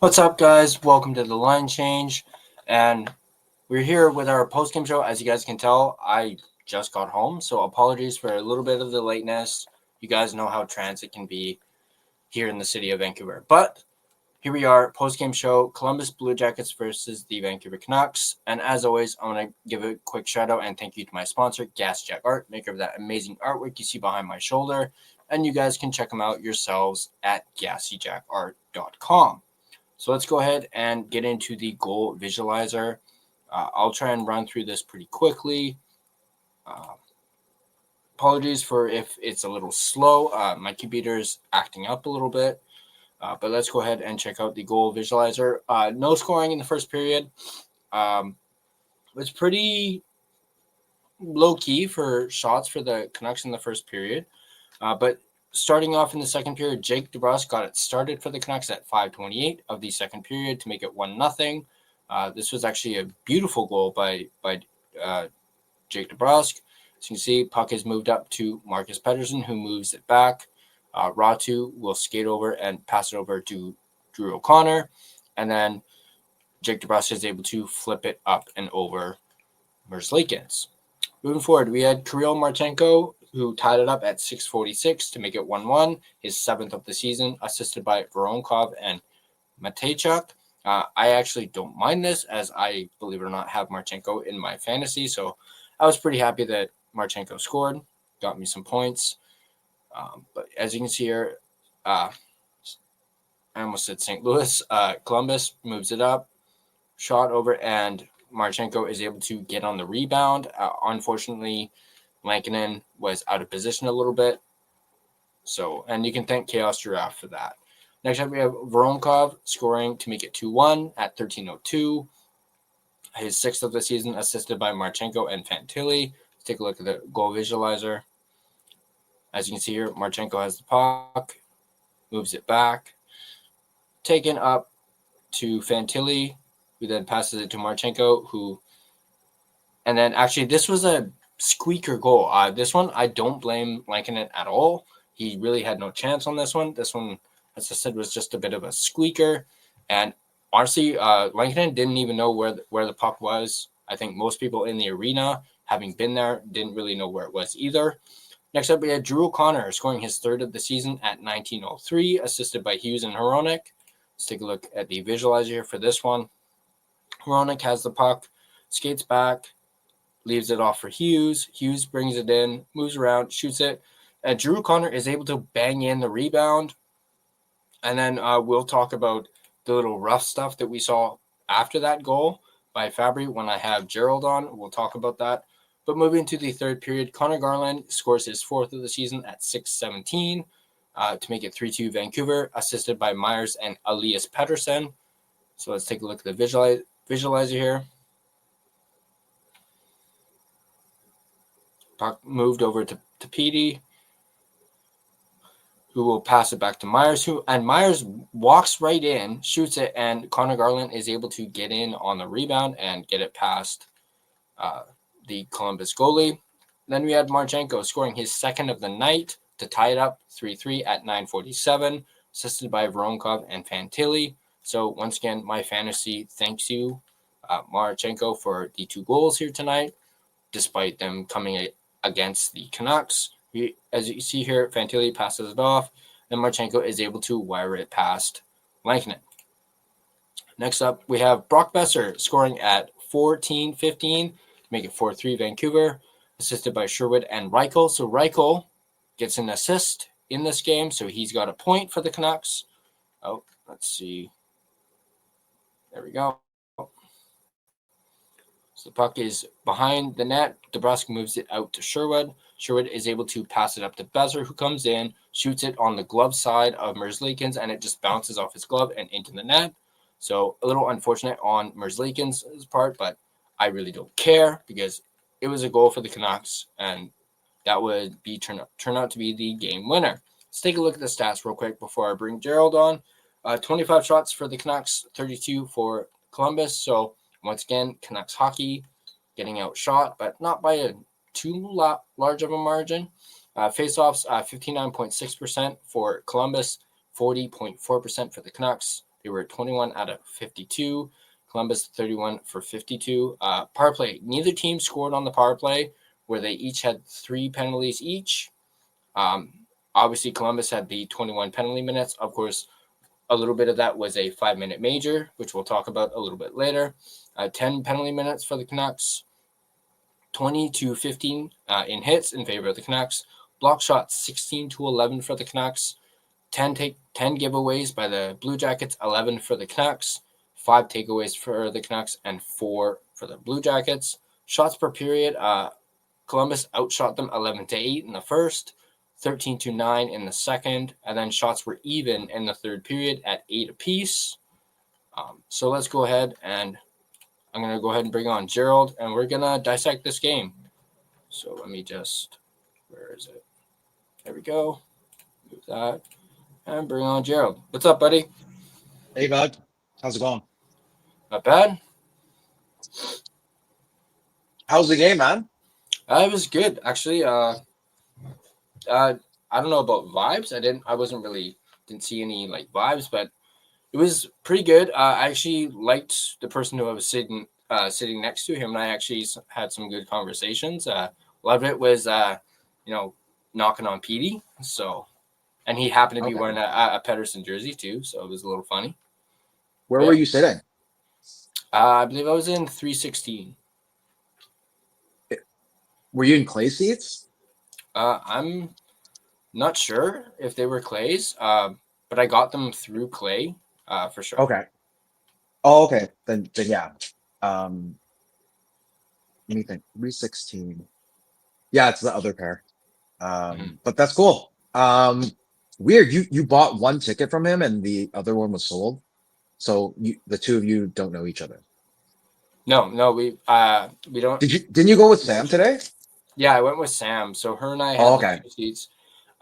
What's up, guys? Welcome to the line change. And we're here with our post-game show. As you guys can tell, I just got home, so apologies for a little bit of the lateness. You guys know how transit can be here in the city of Vancouver. But here we are, post-game show, Columbus Blue Jackets versus the Vancouver Canucks. And as always, I want to give a quick shout out and thank you to my sponsor, GasJack Art, maker of that amazing artwork you see behind my shoulder. And you guys can check them out yourselves at GassyJackArt.com. So let's go ahead and get into the goal visualizer. I'll try and run through this pretty quickly. Apologies for if it's a little slow. My computer's acting up a little bit. But let's go ahead and check out the goal visualizer. No scoring in the first period. It was pretty low-key for shots for the Canucks in the first period. But starting off in the second period, Jake DeBrusk got it started for the Canucks at 5:28 of the second period to make it 1-0. This was actually a beautiful goal by Jake DeBrusk. As you can see, puck is moved up to Marcus Pettersson, who moves it back. Ratu will skate over and pass it over to Drew O'Connor. And then Jake DeBrusk is able to flip it up and over Merzlikins. Moving forward, we had Kirill Marchenko, who tied it up at 6:46 to make it 1-1, his seventh of the season, assisted by Voronkov and Matejchuk. I actually don't mind this, as I, believe it or not, have Marchenko in my fantasy, so I was pretty happy that Marchenko scored, got me some points. But as you can see here, I almost said St. Louis. Columbus moves it up, shot over, and Marchenko is able to get on the rebound. Unfortunately, Lankinen was out of position a little bit. So, and you can thank Chaos Giraffe for that. Next up, we have Voronkov scoring to make it 2-1 at 13:02. His sixth of the season, assisted by Marchenko and Fantilli. Let's take a look at the goal visualizer. As you can see here, Marchenko has the puck, moves it back, taken up to Fantilli, who then passes it to Marchenko, and then actually this was a squeaker goal. This one, I don't blame Lankinen at all. He really had no chance on this one. This one, as I said, was just a bit of a squeaker. And honestly, Lankinen didn't even know where the puck was. I think most people in the arena, having been there, didn't really know where it was either. Next up, we had Drew O'Connor scoring his third of the season at 19:03, assisted by Hughes and Hronek. Let's take a look at the visualizer here for this one. Hronek has the puck, skates back, leaves it off for Hughes. Hughes brings it in, moves around, shoots it. And Drew O'Connor is able to bang in the rebound. And then we'll talk about the little rough stuff that we saw after that goal by Fabry when I have Gerald on. We'll talk about that. But moving to the third period, Connor Garland scores his fourth of the season at 6:17 to make it 3-2 Vancouver, assisted by Myers and Elias Pettersson. So let's take a look at the visualizer here. Puck moved over to Petey, who will pass it back to Myers, and Myers walks right in, shoots it, and Connor Garland is able to get in on the rebound and get it past the Columbus goalie. Then we had Marchenko scoring his second of the night to tie it up 3-3 at 9:47, assisted by Voronkov and Fantilli. So once again, my fantasy thanks you, Marchenko, for the 2 goals here tonight, despite them coming against the Canucks. As you see here, Fantilli passes it off, and Marchenko is able to wire it past Lankinen. Next up, we have Brock Besser scoring at 14:15 to make it 4-3 Vancouver, assisted by Sherwood and Reichel. So Reichel gets an assist in this game, so he's got a point for the Canucks. Oh, let's see. There we go. So the puck is behind the net. DeBrusk moves it out to Sherwood. Sherwood is able to pass it up to Besser, who comes in, shoots it on the glove side of Merzlikins, and it just bounces off his glove and into the net. So a little unfortunate on Merzlikins' part, but I really don't care because it was a goal for the Canucks, and that would be turn out to be the game winner. Let's take a look at the stats real quick before I bring Gerald on. 25 shots for the Canucks, 32 for Columbus. So once again, Canucks hockey getting outshot, but not by a too large of a margin. Faceoffs, 59.6% for Columbus, 40.4% for the Canucks. They were 21 out of 52. Columbus 31 for 52. Power play. Neither team scored on the power play, where they each had 3 penalties each. Obviously, Columbus had the 21 penalty minutes. Of course, a little bit of that was a 5-minute major, which we'll talk about a little bit later. 10 penalty minutes for the Canucks. 20-15 in hits in favor of the Canucks. Block shots 16-11 for the Canucks. 10 giveaways by the Blue Jackets, 11 for the Canucks. 5 takeaways for the Canucks and 4 for the Blue Jackets. Shots per period, Columbus outshot them 11-8 in the first, 13-9 in the second, and then shots were even in the third period at 8 apiece. So let's go ahead and I'm going to go ahead and bring on Gerald, and we're going to dissect this game. So let me just, where is it? There we go. Move that. And bring on Gerald. What's up, buddy? Hey, bud. How's it going? Not bad. How's the game, man? It was good, actually. I don't know about vibes. Didn't see any like vibes, but it was pretty good. I actually liked the person who I was sitting next to him, and I actually had some good conversations. A lot of it was, knocking on Petey. So, and he happened to be wearing a Pedersen jersey too, so it was a little funny. Where were you sitting? I believe I was in 316. Were you in clay seats? I'm not sure if they were clays, but I got them through clay, for sure. Okay. Oh, okay. Then yeah. Let me think. 316. Yeah, it's the other pair. But that's cool. Weird. You bought one ticket from him and the other one was sold. So the two of you don't know each other. No, we don't. Didn't you go with Sam today? Yeah, I went with Sam. So her and I had the 2 seats.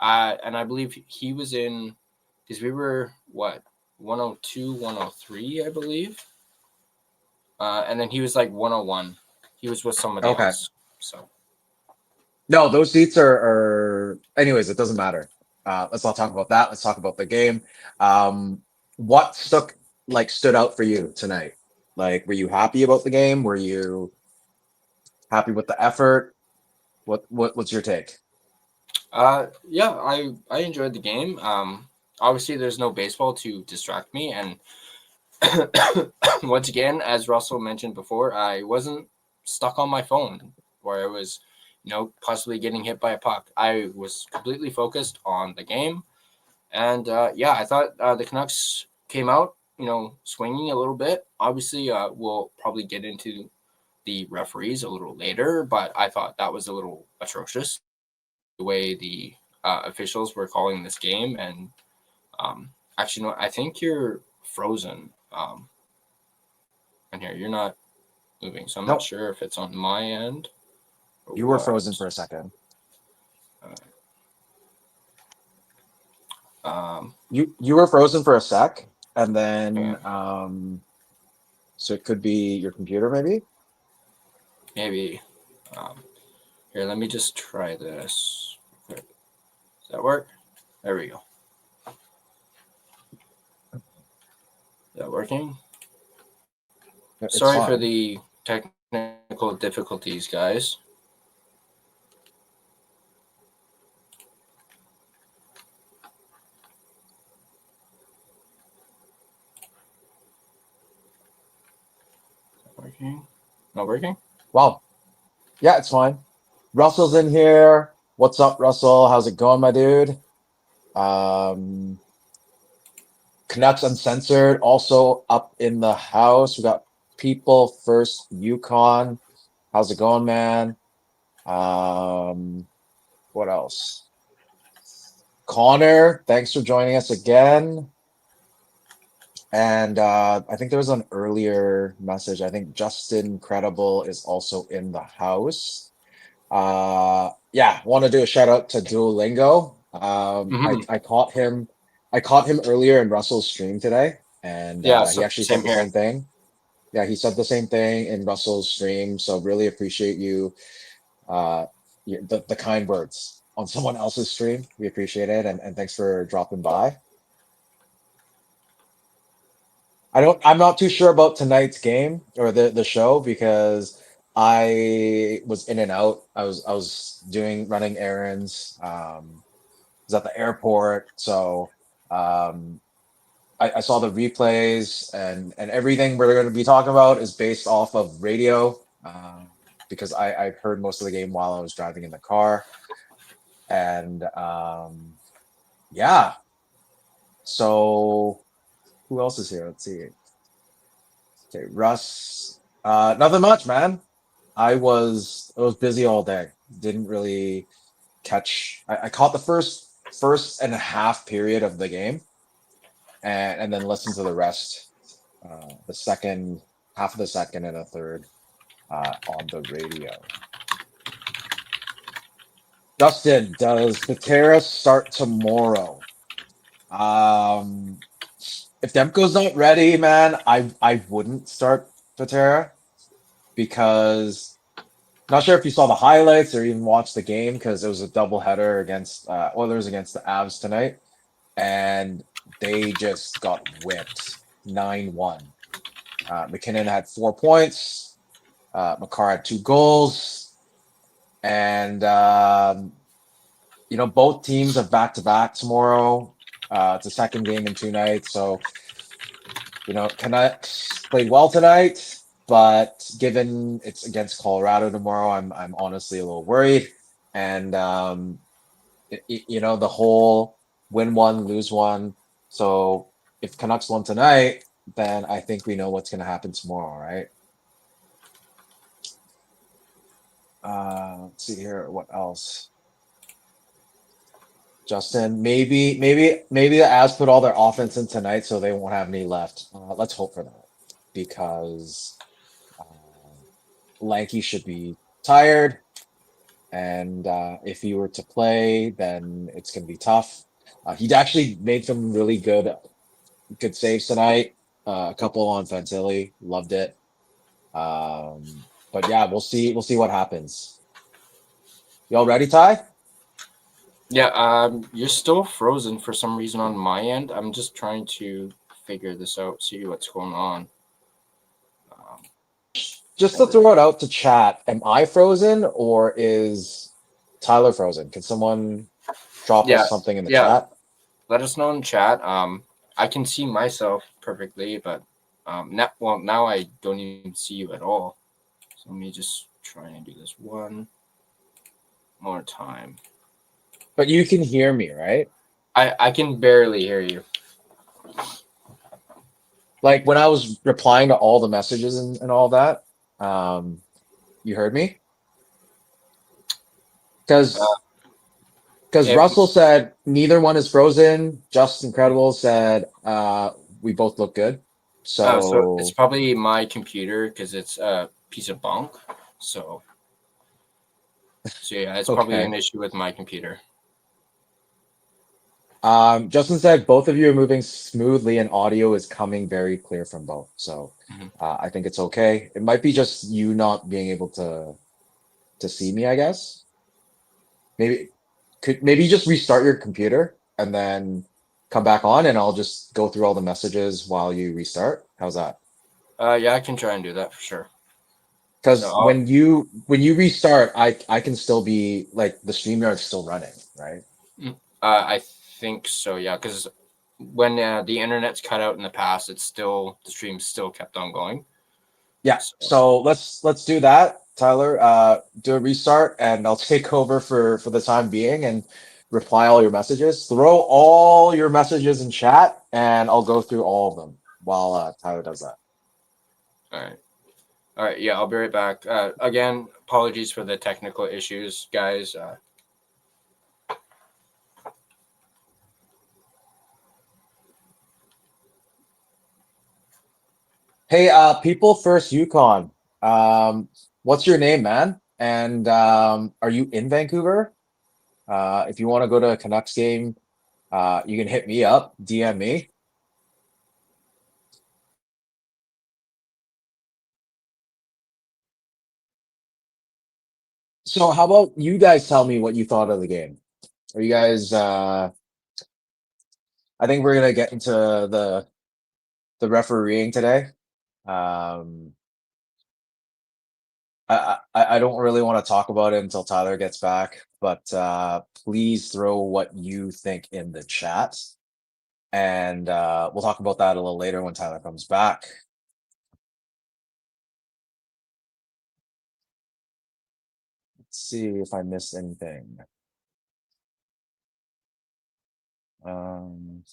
And I believe he was in, because we were, 102, 103, I believe. And then he was like 101. He was with somebody else. So. No, those seats are anyways, it doesn't matter. Let's not talk about that. Let's talk about the game. What stood out for you tonight? Like, were you happy about the game? Were you happy with the effort? What's your take? Yeah, I enjoyed the game. Obviously there's no baseball to distract me, and once again, as Russell mentioned before, I wasn't stuck on my phone where I was, possibly getting hit by a puck. I was completely focused on the game, and I thought the Canucks came out, swinging a little bit. Obviously, we'll probably get into the referees a little later, but I thought that was a little atrocious, the way the officials were calling this game. And actually, no, I think you're frozen. And here, you're not moving, so I'm not sure if it's on my end. You were frozen for a second. You were frozen for a sec, and then so it could be your computer, maybe. Maybe. Here, let me just try this. Does that work? There we go. Is that working? Sorry for the technical difficulties, guys. Working? Not working? Wow. Yeah, it's fine. Russell's in here. What's up, Russell? How's it going, my dude? Canucks Uncensored also up in the house. We got People First Yukon. How's it going, man? What else? Connor, thanks for joining us again. And I think there was an earlier message. I think Justin Credible is also in the house. Want to do a shout out to Duolingo. I caught him earlier in Russell's stream today, and he actually said the same thing. Yeah, he said the same thing in Russell's stream. So really appreciate you, the kind words on someone else's stream. We appreciate it, and thanks for dropping by. I'm not too sure about tonight's game or the show because I was in and out. I was running errands. Was at the airport, so um, I saw the replays and everything we're going to be talking about is based off of radio because I heard most of the game while I was driving in the car, and yeah. So who else is here? Let's see. Okay, Russ. Nothing much, man. I was busy all day. Didn't really catch. I caught the first and a half period of the game, and then listened to the rest, the second half of the second and a third on the radio. Justin, does Patera start tomorrow? Um, if Demko's not ready, man, I wouldn't start Patera because not sure if you saw the highlights or even watched the game because it was a doubleheader against Oilers against the Avs tonight, and they just got whipped 9-1. McKinnon had 4 points. McCarr had 2 goals, and both teams have back to back tomorrow. It's a second game in 2 nights, so Canucks played well tonight, but given it's against Colorado tomorrow, I'm honestly a little worried. And the whole win one, lose one. So if Canucks won tonight, then I think we know what's going to happen tomorrow, right? Let's see here. What else? Justin, maybe the Avs put all their offense in tonight, so they won't have any left. Let's hope for that because Lanky should be tired, and if he were to play, then it's going to be tough. He actually made some really good saves tonight. A couple on Fantilli, loved it. But yeah, we'll see. We'll see what happens. Y'all ready, Ty? Yeah, you're still frozen for some reason on my end. I'm just trying to figure this out, see what's going on. Just to throw it out to chat, am I frozen or is Tyler frozen? Can someone drop Yeah, us something in the yeah. chat? Let us know in chat. I can see myself perfectly, but now I don't even see you at all. So let me just try and do this one more time. But you can hear me, right? I can barely hear you. Like when I was replying to all the messages and all that, you heard me? Because It, Russell said neither one is frozen. Justin Credible said we both look good. so it's So probably my computer because it's a piece of bunk. So yeah, it's probably an okay. issue with my computer. Justin said both of you are moving smoothly and audio is coming very clear from both. So Mm-hmm. I think it's okay. It might be just you not being able to see me, I guess. Maybe just restart your computer and then come back on and I'll just go through all the messages while you restart. How's that? Yeah, I can try and do that for sure. So Because when you restart, I can still be like the StreamYard's still running, right? I think so. Yeah, because when the internet's cut out in the past, the stream still kept on going. Yeah. So So let's do that, Tyler. Do a restart and I'll take over for the time being and reply all your messages. Throw all your messages in chat and I'll go through all of them while Tyler does that. all right, yeah, I'll be right back. Again, apologies for the technical issues, guys. Hey, people first Yukon. What's your name, man? And are you in Vancouver? If you want to go to a Canucks game, you can hit me up, DM me. So how about you guys tell me what you thought of the game? Are you guys I think we're gonna get into the refereeing today. Um, I don't really want to talk about it until Tyler gets back, but please throw what you think in the chat, and we'll talk about that a little later when Tyler comes back. Let's see if I missed anything. Um,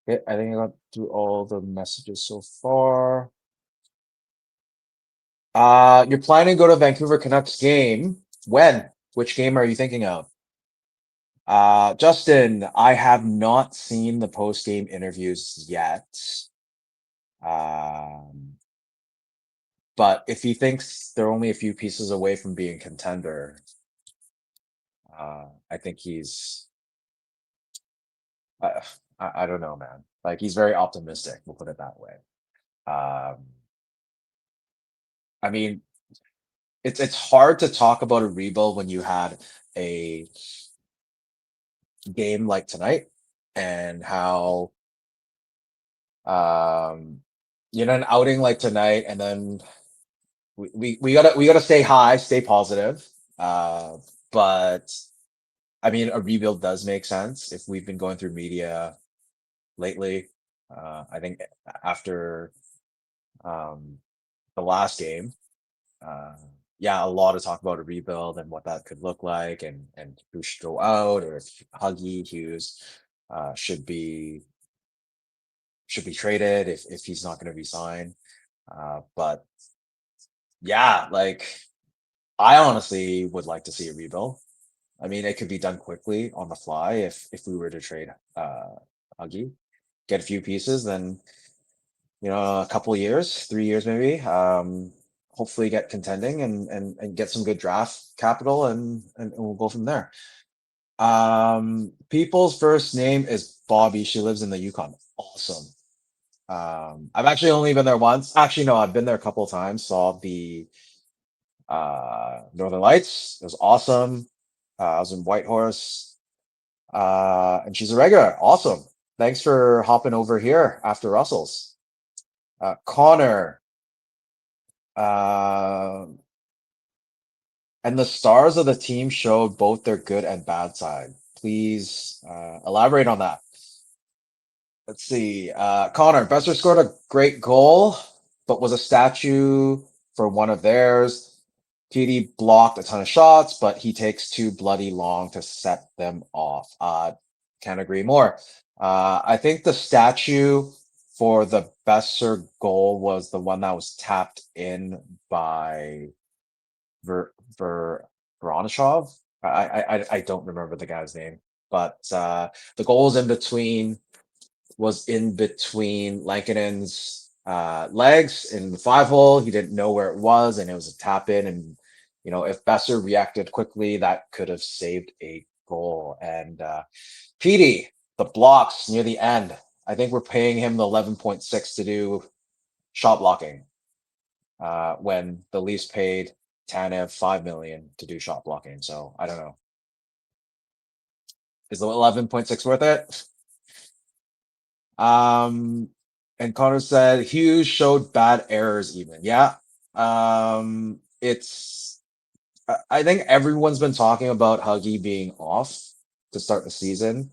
okay, I think I got through all the messages so far. You're planning to go to Vancouver Canucks game. When? Which game are you thinking of? Justin, I have not seen the post-game interviews yet. Um, but if he thinks they're only a few pieces away from being contender, I think he's, uh, I don't know, man. Like he's very optimistic. We'll put it that way. Um, I mean, it's hard to talk about a rebuild when you had a game like tonight and how um an outing like tonight, and then we gotta stay high, stay positive. But I mean, a rebuild does make sense if we've been going through media lately. I think after um the last game, uh yeah, a lot of talk about a rebuild and what that could look like, and who should go out, or if Huggy Hughes uh should be should be traded if he's not going to be signed. But yeah, like I honestly would like to see a rebuild. I mean, it could be done quickly on the fly if we were to trade Huggy, get a few pieces, then a couple of years, 3 years maybe. Hopefully get contending and get some good draft capital, and we'll go from there. People's first name is Bobby. She lives in the Yukon. Awesome. I've actually only been there once. Actually, no, I've been there a couple of times. Saw the Northern Lights. It was awesome. I was in Whitehorse, and she's a regular. Awesome. Thanks for hopping over here after Russell's. Connor, uh, and the stars of the team showed both their good and bad side. Please elaborate on that. Let's see. Connor, Besser scored a great goal, but was a statue for one of theirs. TD blocked a ton of shots, but he takes too bloody long to set them off. Can't agree more. I think the statue for the Besser goal was the one that was tapped in by Ver Veronishov. I don't remember the guy's name, but the goal was in between Lankinen's legs in the 5 hole. He didn't know where it was, and it was a tap in. And if Besser reacted quickly, that could have saved a goal. And Petey, the blocks near the end. I think we're paying him the 11.6 to do shot blocking, when the Leafs paid Tanev 5 million to do shot blocking. So I don't know. Is the 11.6 worth it? And Connor said Hughes showed bad errors even. Yeah. It's I think everyone's been talking about Huggy being off to start the season.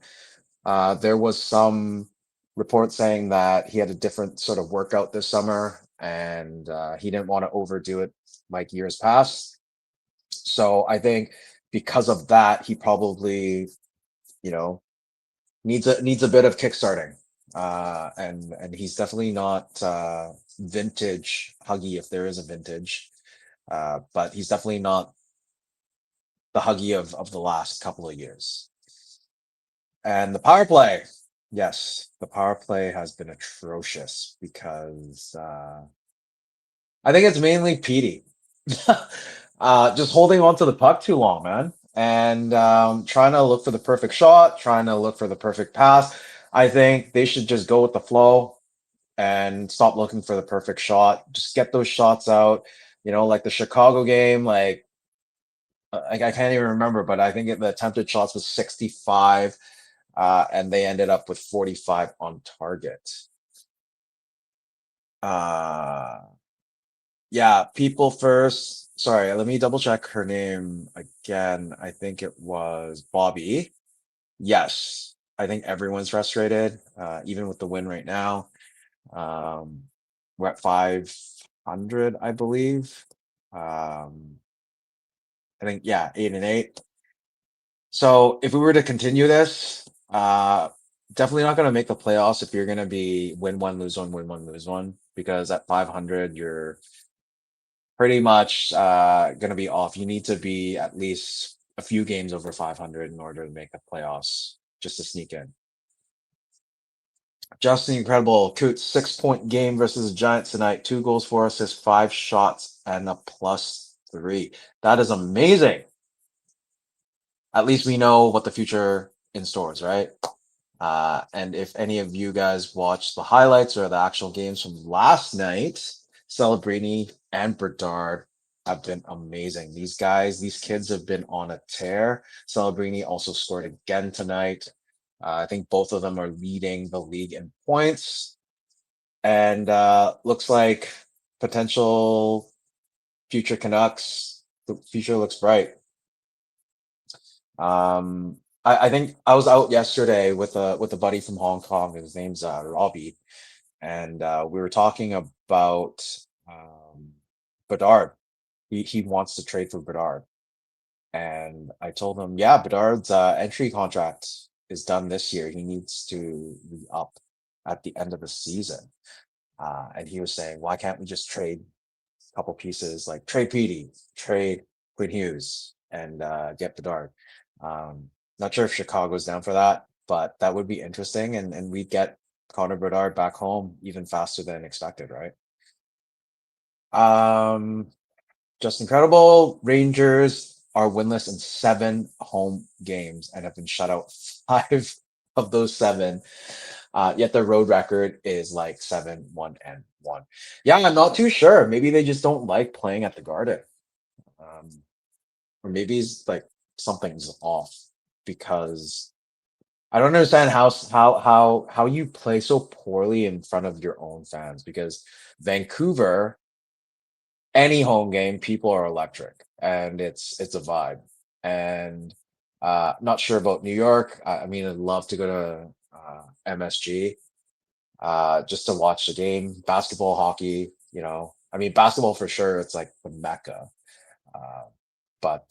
There was some report saying that he had a different sort of workout this summer, and he didn't want to overdo it like years past. So I think because of that, he probably, you know, needs a bit of kickstarting. And he's definitely not vintage Huggy, if there is a vintage. But he's definitely not the Huggy of the last couple of years. And the power play, yes, the power play has been atrocious because I think it's mainly Petey. Just holding on to the puck too long, man. And trying to look for the perfect shot, trying to look for the perfect pass. I think they should just go with the flow and stop looking for the perfect shot. Just get those shots out. Like the Chicago game, like I can't even remember, but I think the attempted shots was 65, and they ended up with 45 on target. Uh, yeah, people first. Sorry, let me double check her name again. I think it was Bobby. Yes, I think everyone's frustrated, even with the win right now. Um, we're at 500, I believe. I think, yeah, 8-8. So if we were to continue this, definitely not going to make the playoffs if you're going to be win one, lose one, win one, lose one, because at 500, you're pretty much going to be off. You need to be at least a few games over 500 in order to make the playoffs, just to sneak in. Justin Incredible, Coots, 6-point game versus the Giants tonight. 2 goals, 4 assists, 5 shots, and a +3. That is amazing. At least we know what the future in stores, right? And if any of you guys watched the highlights or the actual games from last night, Celebrini and Bedard have been amazing. These guys, these kids have been on a tear. Celebrini also scored again tonight. I think both of them are leading the league in points. And looks like potential future Canucks. The future looks bright. I think I was out yesterday with a buddy from Hong Kong. His name's Robbie, and we were talking about Bedard. He wants to trade for Bedard, and I told him, yeah, Bedard's entry contract is done this year. He needs to re up at the end of the season. And he was saying, why can't we just trade a couple pieces, like trade Petey, trade Quinn Hughes, and get Bedard? Not sure if Chicago's down for that, but that would be interesting, and we'd get Connor Bedard back home even faster than expected, right? Um, just incredible. Rangers are winless in 7 home games and have been shut out 5 of those 7. Yet their road record is like 7-1-1. Yeah, I'm not too sure. Maybe they just don't like playing at the Garden. Um, or maybe it's like something's off because I don't understand how you play so poorly in front of your own fans, because Vancouver, any home game, people are electric and it's a vibe. And not sure about New York. I mean, I'd love to go to MSG just to watch the game. Basketball, hockey, I mean, basketball for sure, it's like the mecca. Uh, but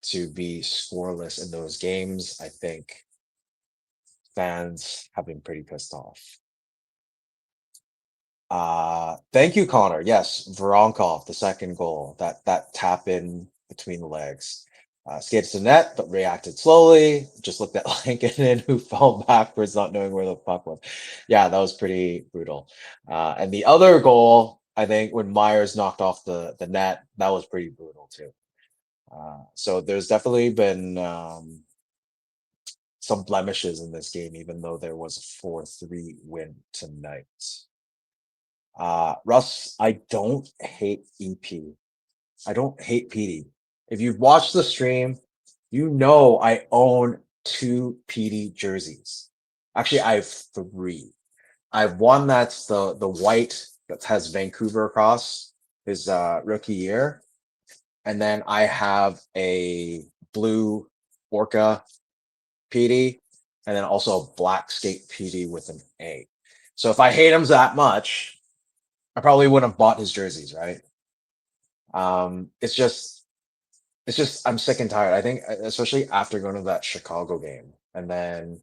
to be scoreless in those games, I think fans have been pretty pissed off. Thank you, Connor. Yes, Voronkov, the second goal, that tap in between the legs. Skated to the net, but reacted slowly. Just looked at Lankinen, who fell backwards, not knowing where the puck was. Yeah, that was pretty brutal. And the other goal, I think, when Myers knocked off the net, that was pretty brutal too. So there's definitely been some blemishes in this game, even though there was a 4-3 win tonight. Russ, I don't hate EP. I don't hate PD. If you've watched the stream, you know I own 2 PD jerseys. Actually, I have 3. I have one that's the white that has Vancouver across his rookie year, and then I have a blue Orca PD, and then also a black skate PD with an A. So if I hate him that much, I probably wouldn't have bought his jerseys, right? It's just I'm sick and tired. I think especially after going to that Chicago game and then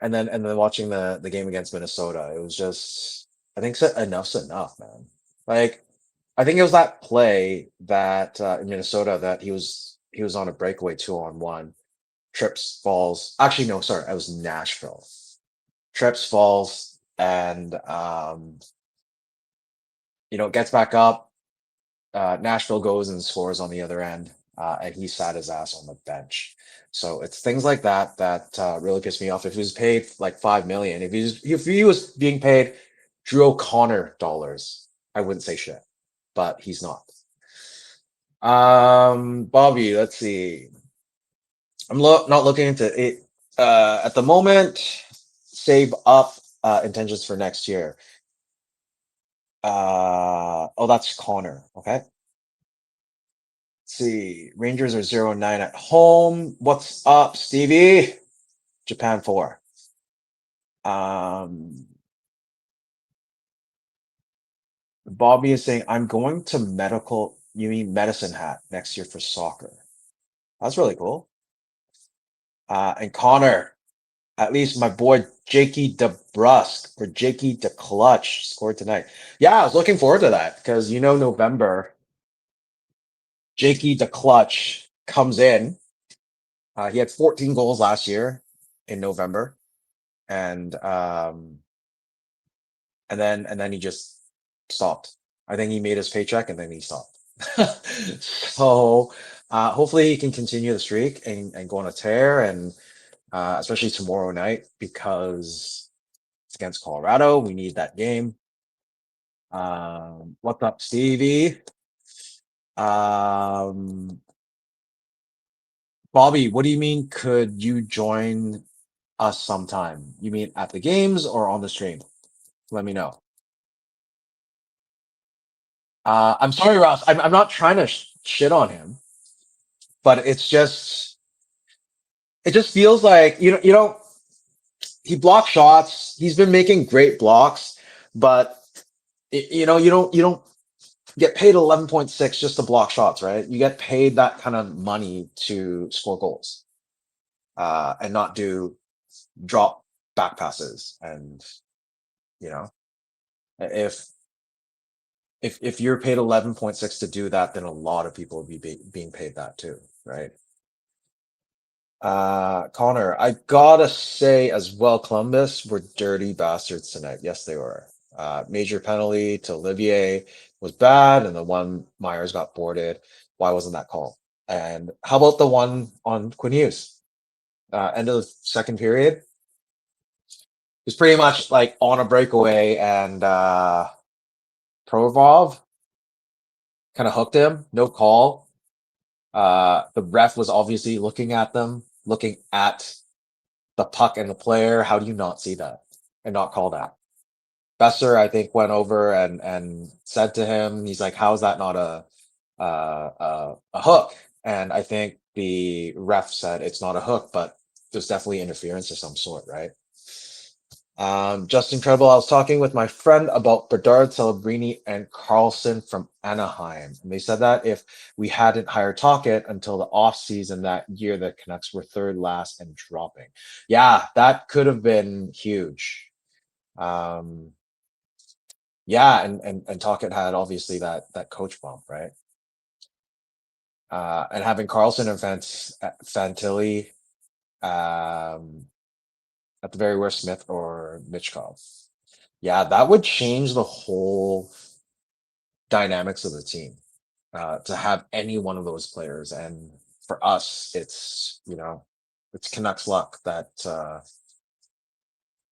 watching the game against Minnesota, it was just I think enough's enough, man. Like I think it was that play that in Minnesota that he was on a breakaway 2-on-1, trips, falls. Actually, no, sorry, I was Nashville. Trips, falls, and gets back up. Nashville goes and scores on the other end, and he sat his ass on the bench. So it's things like that that really piss me off. If he was paid like 5 million, if he was being paid Drew O'Connor dollars, I wouldn't say shit, but he's not. Bobby, let's see. I'm not looking into it at the moment. Save up intentions for next year. Oh, that's Connor. Okay. Let's see. Rangers are 0-9 at home. What's up, Stevie? Japan 4. Bobby is saying, I'm going to medical, you mean medicine hat next year for soccer. That's really cool. And Connor, at least my boy Jakey DeBrusque or Jakey DeClutch scored tonight. Yeah, I was looking forward to that because November, Jakey DeClutch comes in. He had 14 goals last year in November, and then he just stopped. I think he made his paycheck and then he stopped. So hopefully he can continue the streak and go on a tear, and especially tomorrow night because it's against Colorado. We need that game. What's up, Stevie? Bobby, what do you mean? Could you join us sometime? You mean at the games or on the stream? Let me know. I'm sorry, Ross. I'm not trying to shit on him, but it just feels like he blocks shots. He's been making great blocks, but you don't get paid 11.6 just to block shots, right? You get paid that kind of money to score goals, and not do drop back passes. And you know, if if you're paid 11.6 to do that, then a lot of people will be being paid that too, right? Connor, I gotta say as well, Columbus were dirty bastards tonight. Yes, they were. Major penalty to Olivier was bad, and the one Myers got boarded. Why wasn't that called? And how about the one on Quinn Hughes? End of the second period. It was pretty much like on a breakaway, and Provorov kind of hooked him. No call. The ref was obviously looking at them, looking at the puck and the player. How do you not see that and not call that? Besser, I think, went over and said to him, he's like, "How is that not a hook?" And I think the ref said it's not a hook, but there's definitely interference of some sort, right? Just incredible. I was talking with my friend about Bedard, Celebrini, and Carlson from Anaheim. And they said that if we hadn't hired Tocchet until the offseason that year, the Canucks were third last and dropping. Yeah, that could have been huge. Yeah, and Tocchet had obviously that coach bump, right? And having Carlson and Fantilli, at the very worst, Smith or Mitchkov. Yeah, that would change the whole dynamics of the team, to have any one of those players. And for us, it's Canucks luck that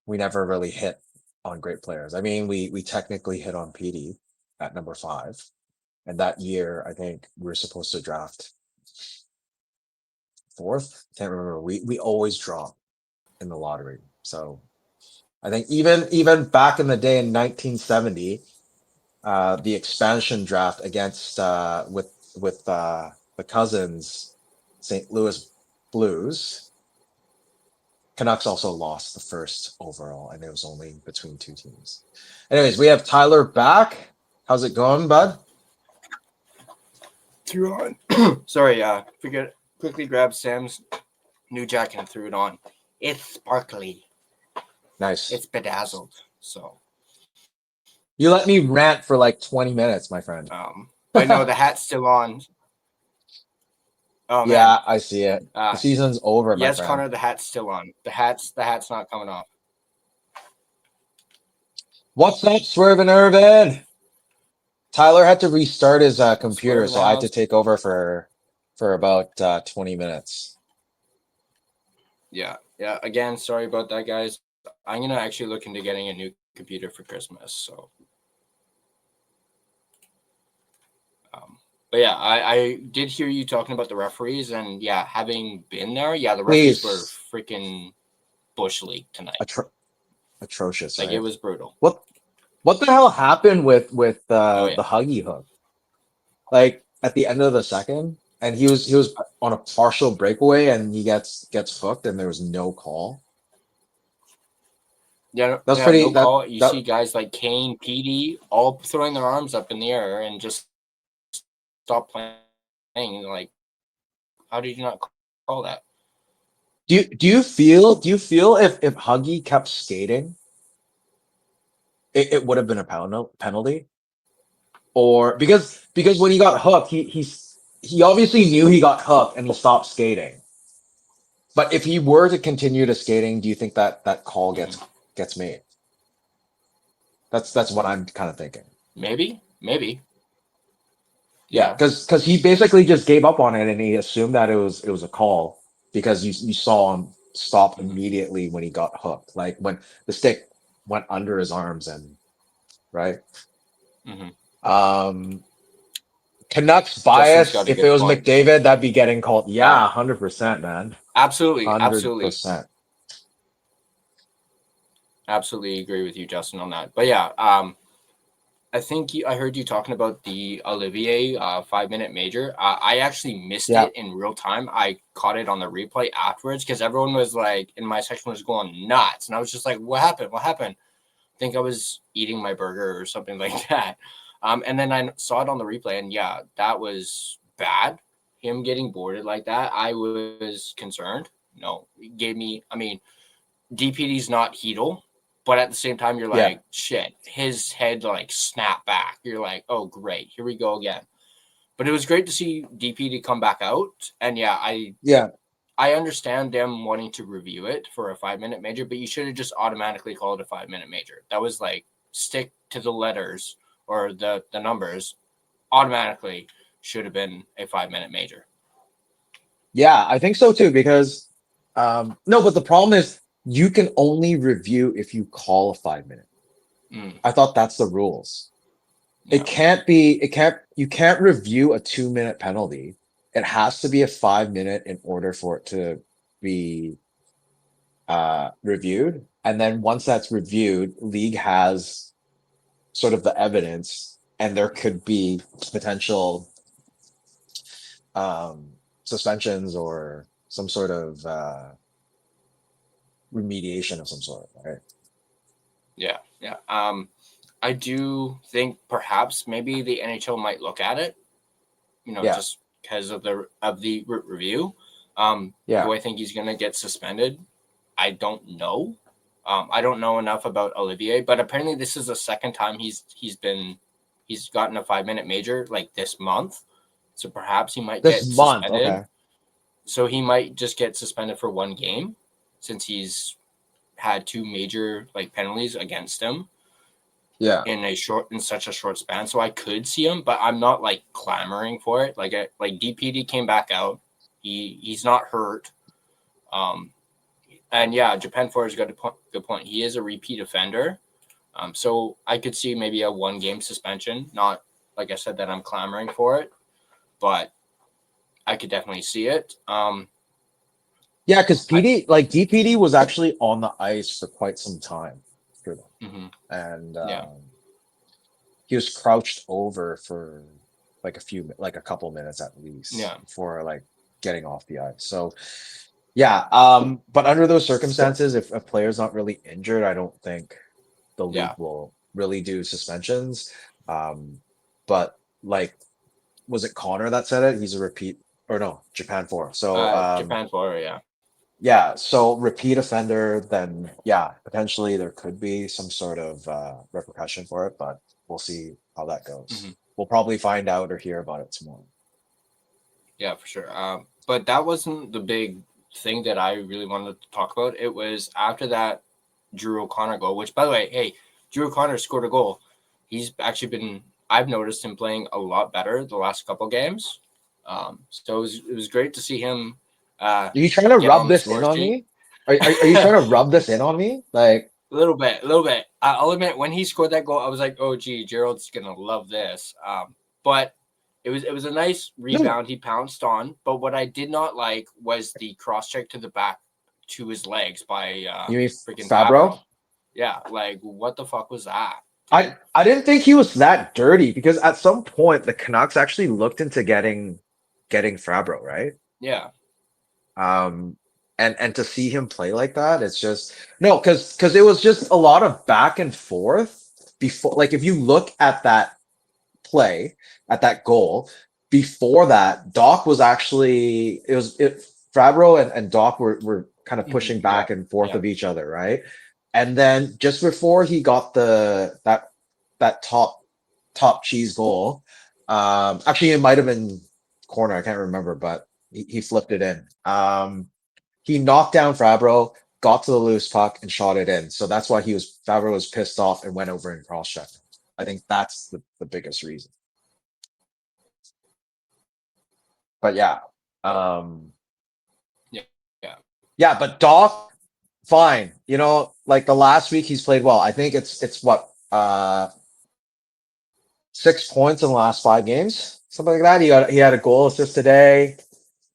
we never really hit on great players. I mean, we technically hit on PD at number 5, and that year I think we were supposed to draft 4th. Can't remember. We always drop in the lottery. So I think even back in the day in 1970, the expansion draft against with the Cousins St. Louis Blues, Canucks also lost the first overall, and it was only between 2 teams. Anyways, we have Tyler back. How's it going, bud? Threw on. Sorry, quickly grabbed Sam's new jacket and threw it on. It's sparkly. Nice. It's bedazzled. So you let me rant for like 20 minutes, my friend. But no, the hat's still on. Oh man. Yeah, I see it. The season's over, my yes, friend. Connor, the hat's still on. The hat's not coming off. What's up, Swervin' Irvin? Tyler had to restart his computer, so I had to take over for about 20 minutes. Yeah. Again, sorry about that, guys. I'm gonna actually look into getting a new computer for Christmas. So, But yeah, I did hear you talking about the referees, and yeah, having been there, yeah, the referees were Please, freaking bush league tonight. atrocious, Like, it right? was brutal. What the hell happened with Oh the yeah. huggy hook? Like at the end of the second, and he was on a partial breakaway, and he gets hooked, and there was no call. Yeah, That's yeah, pretty. no That call. You that see guys like Kane, Petey, all throwing their arms up in the air and just stop playing. Like, how did you not call that? do you feel if Huggy kept skating, it would have been a penalty? Or because when he got hooked, he obviously knew he got hooked and he stopped skating. But if he were to continue to skating, do you think that that call Mm-hmm. gets made? That's what I'm kind of thinking. Maybe. Yeah, Yeah. because he basically just gave up on it and he assumed that it was a call because you saw him stop Mm-hmm. immediately when he got hooked, like when the stick went under his arms and right. Mm-hmm. Um, Canucks Justin's bias. got a If it good was point. McDavid, that'd be getting called. Yeah, Yeah, 100%, man, hundred absolutely, percent. absolutely agree with you, Justin, on that. But yeah, I think I heard you talking about the Olivier 5 minute major. I actually missed Yeah, it in real time. I caught it on the replay afterwards because everyone was like, in my section was going nuts, and I was just like, "What happened? What happened?" I think I was eating my burger or something like that. And then I saw it on the replay, and yeah, that was bad. Him getting boarded like that, I was concerned. No, it gave me. I mean, DPD's not Heedle, but at the same time, you're yeah, like, shit. His head like snapped back. You're like, oh great, here we go again. But it was great to see DPD come back out, and yeah, yeah. I understand them wanting to review it for a 5 minute major, but you should have just automatically called it a 5 minute major. That was like stick to the letters or the numbers. Automatically should have been a 5 minute major. Yeah, I think so too, because no, but the problem is you can only review if you call a 5 minute. Mm, I thought that's the rules. yeah, You can't review a 2 minute penalty. It has to be a 5 minute in order for it to be reviewed. And then once that's reviewed, league has sort of the evidence, and there could be potential um suspensions or some sort of remediation of some sort, right? yeah. I do think perhaps maybe the NHL might look at it, Yeah, just because of the review. yeah. Do I think he's going to get suspended? I don't know. I don't know enough about Olivier, but apparently this is the second time he's gotten a 5 minute major like this month. So perhaps he might This get month, suspended. okay. So he might just get suspended for one game since he's had two major like penalties against him Yeah. in such a short span. So I could see him, but I'm not like clamoring for it. Like DPD came back out. He's not hurt. Um, and yeah, Japan 4 has got a good point. He is a repeat offender. So I could see maybe a 1 game suspension. Not like I said that I'm clamoring for it, but I could definitely see it. Yeah, because I DPD was actually on the ice for quite some time for them. mhm, And yeah, he was crouched over for like a couple minutes at yeah, least before like getting off the ice. So yeah, but under those circumstances, if a player's not really injured, I don't think the league yeah. will really do suspensions. But like, was it Connor that said it? He's a repeat, or no, Japan 4. So Japan 4, yeah, yeah, so repeat offender, then yeah, potentially there could be some sort of repercussion for it, but we'll see how that goes. hmm We'll probably find out or hear about it tomorrow. yeah, for sure. But that wasn't the big thing that I really wanted to talk about. It was after that Drew O'Connor goal, which, by the way, hey, Drew O'Connor scored a goal. He's actually been, I've noticed him playing a lot better the last couple games. So it was great to see him uh, Are you trying to get rub on the this in score on sheet. me? Are you trying to rub this in on me? Like, A little bit, a little bit. I'll admit, when he scored that goal, I was like, "Oh, gee, Gerald's gonna love this." But It was a nice rebound he pounced on, but what I did not like was the cross check to the back to his legs by You mean freaking Fabro? Fabro. Yeah, like what the fuck was that? I didn't think he was that dirty because at some point the Canucks actually looked into getting Fabro, right? Yeah. Um, and to see him play like that, it's just no, because it was just a lot of back and forth before. Like if you look at that play, at that goal, before that, Doc was actually Fabro and Doc were kind of pushing Yeah. back and forth Yeah. of each other, right? And then just before he got that top cheese goal, actually it might have been corner, I can't remember, but he flipped it in. He knocked down Fabro, got to the loose puck, and shot it in. So that's why Fabro was pissed off and went over and cross checked. I think that's the biggest reason. But yeah. Um Yeah. Yeah. yeah, but Doc, fine. Like the last week he's played well. I think it's what 6 points in the last 5 games, something like that. He had a goal assist today.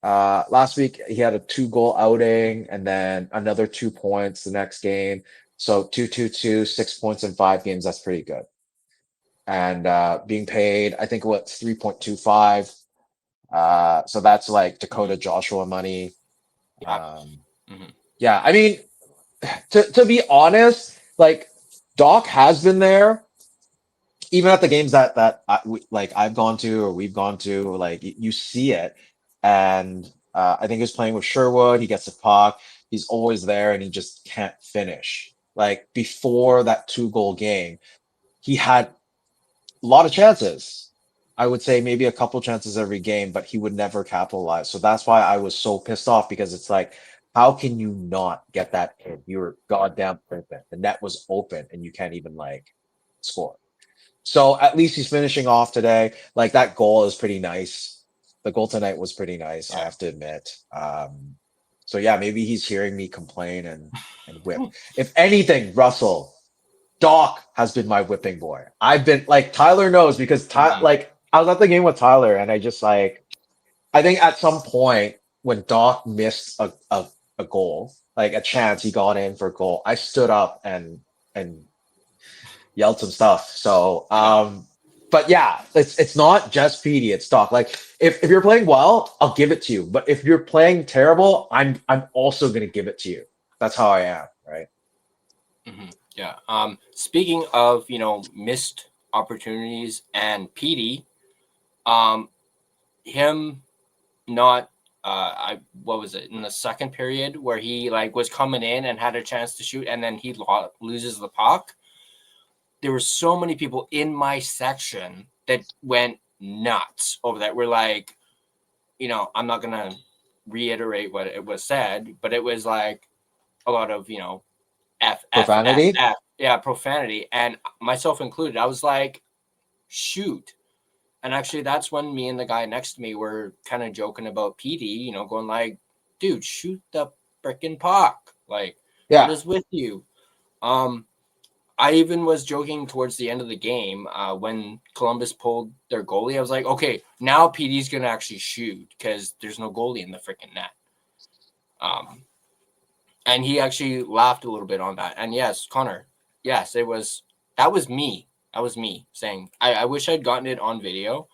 Last week he had a 2 goal outing and then another 2 points the next game. So 2-2-2, 6 points in 5 games. That's pretty good. And being paid, I think what 3.25. So that's like Dakota Joshua money. Yeah. Mm-hmm. Yeah, I mean, to be honest, like Doc has been there even at the games like I've gone to or we've gone to, like you see it, and I think he was playing with Sherwood. He gets the puck, he's always there, and he just can't finish. Like before that 2 goal game, he had a lot of chances. I would say maybe a couple chances every game, but he would never capitalize. So that's why I was so pissed off because it's like, how can you not get that in? You were goddamn perfect. The net was open and you can't even like score. So at least he's finishing off today. Like that goal is pretty nice. The goal tonight was pretty nice, I Yeah. have to admit. So yeah, maybe he's hearing me complain and whip. If anything, Russell, Doc has been my whipping boy. I've been like Tyler knows because Mm-hmm. like I was at the game with Tyler and I just like I think at some point when Doc missed a goal, like a chance he got in for a goal, I stood up and yelled some stuff. So, Yeah. but yeah, it's not just PD, it's Doc. Like if you're playing well, I'll give it to you. But if you're playing terrible, I'm also gonna give it to you. That's how I am, right? Mm-hmm. Yeah. Speaking of missed opportunities and PD, um, him not I what was it in the second period where he like was coming in and had a chance to shoot and then he loses the puck. There were so many people in my section that went nuts over that. We're like, I'm not gonna reiterate what it was said, but it was like a lot of f f f Profanity. f, yeah, profanity, and myself included. I was like, shoot. And actually, that's when me and the guy next to me were kind of joking about PD, going like, dude, shoot the freaking puck. Like, what Yeah. is with you? I even was joking towards the end of the game when Columbus pulled their goalie. I was like, okay, now PD's going to actually shoot because there's no goalie in the freaking net. And he actually laughed a little bit on that. And yes, Connor, yes, that was me. That was me saying, I wish I'd gotten it on video.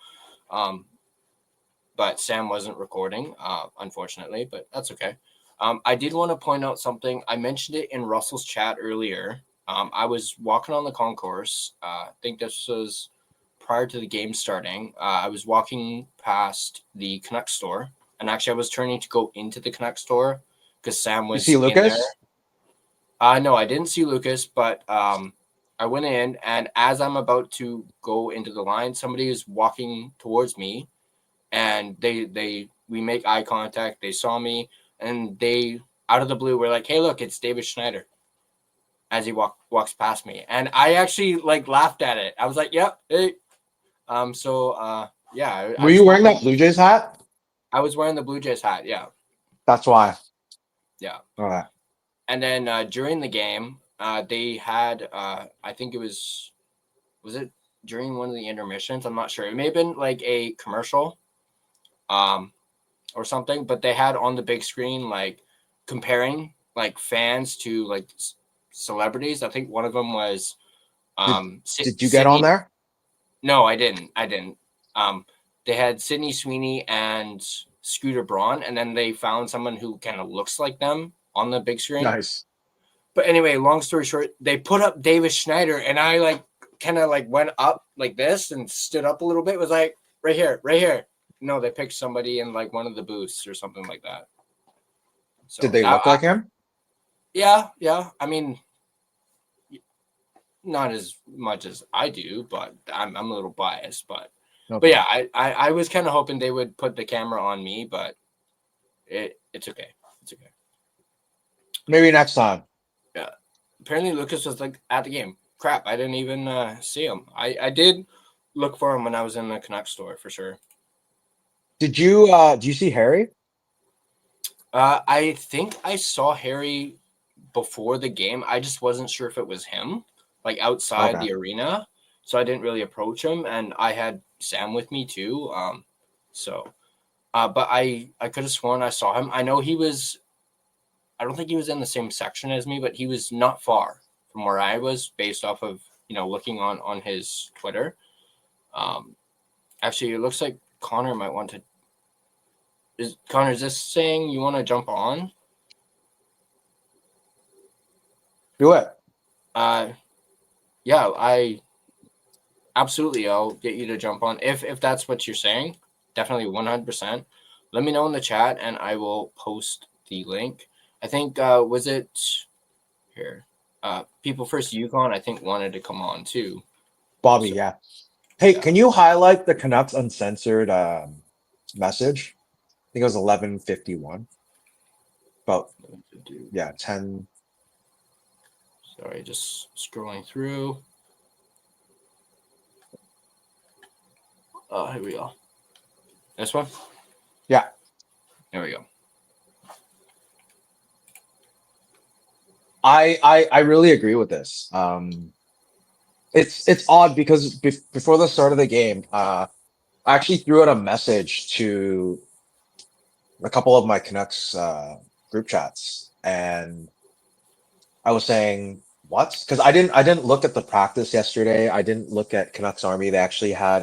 But Sam wasn't recording, unfortunately, but that's okay. I did want to point out something. I mentioned it in Russell's chat earlier. I was walking on the concourse. I think this was prior to the game starting. I was walking past the Canucks store, and actually I was turning to go into the Canucks store because Sam You see was in there. Lucas? No, I didn't see Lucas, but I went in, and as I'm about to go into the line, somebody is walking towards me and we make eye contact. They saw me and they out of the blue were like, "Hey, look, it's David Schneider." As he walks past me, and I actually like laughed at it. I was like, "Yep, hey." Yeah, I Were just you want to wearing point. that Blue Jays hat? I was wearing the Blue Jays hat. Yeah, That's why. yeah. All right. And then during the game, they had I think it was it during one of the intermissions. I'm not sure. It may have been like a commercial, or something. But they had on the big screen like comparing like fans to like celebrities. I think one of them was Did did you get on Sydney. there? No, I didn't. I didn't. They had Sydney Sweeney and Scooter Braun, and then they found someone who kind of looks like them on the big screen. Nice. But anyway, long story short, they put up Davis Schneider, and I like kind of like went up like this and stood up a little bit. It was like right here, right here. No, they picked somebody in like one of the booths or something like that. Did So they look like him? yeah. I mean, not as much as I do, but I'm a little biased. But Okay. yeah, I was kind of hoping they would put the camera on me, but it's okay. It's okay. Maybe next time. Yeah. Apparently, Lucas was like at the game. Crap, I didn't even see him. I did look for him when I was in the Canucks store for sure. Did you see Harry? I think I saw Harry before the game. I just wasn't sure if it was him, like outside Okay. the arena. So I didn't really approach him, and I had Sam with me too. But I could have sworn I saw him. I know he was. I don't think he was in the same section as me, but he was not far from where I was, based off of looking on his Twitter. Actually, it looks like Connor might want to. Connor, is this saying you want to jump on? Do it. Yeah, I absolutely. I'll get you to jump on if that's what you're saying. Definitely 100%. Let me know in the chat, and I will post the link. I think was it here? People First Yukon, I think, wanted to come on too. Bobby, So, yeah. Hey, yeah. can you highlight the Canucks uncensored message? I think it was 11:51. About yeah, 10. Sorry, just scrolling through. Here we go. This one? Yeah. There we go. I really agree with this. It's odd because before the start of the game, I actually threw out a message to a couple of my Canucks group chats, and I was saying what? Because I didn't look at the practice yesterday. I didn't look at Canucks Army. They actually had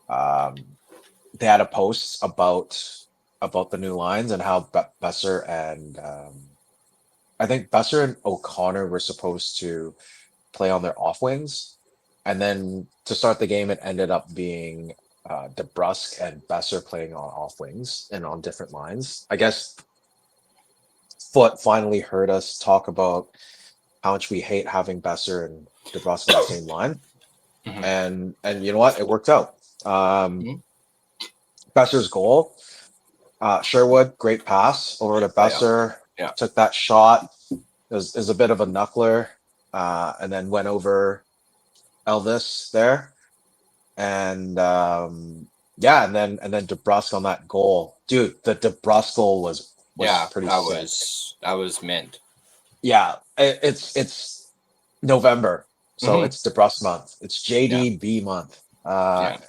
um, a post about the new lines and how Besser and I think Besser and O'Connor were supposed to play on their off wings, and then to start the game, it ended up being DeBrusque and Besser playing on off wings and on different lines. I guess Foot finally heard us talk about how much we hate having Besser and DeBrusque on the same line, Mm-hmm. and you know what? It worked out. Besser's goal, Sherwood, great pass over to Besser. Yeah. Took that shot. It was a bit of a knuckler, and then went over Elvis there, and yeah, and then DeBrusque on that goal, dude. The DeBrusque goal was pretty sick. That was mint. Yeah, it's November, so Mm-hmm. it's DeBrusque month. It's Yeah. JDB month.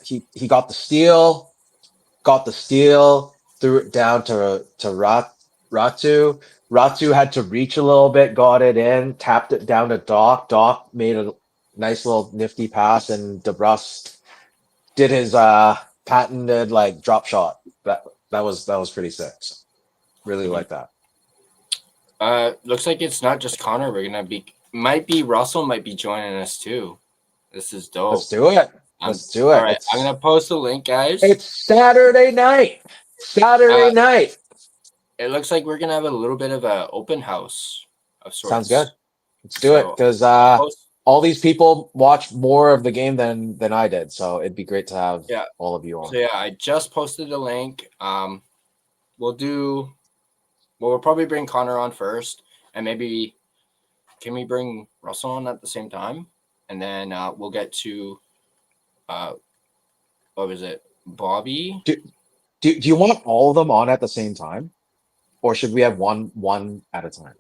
He got the steal, threw it down to Ratu. Ratu had to reach a little bit, got it in, tapped it down to Doc. Doc made a nice little nifty pass, and DeBrusque did his patented like drop shot. That was pretty sick. So, really like that. Looks like it's not just Connor. Might be Russell might be joining us too. This is dope. Let's do it. Let's do it. All right, I'm gonna post the link, guys. It's Saturday night. Saturday night. It looks like we're gonna have a little bit of an open house of sorts. Sounds good. Let's do it, because all these people watch more of the game than I did, so it'd be great to have all of you on. So yeah, I just posted the link. We'll probably bring Connor on first, and maybe can we bring Russell on at the same time, and then we'll get to what was it, Bobby? Do you want all of them on at the same time, or should we have one at a time?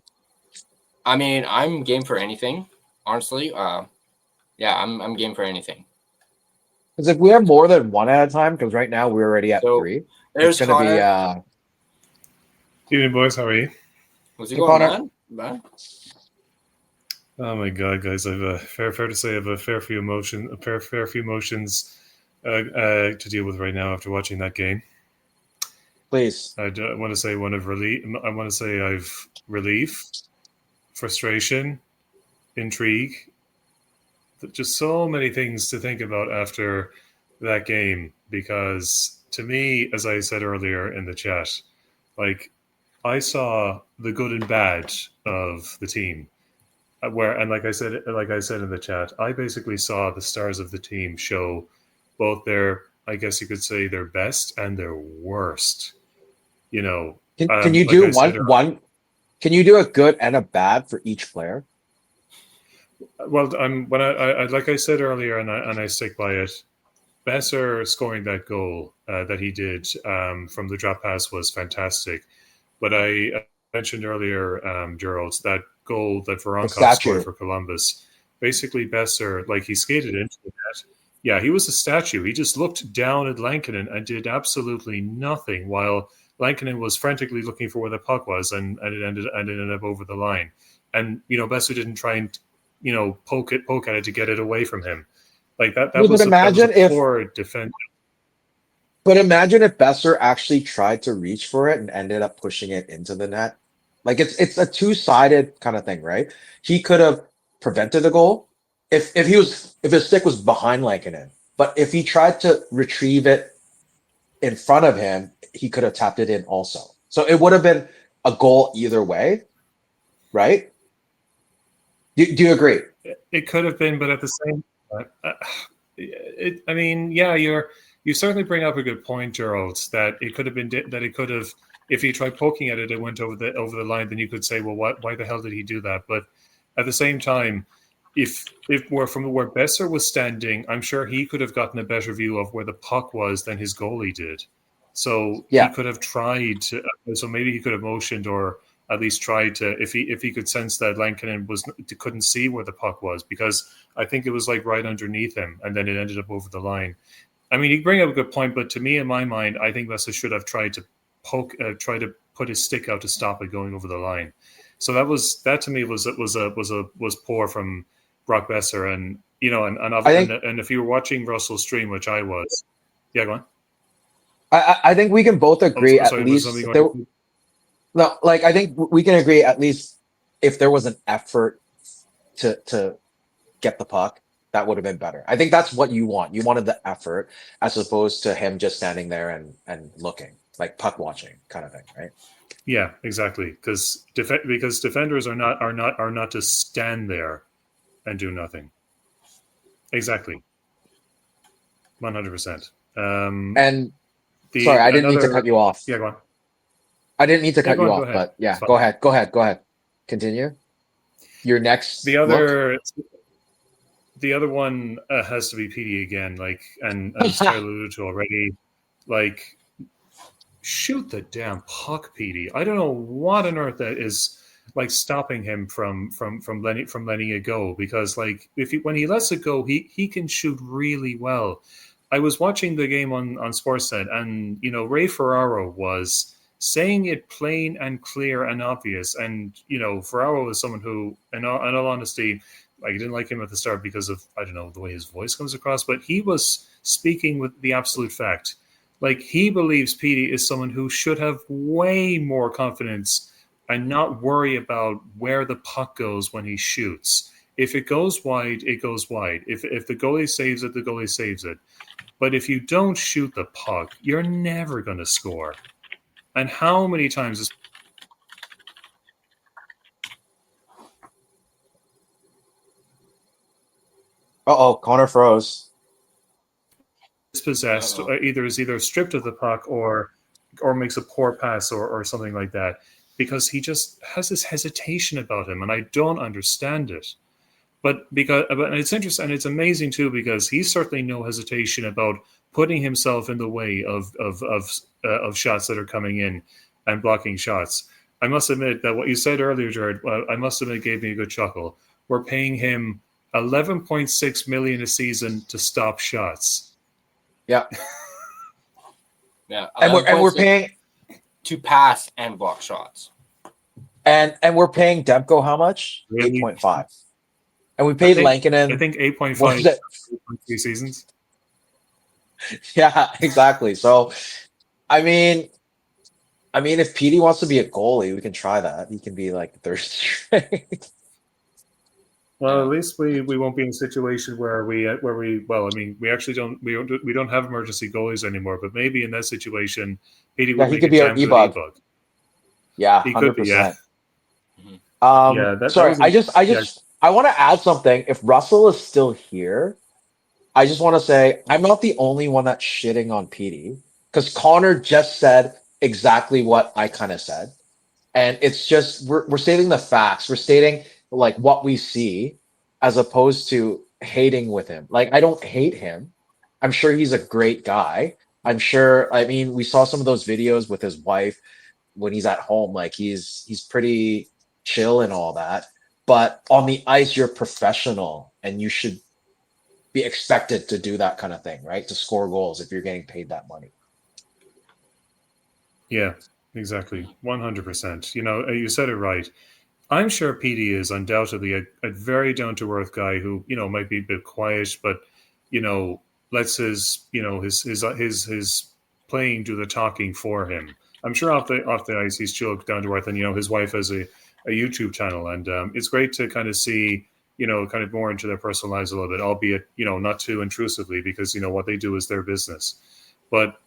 I mean, I'm game for anything, honestly. Yeah, I'm game for anything. Because if we have more than one at a time, because right now we're already at So 3, it's there's going to be. Connor. Evening, boys. How are you? Was he Hey, going Connor. man? Oh my God, guys! I've fair to say, I've a fair few emotions to deal with right now after watching that game. Please. I want to say one of relief. I want to say I've relief, frustration, intrigue. Just so many things to think about after that game. Because to me, as I said earlier in the chat, like I saw the good and bad of the team. Like I said in the chat, I basically saw the stars of the team show both their, I guess you could say, their best and their worst. You know, Can you like do I said one? Can you do a good and a bad for each player? Well, like I said earlier, and I stick by it. Besser scoring that goal that he did from the drop pass was fantastic. But I mentioned earlier, Gerald, that goal that Voronkov scored for Columbus. Basically, Besser, like he skated into the net. Yeah, he was a statue. He just looked down at Lankinen and did absolutely nothing while Lankinen was frantically looking for where the puck was, and it ended up over the line. And Besser didn't try and poke at it to get it away from him. Like that was a poor defense. But imagine if Besser actually tried to reach for it and ended up pushing it into the net. Like it's a two-sided kind of thing, right? He could have prevented the goal if his stick was behind Lankinen. But if he tried to retrieve it in front of him, he could have tapped it in also. So it would have been a goal either way, right? Do you agree? It could have been, but at the same time, you certainly bring up a good point, Gerald, that it could have, if he tried poking at it, it went over the line, then you could say, well, why the hell did he do that? But at the same time, if we're from where Besser was standing, I'm sure he could have gotten a better view of where the puck was than his goalie did. So he could have tried to, so maybe he could have motioned or at least tried to, if he could sense that Lankinen couldn't see where the puck was, because I think it was like right underneath him, and then it ended up over the line. I mean, you bring up a good point, but to me, in my mind, I think Besser should have tried to try to put his stick out to stop it going over the line. So that to me was poor from Brock Besser, and and if you were watching Russell's stream, which I was, yeah, go on. I think we can both agree at least. I think we can agree at least if there was an effort to get the puck, that would have been better. I think that's what you want. You wanted the effort as opposed to him just standing there and looking, like puck watching kind of thing, right? Yeah, exactly. Because defenders are not to stand there and do nothing. Exactly. 100%. And sorry, I didn't mean to cut you off. Yeah, go on. I didn't mean to cut you off, but yeah, go ahead. Continue. Your next. The other one has to be PD again. Like, and as Tyler alluded to already, like, shoot the damn puck, PD. I don't know what on earth that is like stopping him from letting it go, because like when he lets it go, he can shoot really well. I was watching the game on Sportsnet, and Ray Ferraro was saying it plain and clear and obvious. And Ferraro is someone who, in all honesty, I didn't like him at the start because of, I don't know, the way his voice comes across, but he was speaking with the absolute fact. Like, he believes Petey is someone who should have way more confidence and not worry about where the puck goes when he shoots. If it goes wide, it goes wide. If the goalie saves it, the goalie saves it. But if you don't shoot the puck, you're never going to score. And how many times Connor froze. Possessed, is either stripped of the puck or makes a poor pass or something like that, because he just has this hesitation about him, and I don't understand it. But it's interesting, and it's amazing too, because he's certainly no hesitation about putting himself in the way of shots that are coming in and blocking shots. I must admit that what you said earlier, Jared, I must admit, gave me a good chuckle. We're paying him $11.6 million a season to stop shots. Yeah. Yeah, And we're paying to pass and block shots. And we're paying Demko how much? Really? 8.5. And we paid Lankinen. I think 8.5 what was it? 3 seasons. Yeah, exactly. So I mean, if PD wants to be a goalie, we can try that. He can be like the third string. Well, at least we won't be in a situation where we well, I mean, we actually don't have emergency goalies anymore. But maybe in that situation, PD would he make could a be our damn good e-bug. e-bug. Yeah, He could be. 100%. Yeah. Sorry, I want to add something. If Russell is still here, I just want to say I'm not the only one that's shitting on PD because Connor just said exactly what I kind of said. And it's just we're stating the facts. We're stating like what we see as opposed to hating with him. Like I don't hate him. I'm sure he's a great guy. I mean, we saw some of those videos with his wife when he's at home. Like he's pretty chill and all that. But on the ice, you're professional and you should be expected to do that kind of thing, right? To score goals if you're getting paid that money. Yeah, exactly. 100%. You said it right. I'm sure PD is undoubtedly a very down-to-earth guy who, might be a bit quiet, but, lets his playing do the talking for him. I'm sure off the ice he's chill, down to earth, and his wife has a YouTube channel, and it's great to kind of see kind of more into their personal lives a little bit, albeit not too intrusively, because what they do is their business. But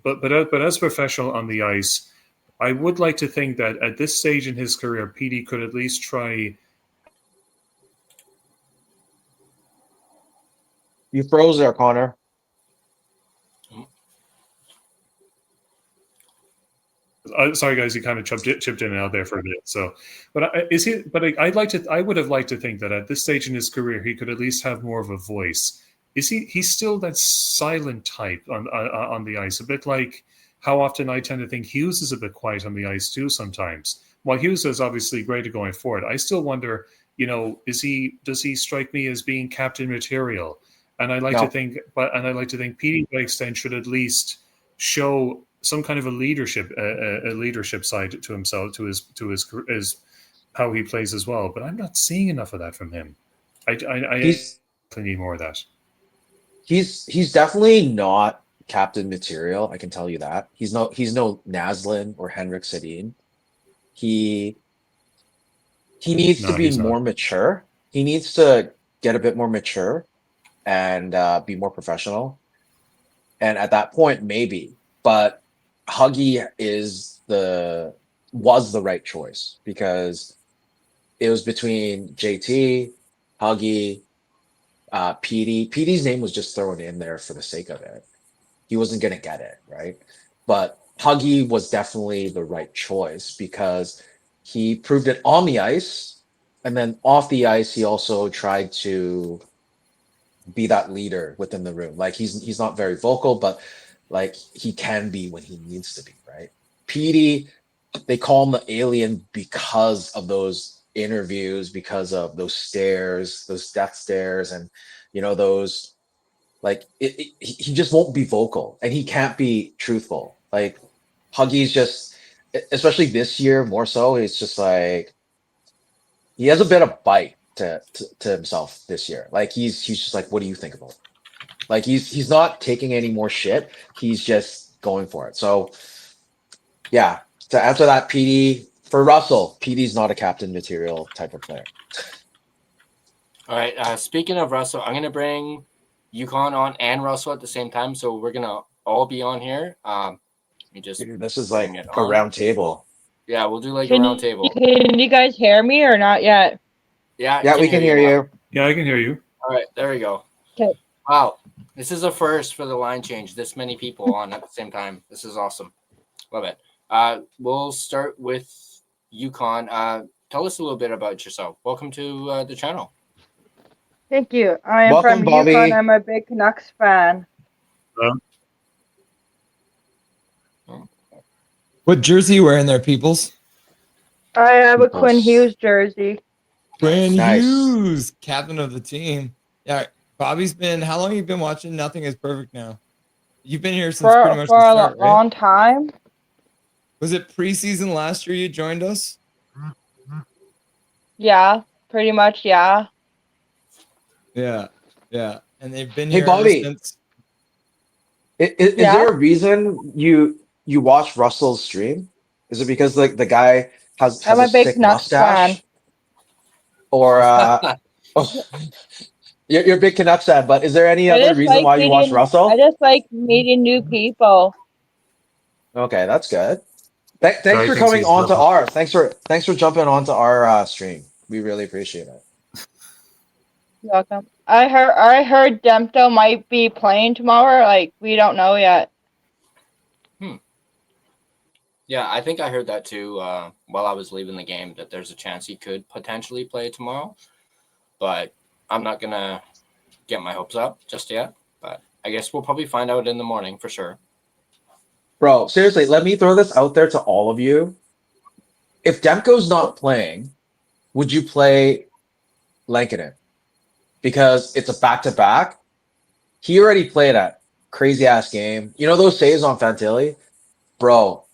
but as a professional on the ice, I would like to think that at this stage in his career, PD could at least try. You froze there, Connor. Sorry, guys, you kind of chipped in and out there for a bit. So, but is he? But I would have liked to think that at this stage in his career, he could at least have more of a voice. Is he? He's still that silent type on the ice, a bit like how often I tend to think Hughes is a bit quiet on the ice too sometimes. While Hughes is obviously great at going forward, I still wonder, does he strike me as being captain material? And I like to think, PD by extent should at least show some kind of a leadership side to himself, to his how he plays as well. But I'm not seeing enough of that from him. I need more of that. He's definitely not captain material. I can tell you that. He's no Naslin or Henrik Sedin. He needs to be more mature. He needs to get a bit more mature and be more professional. And at that point, maybe. But Huggy was the right choice because it was between JT, Huggy, PD. PD's name was just thrown in there for the sake of it. He wasn't going to get it, right? But Huggy was definitely the right choice because he proved it on the ice, and then off the ice, he also tried to be that leader within the room. Like he's not very vocal, but like he can be when he needs to be, right? PD, they call him the alien because of those interviews, because of those stares, those death stares, and those like he just won't be vocal and he can't be truthful. Like Huggy's just, especially this year more so, it's just like he has a bit of bite to himself this year. Like he's just like, what do you think about it? Like he's not taking any more shit. He's just going for it. So yeah, to answer that, PD for Russell, PD's not a captain material type of player. All right. Speaking of Russell, I'm gonna bring Yukon on and Russell at the same time, so we're gonna all be on here. This is like a round table. Yeah, we'll do like a round table. Can you guys hear me or not yet? Yeah, we can hear you. Yeah, I can hear you. All right, there we go. Okay. Wow, this is a first for the line change. This many people on at the same time. This is awesome. Love it. We'll start with Yukon. Tell us a little bit about yourself. Welcome to the channel. Thank you. I am Welcome, from Bobby. Yukon. I'm a big Canucks fan. What jersey are you wearing there, peoples? I have a Quinn Hughes jersey. Brand Nice. Hughes, captain of the team. Yeah, Bobby's been. How long have you been watching Nothing Is Perfect now? You've been here since pretty much For the a start, right? long time. Was it preseason last year you joined us? Yeah, pretty much. Yeah. Yeah, yeah. And they've been Hey, here ever Bobby, since. is Yeah. there a reason you watch Russell's stream? Is it because like the guy has I'm a a big sick Canucks fan. mustache, or oh, you're a big Canucks fan? But is there any other reason why you watch I Russell? just like meeting new people. Okay, that's good. Thanks Guy for thinks coming he's on to lovely. our. Thanks for jumping onto our stream. We really appreciate it. You're welcome. I heard Demko might be playing tomorrow. Like, we don't know yet. Yeah, I think I heard that too while I was leaving the game, that there's a chance he could potentially play tomorrow. But I'm not going to get my hopes up just yet. But I guess we'll probably find out in the morning for sure. Bro, seriously, let me throw this out there to all of you. If Demko's not playing, would you play Lankinen? Because it's a back-to-back. He already played a crazy-ass game. You know those saves on Fantilli? Bro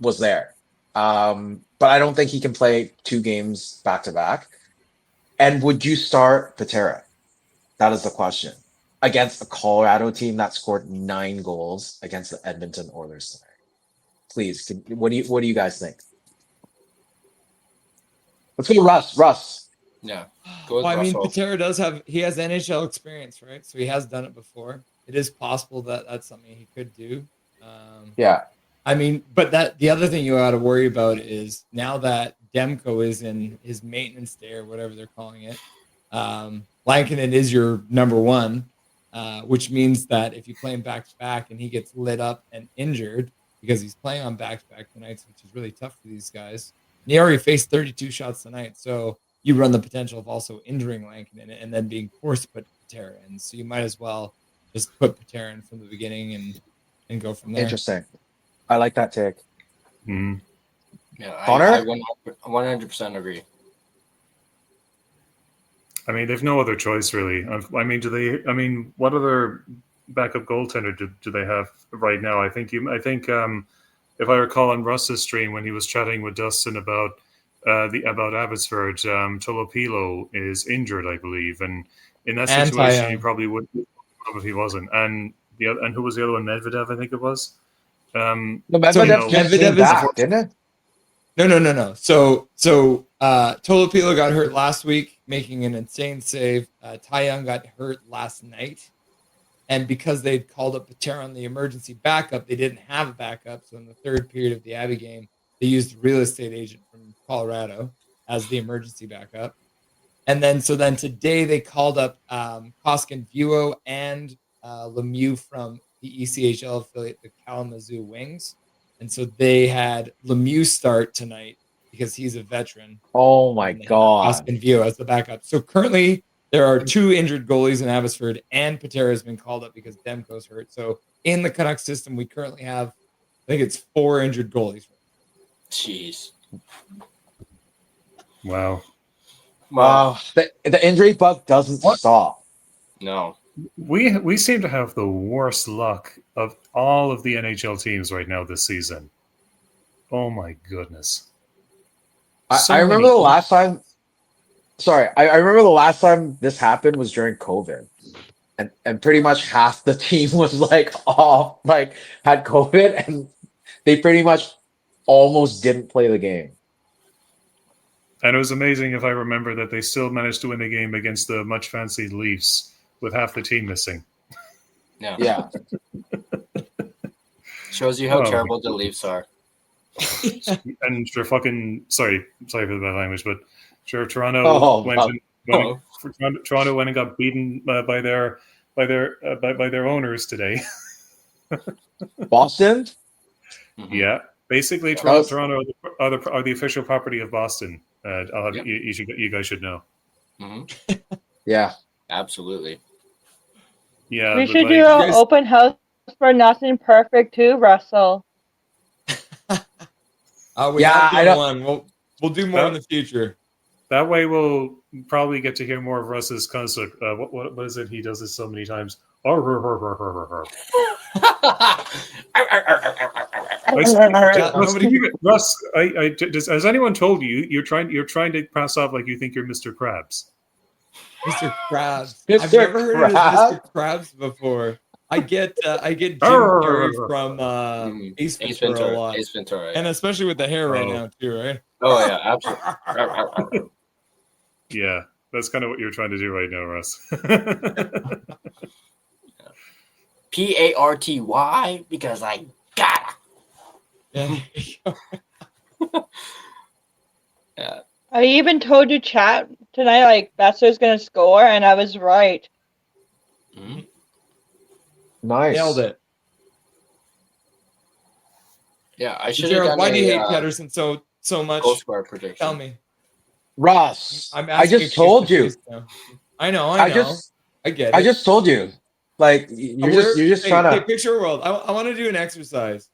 was there. But I don't think he can play 2 games back-to-back. And would you start Patera? That is the question. Against a Colorado team that scored 9 goals against the Edmonton Oilers tonight. Please, what do you guys think? Let's go, Russ. Yeah. Go with Well, I mean, Russell. Patera has NHL experience, right? So he has done it before. It is possible that that's something he could do. Yeah. I mean, but the other thing you got to worry about is now that Demko is in his maintenance day or whatever they're calling it, Lankinen is your number one, which means that if you play him back to back and he gets lit up and injured because he's playing on back to back nights, which is really tough for these guys. And he already faced 32 shots tonight, so you run the potential of also injuring Lankinen and then being forced to put Patera in. So you might as well just put Patera in from the beginning and go from there. Interesting. I like that take. Mhm. Yeah, Connor? I 100% agree. I mean, they've no other choice, really. I mean, what other backup goaltender do they have right now? I think if I recall on Russ's stream when he was chatting with Dustin about Abbotsford, Tolopilo is injured, I believe, and in that And situation, Taiyang. you probably would if he wasn't. And who was the other one? Medvedev, I think it was. No, Medvedev just Medvedev came is back, didn't it? No. So Tolopilo got hurt last week, making an insane save. Taiyang got hurt last night. And because they'd called up Patera on the emergency backup, they didn't have a backup. So in the third period of the Abbey game, they used a real estate agent from Colorado as the emergency backup. And then today they called up Koskin Vuo and Lemieux from the ECHL affiliate, the Kalamazoo Wings. And so they had Lemieux start tonight because he's a veteran. Oh my God. Koskin Vuo as the backup. So currently there are 2 injured goalies in Abbotsford, and Patera has been called up because Demko's hurt. So in the Canucks system, we currently have, I think it's 4 injured goalies. Jeez. Wow. Wow. The injury bug doesn't stop. No. We seem to have the worst luck of all of the NHL teams right now this season. Oh my goodness. I remember the last time. Sorry, I remember the last time this happened was during COVID, and pretty much half the team was like off, like had COVID, and they pretty much almost didn't play the game. And it was amazing if I remember that they still managed to win the game against the much fancied Leafs with half the team missing. Yeah. Shows you how terrible the Leafs are. And sure, sorry for the bad language, but sure, Toronto went and got beaten by their owners today. Boston? Mm-hmm. Yeah, basically, Toronto are the official property of Boston. You guys should know. Mm-hmm. Yeah, absolutely. Yeah, we should do an open house for Nothing Perfect too, Russell. We have done one. We'll do more in the future. That way, we'll probably get to hear more of Russ's concept. What is it? He does this so many times. Russ, has anyone told you you're trying to pass off like you think you're Mr. Krabs? Mr. Krabs. Mr. I've never heard of Krabs? Mr. Krabs before. I get Jim Carrey from Ace Ventura a lot, Ace Ventura, and especially with the hair right now too, right? Oh yeah, absolutely. Yeah, that's kind of what you're trying to do right now, Russ. PARTY, because I gotta. Yeah. Yeah. I even told you chat tonight, like Besser's gonna score, and I was right. Mm-hmm. Nice. Nailed it. Yeah, I should have Gerald, done why do you hate a Pedersen so much? goal scorer prediction. Tell me. Russ, I'm I asking just told you. I know. I I get it. I just told you. Like you're just trying to picture a world. I want to do an exercise.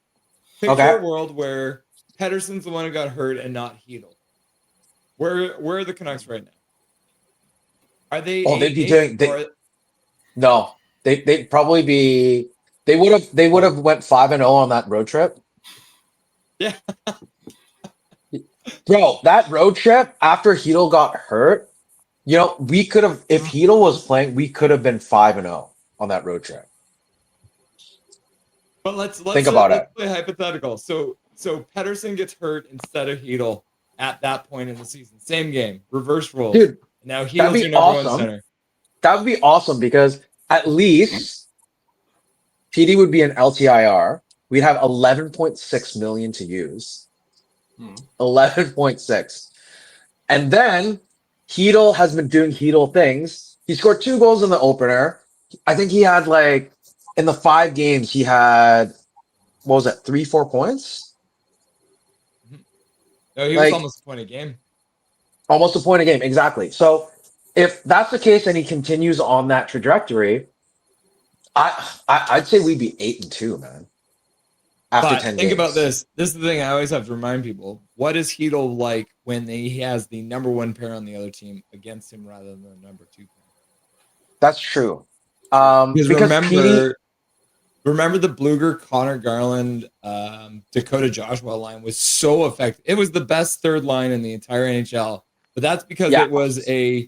Picture a world where Pedersen's the one who got hurt and not Hedel. Where are the Canucks right now? Are they? Oh, they'd be doing. No, they'd probably be. They would have went 5-0 on that road trip. Yeah. Bro, that road trip after Hedel got hurt, we could have, if Hedel was playing, we could have been 5-0 on that road trip. But let's think about it. Play hypothetical. So Pedersen gets hurt instead of Hedel at that point in the season. Same game, reverse roles. Dude, now that'd Hedel's be your number one awesome. center. That would be awesome because at least PD would be an LTIR. We'd have 11.6 million to use. 11.6. And then Hedel has been doing Hedel things. He scored 2 goals in the opener. I think he had in the 5 games, he had, 3-4 points? No, he was almost a point a game. Almost a point a game, exactly. So if that's the case and he continues on that trajectory, I'd say we'd be 8-2, man. After 10 games. Think about this. This is the thing I always have to remind people. What is Hedel like when he has the number 1 pair on the other team against him rather than the number 2 pair? That's true. Because remember the Bluger, Connor Garland, Dakota Joshua line was so effective. It was the best third line in the entire NHL, but that's because it was a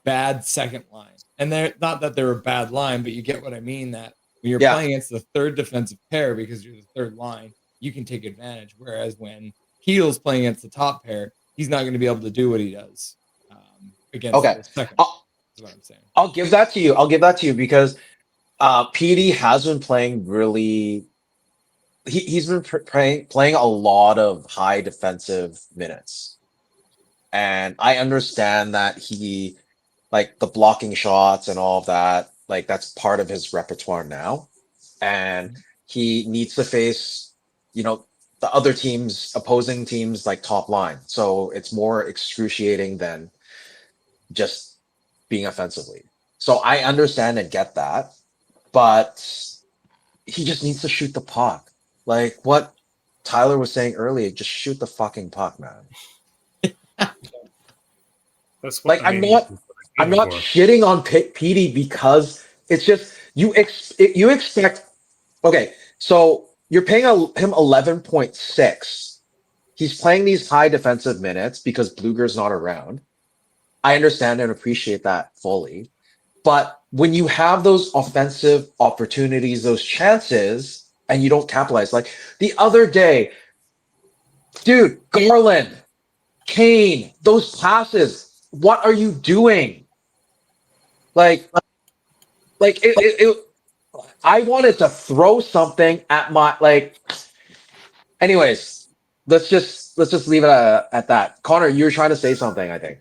bad second line. And they're not that they're a bad line, but you get what I mean, that when you're playing against the third defensive pair because you're the third line, you can take advantage. Whereas when Hedel's playing against the top pair, he's not going to be able to do what he does against the second. Is what I'm saying. I'll give that to you because PD has been playing really. He's been playing a lot of high defensive minutes, and I understand that he the blocking shots and all of that. That's part of his repertoire now, and he needs to face, the other opposing teams top line. So it's more excruciating than just being offensively. So I understand and get that, but he just needs to shoot the puck. Like what Tyler was saying earlier, just shoot the fucking puck, man. That's what I'm not shitting on Petey because it's just you expect. Okay, so you're paying him 11.6. He's playing these high defensive minutes because Bluger's not around. I understand and appreciate that fully, but when you have those offensive opportunities, those chances, and you don't capitalize, like the other day, dude, Garland, Kane, those passes. What are you doing? I wanted to throw something at my Anyways, let's just leave it at that. Connor, you were trying to say something, I think.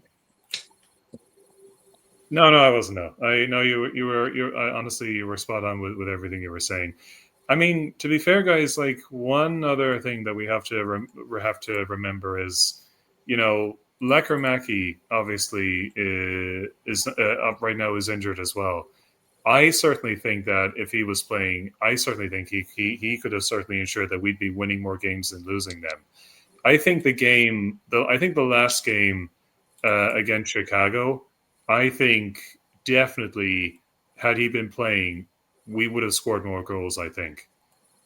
No, I wasn't. No, I know you were. Honestly, you were spot on with everything you were saying. I mean, to be fair, guys, one other thing that we have to remember is, Lekkerimäki obviously is up right now, is injured as well. I certainly think that if he was playing, I certainly think he could have certainly ensured that we'd be winning more games than losing them. I think the last game against Chicago, I think definitely had he been playing, we would have scored more goals, I think.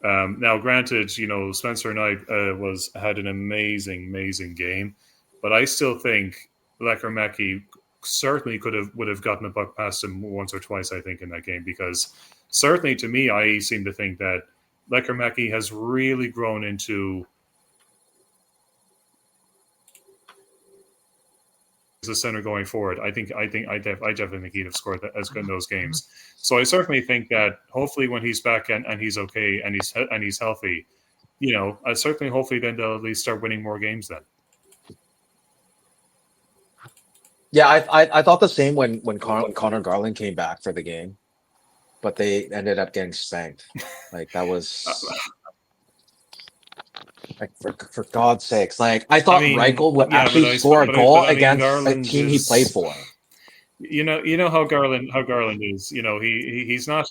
Now, granted, Spencer Knight had an amazing game, but I still think Lekkerimäki certainly would have gotten a puck past him once or twice, I think, in that game, because certainly to me, I seem to think that Lekkerimäki has really grown into as a center going forward. I definitely think he'd have scored as good in those games. So I certainly think that hopefully when he's back and he's okay and he's healthy, I certainly hopefully then they'll at least start winning more games then. Yeah, I thought the same when Connor Garland came back for the game, but they ended up getting spanked. Like that was like for God's sakes. Like I thought Reichel would actually score a goal against a team he played for. You know how Garland is. He's not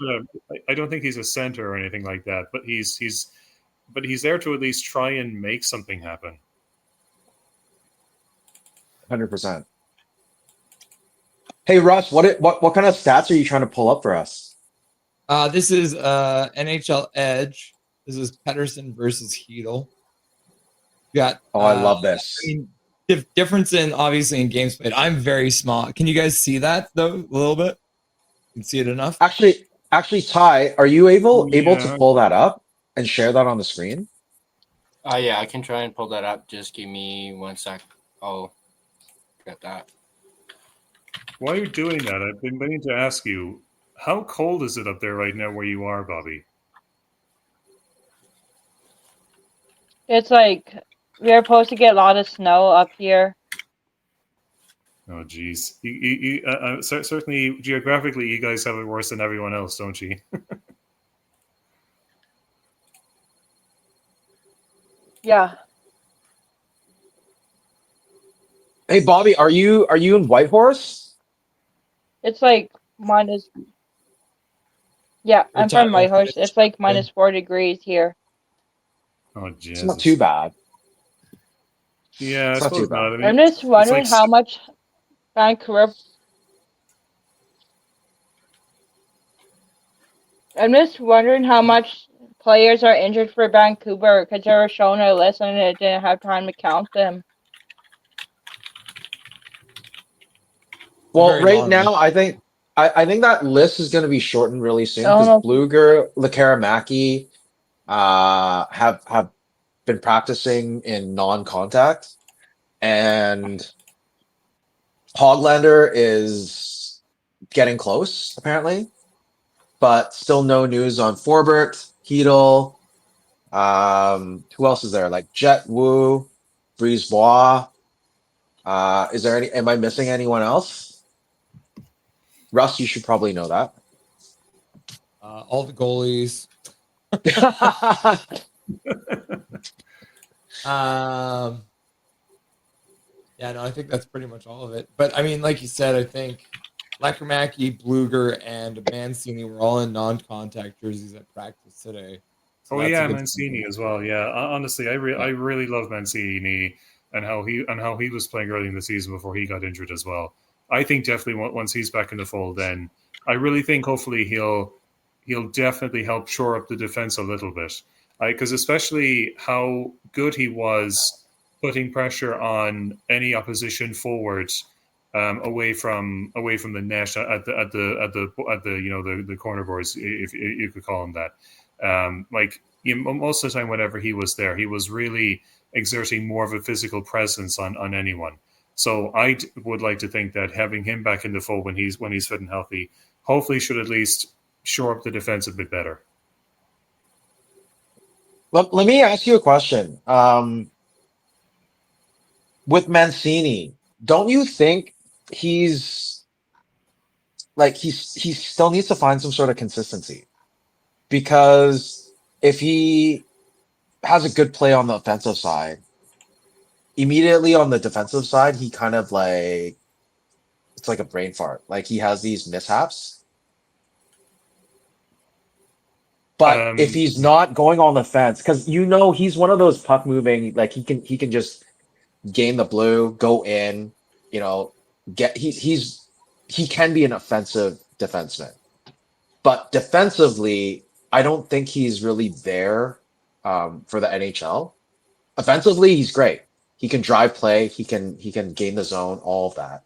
I don't think he's a center or anything like that, but he's there to at least try and make something happen. 100%. Hey Russ, what kind of stats are you trying to pull up for us? This is NHL Edge. This is Pettersson versus Hedel. Got I love this. Difference in obviously in games played. I'm very small. Can you guys see that though a little bit? You can see it enough? Actually, Ty, are you able to pull that up and share that on the screen? Yeah, I can try and pull that up. Just give me 1 sec. I'll get that. While you're doing that, I've been meaning to ask you, how cold is it up there right now where you are, Bobby? It's like we're supposed to get a lot of snow up here. Oh, geez. Certainly, geographically, you guys have it worse than everyone else, don't you? Yeah. Hey Bobby, are you in Whitehorse? It's like minus. Yeah, I'm from Whitehorse. It's like minus 4 degrees here. Oh, Jesus. It's not too bad. Yeah, it's I not too suppose bad. not. I mean, I'm just wondering how much Vancouver. I'm just wondering how much players are injured for Vancouver because they were shown a list and it didn't have time to count them. Well, right now, I think that list is going to be shortened really soon because Bluger, Lekkerimäki have been practicing in non-contact, and Hoglander is getting close apparently, but still no news on Forbert, Hedel. Who else is there? Like Jet Wu, Brisebois. Is there any? Am I missing anyone else? Russ, you should probably know that. All the goalies. Yeah, no, I think that's pretty much all of it. But I mean, like you said, I think Lekkerimäki, Bluger, and Mancini were all in non-contact jerseys at practice today. So Mancini as well. Yeah, honestly, I really love Mancini and how he was playing early in the season before he got injured as well. I think definitely once he's back in the fold, then I really think hopefully he'll definitely help shore up the defense a little bit. Because especially how good he was putting pressure on any opposition forwards away from the net at the corner boards, if you could call them that. Most of the time, whenever he was there, he was really exerting more of a physical presence on anyone. So I would like to think that having him back in the fold when he's fit and healthy, hopefully should at least shore up the defense a bit better. Let me ask you a question. With Mancini, don't you think he still needs to find some sort of consistency? Because if he has a good play on the offensive side, immediately on the defensive side, he kind of it's like a brain fart. Like he has these mishaps. But if he's not going on the fence, because he's one of those puck moving, like he can just gain the blue, go in, he can be an offensive defenseman, but defensively, I don't think he's really there for the NHL. Offensively, he's great. He can drive play. He can gain the zone, all of that.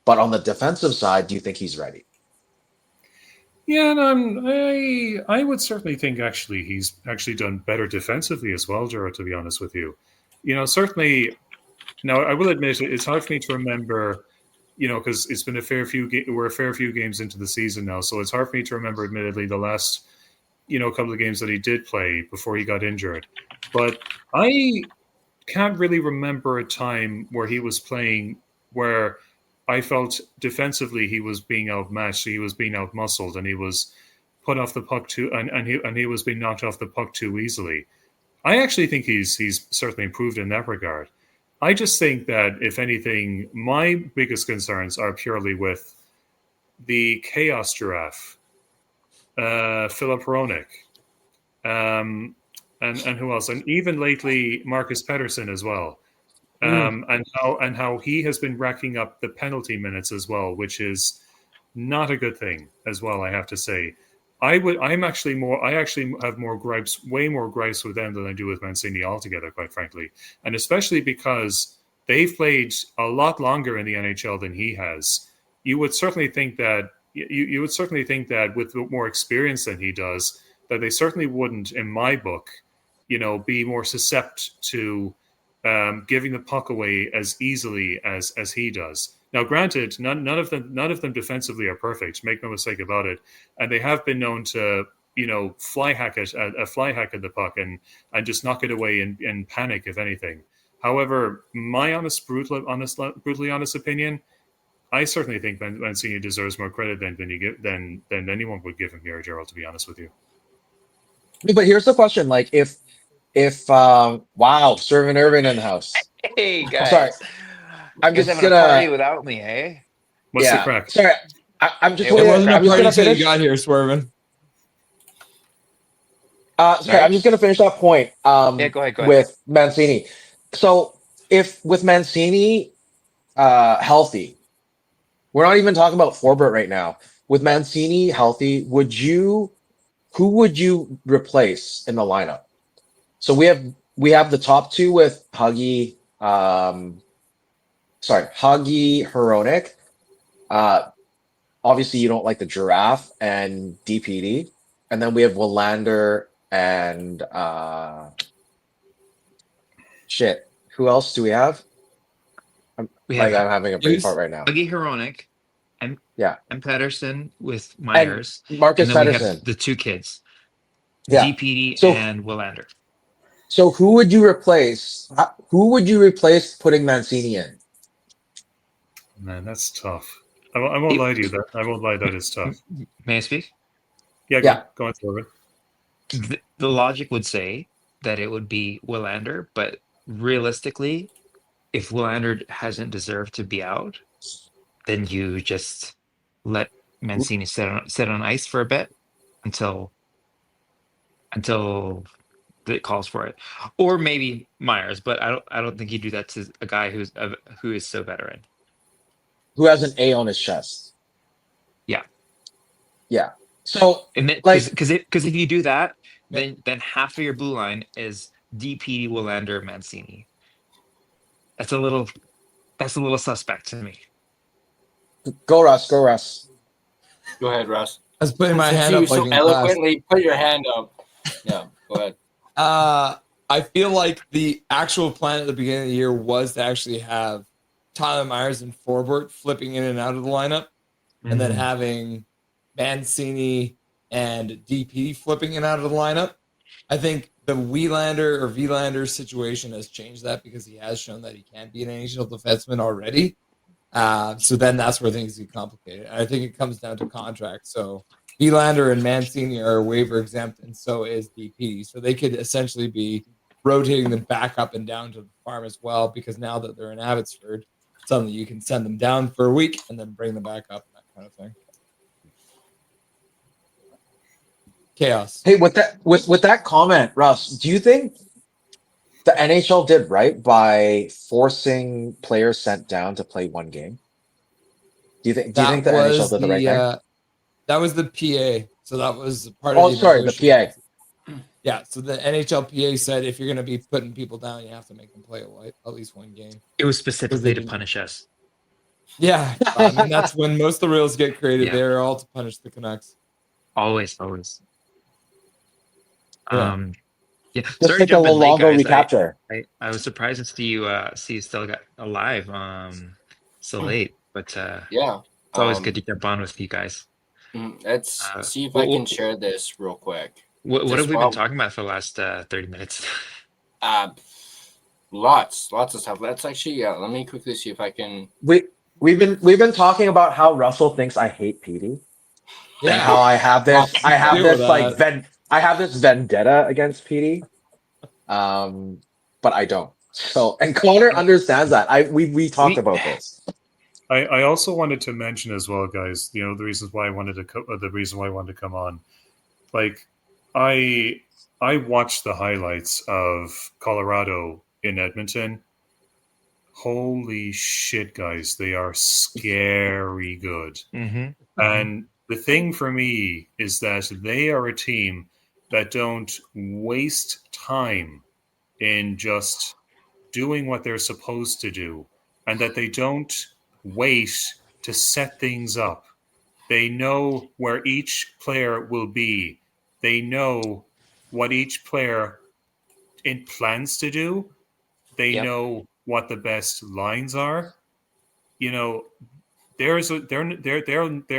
But on the defensive side, do you think he's ready? Yeah, no, I would certainly think actually he's actually done better defensively as well, Jared, to be honest with you. Certainly. Now, I will admit it's hard for me to remember, because it's been we're a fair few games into the season now, so it's hard for me to remember, admittedly, the last, couple of games that he did play before he got injured. But I can't really remember a time where he was playing where I felt defensively he was being outmatched, he was being outmuscled, and he was put off the puck and he was being knocked off the puck too easily. I actually think he's certainly improved in that regard. I just think that, if anything, my biggest concerns are purely with the Chaos Giraffe, Philip Hronek, and who else? And even lately, Marcus Pettersson as well. And how he has been racking up the penalty minutes as well, which is not a good thing as well, I have to say. I actually have way more gripes with them than I do with Mancini altogether, quite frankly. And especially because they've played a lot longer in the NHL than he has. You would certainly think that with more experience than he does, that they certainly wouldn't, in my book, be more susceptible to giving the puck away as easily as he does. Now, granted, none of them defensively are perfect. Make no mistake about it, and they have been known to fly hack at the puck and just knock it away in panic, if anything. However, my brutally honest opinion, I certainly think Mancini deserves more credit than anyone would give him here, Gerald. To be honest with you. But here's the question: like, if wow, Servant Irving in the house. Hey guys, Sorry, I'm you guys just having gonna a party without me, hey? What's the crack? Sorry, I'm just. It It wasn't a I'm just party gonna until you finish. got here, Swervin. Sorry, I'm just gonna finish that point. Yeah, go ahead. With Mancini. So if with Mancini, healthy, we're not even talking about Forbert right now. With Mancini healthy, who would you replace in the lineup? So we have the top two with Huggy, Hronek. Obviously you don't like the Giraffe and DPD, and then we have Willander and shit. Who else do we have? I'm having a brain fart right now. Huggy Hronek and Pettersson with Myers, and Marcus then we Pettersson. have the two kids, Yeah. DPD and Willander. So who would you replace? Who would you replace putting Mancini in? Man, that's tough. I won't lie to you. That is tough. May I speak? Yeah. Go on, Corbin. The logic would say that it would be Willander, but realistically, if Willander hasn't deserved to be out, then you just let Mancini sit on ice for a bit until it calls for it, or maybe Myers. But I don't think you do that to a guy who is so veteran, who has an A on his chest. Yeah. So, and then because if you do that, then half of your blue line is DP, Willander, Mancini. That's a little suspect to me. Go Russ. Go ahead, Russ. I was putting my hand up You like so in eloquently put your hand up. Yeah, go ahead. I feel like the actual plan at the beginning of the year was to actually have Tyler Myers and Forbort flipping in and out of the lineup, and then having Mancini and DP flipping in and out of the lineup. I think the Wielander situation has changed that because he has shown that he can be an NHL defenseman already. So then that's where things get complicated. I think it comes down to contract. So Wielander and Mancini are waiver exempt, and so is DP. So they could essentially be rotating them back up and down to the farm as well, because now that they're in Abbotsford, suddenly you can send them down for a week and then bring them back up, that kind of thing. Chaos. Hey, with that comment, Russ, do you think the NHL did right by forcing players sent down to play one game? Do you think the NHL did the right thing? That was the PA. So that was part Oh, of the sorry, the PA. Yeah, so the NHLPA said if you're going to be putting people down, you have to make them play at least one game. It was specifically to punish us. Yeah, I mean that's when most of the rules get created. Yeah. They're all to punish the Canucks. Always. Yeah. Yeah. Just Sorry to take a jump in little late, longer guys. recapture. I was surprised to see you still got alive so late, but Yeah. it's always good to jump on with you guys. Let's see if I can share this real quick. What have we been talking about for the last 30 minutes? Lots of stuff. Let's actually let me quickly see if I can. We've been talking about how Russell thinks I hate Petey. Yeah. And how I have this I have this vendetta against Petey. But I don't. So, and Connor understands that. We talked about this. I also wanted to mention as well, guys. The reason why I wanted to come on. Like, I watched the highlights of Colorado in Edmonton. Holy shit, guys! They are scary good. Mm-hmm. And the thing for me is that they are a team that don't waste time in just doing what they're supposed to do, and that they don't wait to set things up. They know where each player will be. They know what each player plans to do. They know what the best lines are. They're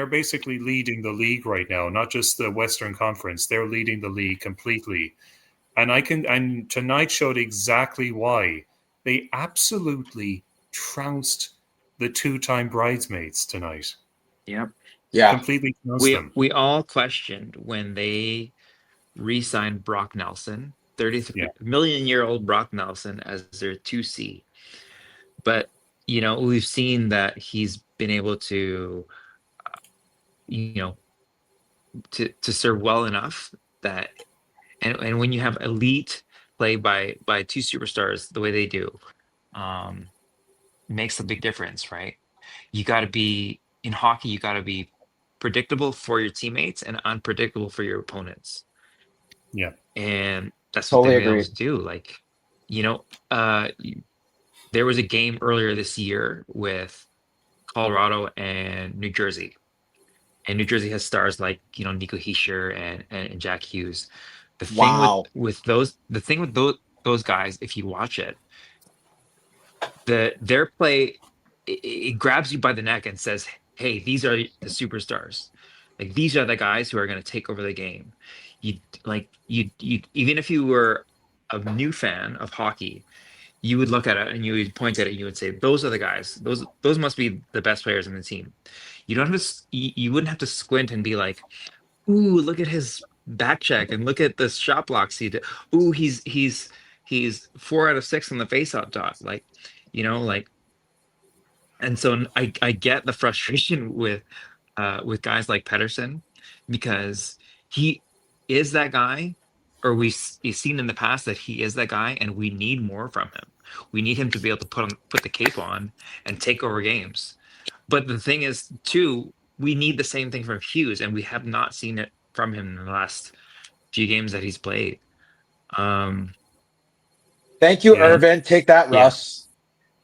basically leading the league right now, not just the Western Conference. They're leading the league completely. And tonight showed exactly why. They absolutely trounced the two-time bridesmaids tonight. Yep. Yeah. Completely trounced them. We all questioned when they re-signed Brock Nelson, 33 million-year-old Brock Nelson as their 2C. But, we've seen that he's been able to, to serve well enough that, and when you have elite play by two superstars the way they do, makes a big difference, right? You got to be, in hockey, you got to be predictable for your teammates and unpredictable for your opponents. Yeah. And that's what they've been able to do. Like, there was a game earlier this year with Colorado and New Jersey. And New Jersey has stars like, Nico Hischier and Jack Hughes. The thing with those guys, if you watch it, their play, it grabs you by the neck and says, hey, these are the superstars. Like, these are the guys who are going to take over the game. You even if you were a new fan of hockey, you would look at it and you would point at it and you would say, those are the guys. Those must be the best players in the team. You don't have to, you wouldn't have to squint and be like, ooh, look at his back check and look at the shot blocks he did. Ooh, he's 4 out of 6 on the faceoff dot. And so I get the frustration with guys like Pettersson, because he is that guy, or we've seen in the past that he is that guy, and we need more from him. We need him to be able to put the cape on and take over games. But the thing is, too, we need the same thing from Hughes, and we have not seen it from him in the last few games that he's played. Thank you, Irvin. Take that, Russ.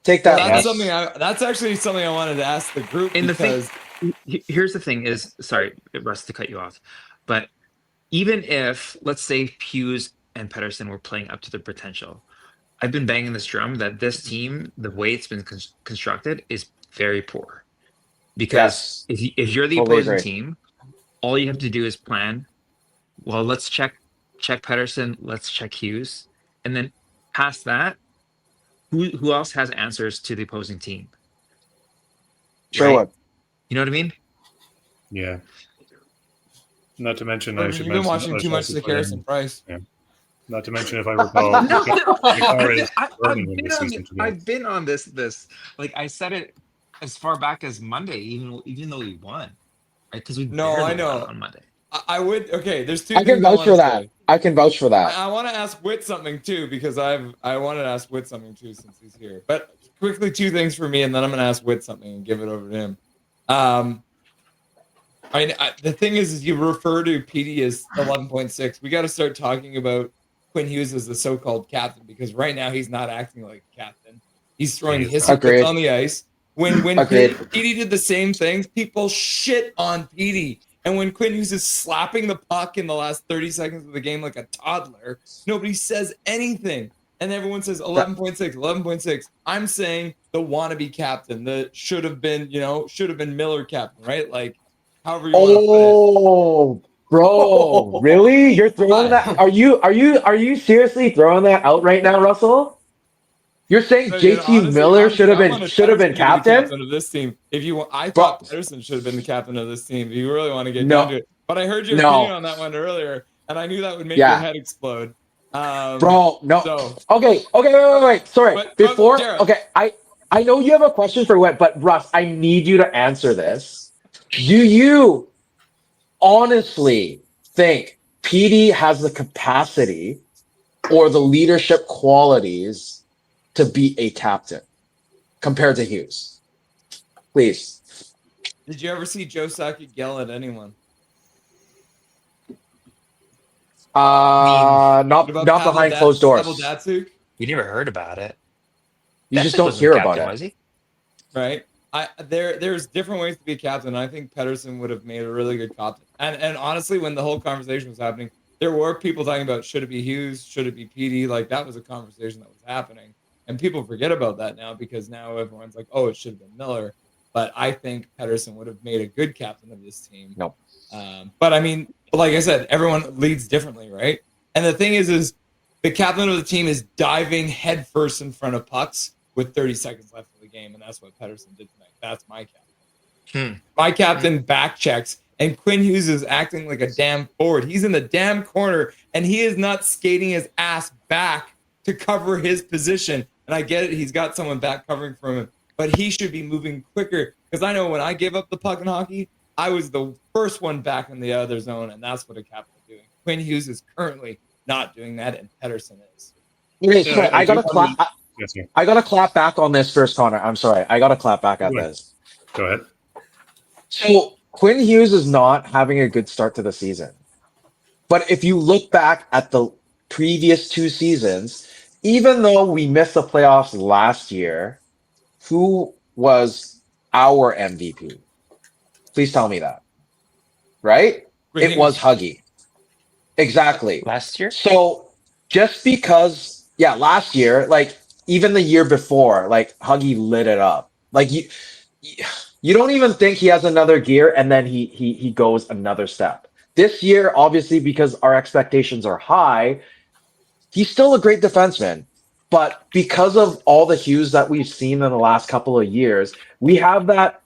Take that. That's actually something I wanted to ask the group. And here's the thing: is, sorry, Russ, to cut you off, but even if, let's say, Hughes and Pettersson were playing up to their potential, I've been banging this drum that this team, the way it's been constructed, is very poor. Because if you're the opposing team, all you have to do is plan. Well, let's check Pettersson, let's check Hughes, and then past that, who else has answers to the opposing team? Sure. Right? You know what I mean? Yeah. Not to mention, you've been watching too much of Harrison Price. Yeah. Not to mention, if I recall, I've been on this. Like, I said it as far back as Monday, even though we won, right? Because we I know won on Monday. I would. Okay, there's two. I can vouch for that. I can vouch for that. I want to ask Whit something too, because I wanted to ask Whit something too since he's here. But quickly, 2 things for me, and then I'm going to ask Whit something and give it over to him. The thing is you refer to PD as 11.6. We got to start talking about Quinn Hughes as the so-called captain, because right now he's not acting like a captain. He's throwing hissy fits on the ice. When PD did the same things, people shit on PD. And when Quinn Hughes is slapping the puck in the last 30 seconds of the game like a toddler, nobody says anything. And everyone says 11.6, 11.6. I'm saying the wannabe captain, the should have been Miller captain, right? Like, however you want to put it. Bro, really? You're throwing that? Are you seriously throwing that out right now, Russell? You're saying JT Miller should have been captain of this team. If you want, I thought Pedersen should have been the captain of this team. If you really want to get down to it, but I heard your opinion on that one earlier, and I knew that would make your head explode. Bro, no. So, okay, wait. Sorry, I know you have a question for Wet, but Russ, I need you to answer this. Do you honestly think PD has the capacity or the leadership qualities to be a captain compared to Hughes? Please. Did you ever see Joe Sakic yell at anyone? Not behind closed doors. You never heard about it. You just don't hear about it. Was he? Right. There's different ways to be a captain. I think Pedersen would have made a really good captain. And honestly, when the whole conversation was happening, there were people talking about should it be Hughes, should it be PD? Like, that was a conversation that was happening. And people forget about that now, because now everyone's like, oh, it should have been Miller. But I think Pedersen would have made a good captain of this team. No. But I mean, like I said, everyone leads differently, right? And the thing is the captain of the team is diving headfirst in front of pucks with 30 seconds left of the game. And that's what Pedersen did tonight. That's my captain. My captain back checks, and Quinn Hughes is acting like a damn forward. He's in the damn corner, and he is not skating his ass back to cover his position. And I get it. He's got someone back covering for him, but he should be moving quicker, because I know when I gave up the puck in hockey, I was the first one back in the other zone, and that's what a captain is doing. Quinn Hughes is currently not doing that, and Pedersen is. Okay, so I gotta clap back on this first, Connor. I'm sorry. I gotta clap back at this. Go ahead. So Quinn Hughes is not having a good start to the season. But if you look back at the previous 2 seasons, even though we missed the playoffs last year, who was our MVP? Please tell me that. Right? It was Huggy. Exactly. Last year? So just because, last year, like even the year before, like Huggy lit it up. Like you don't even think he has another gear, and then he goes another step. This year, obviously, because our expectations are high, he's still a great defenseman. But because of all the Hughes that we've seen in the last couple of years, we have that,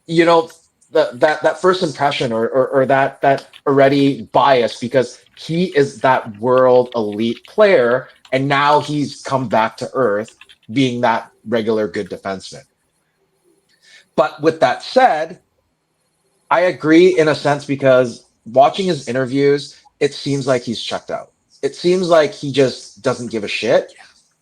that first impression or that already bias, because he is that world elite player, and now he's come back to earth being that regular good defenseman. But with that said, I agree in a sense, because watching his interviews, it seems like he's checked out. It seems like he just doesn't give a shit.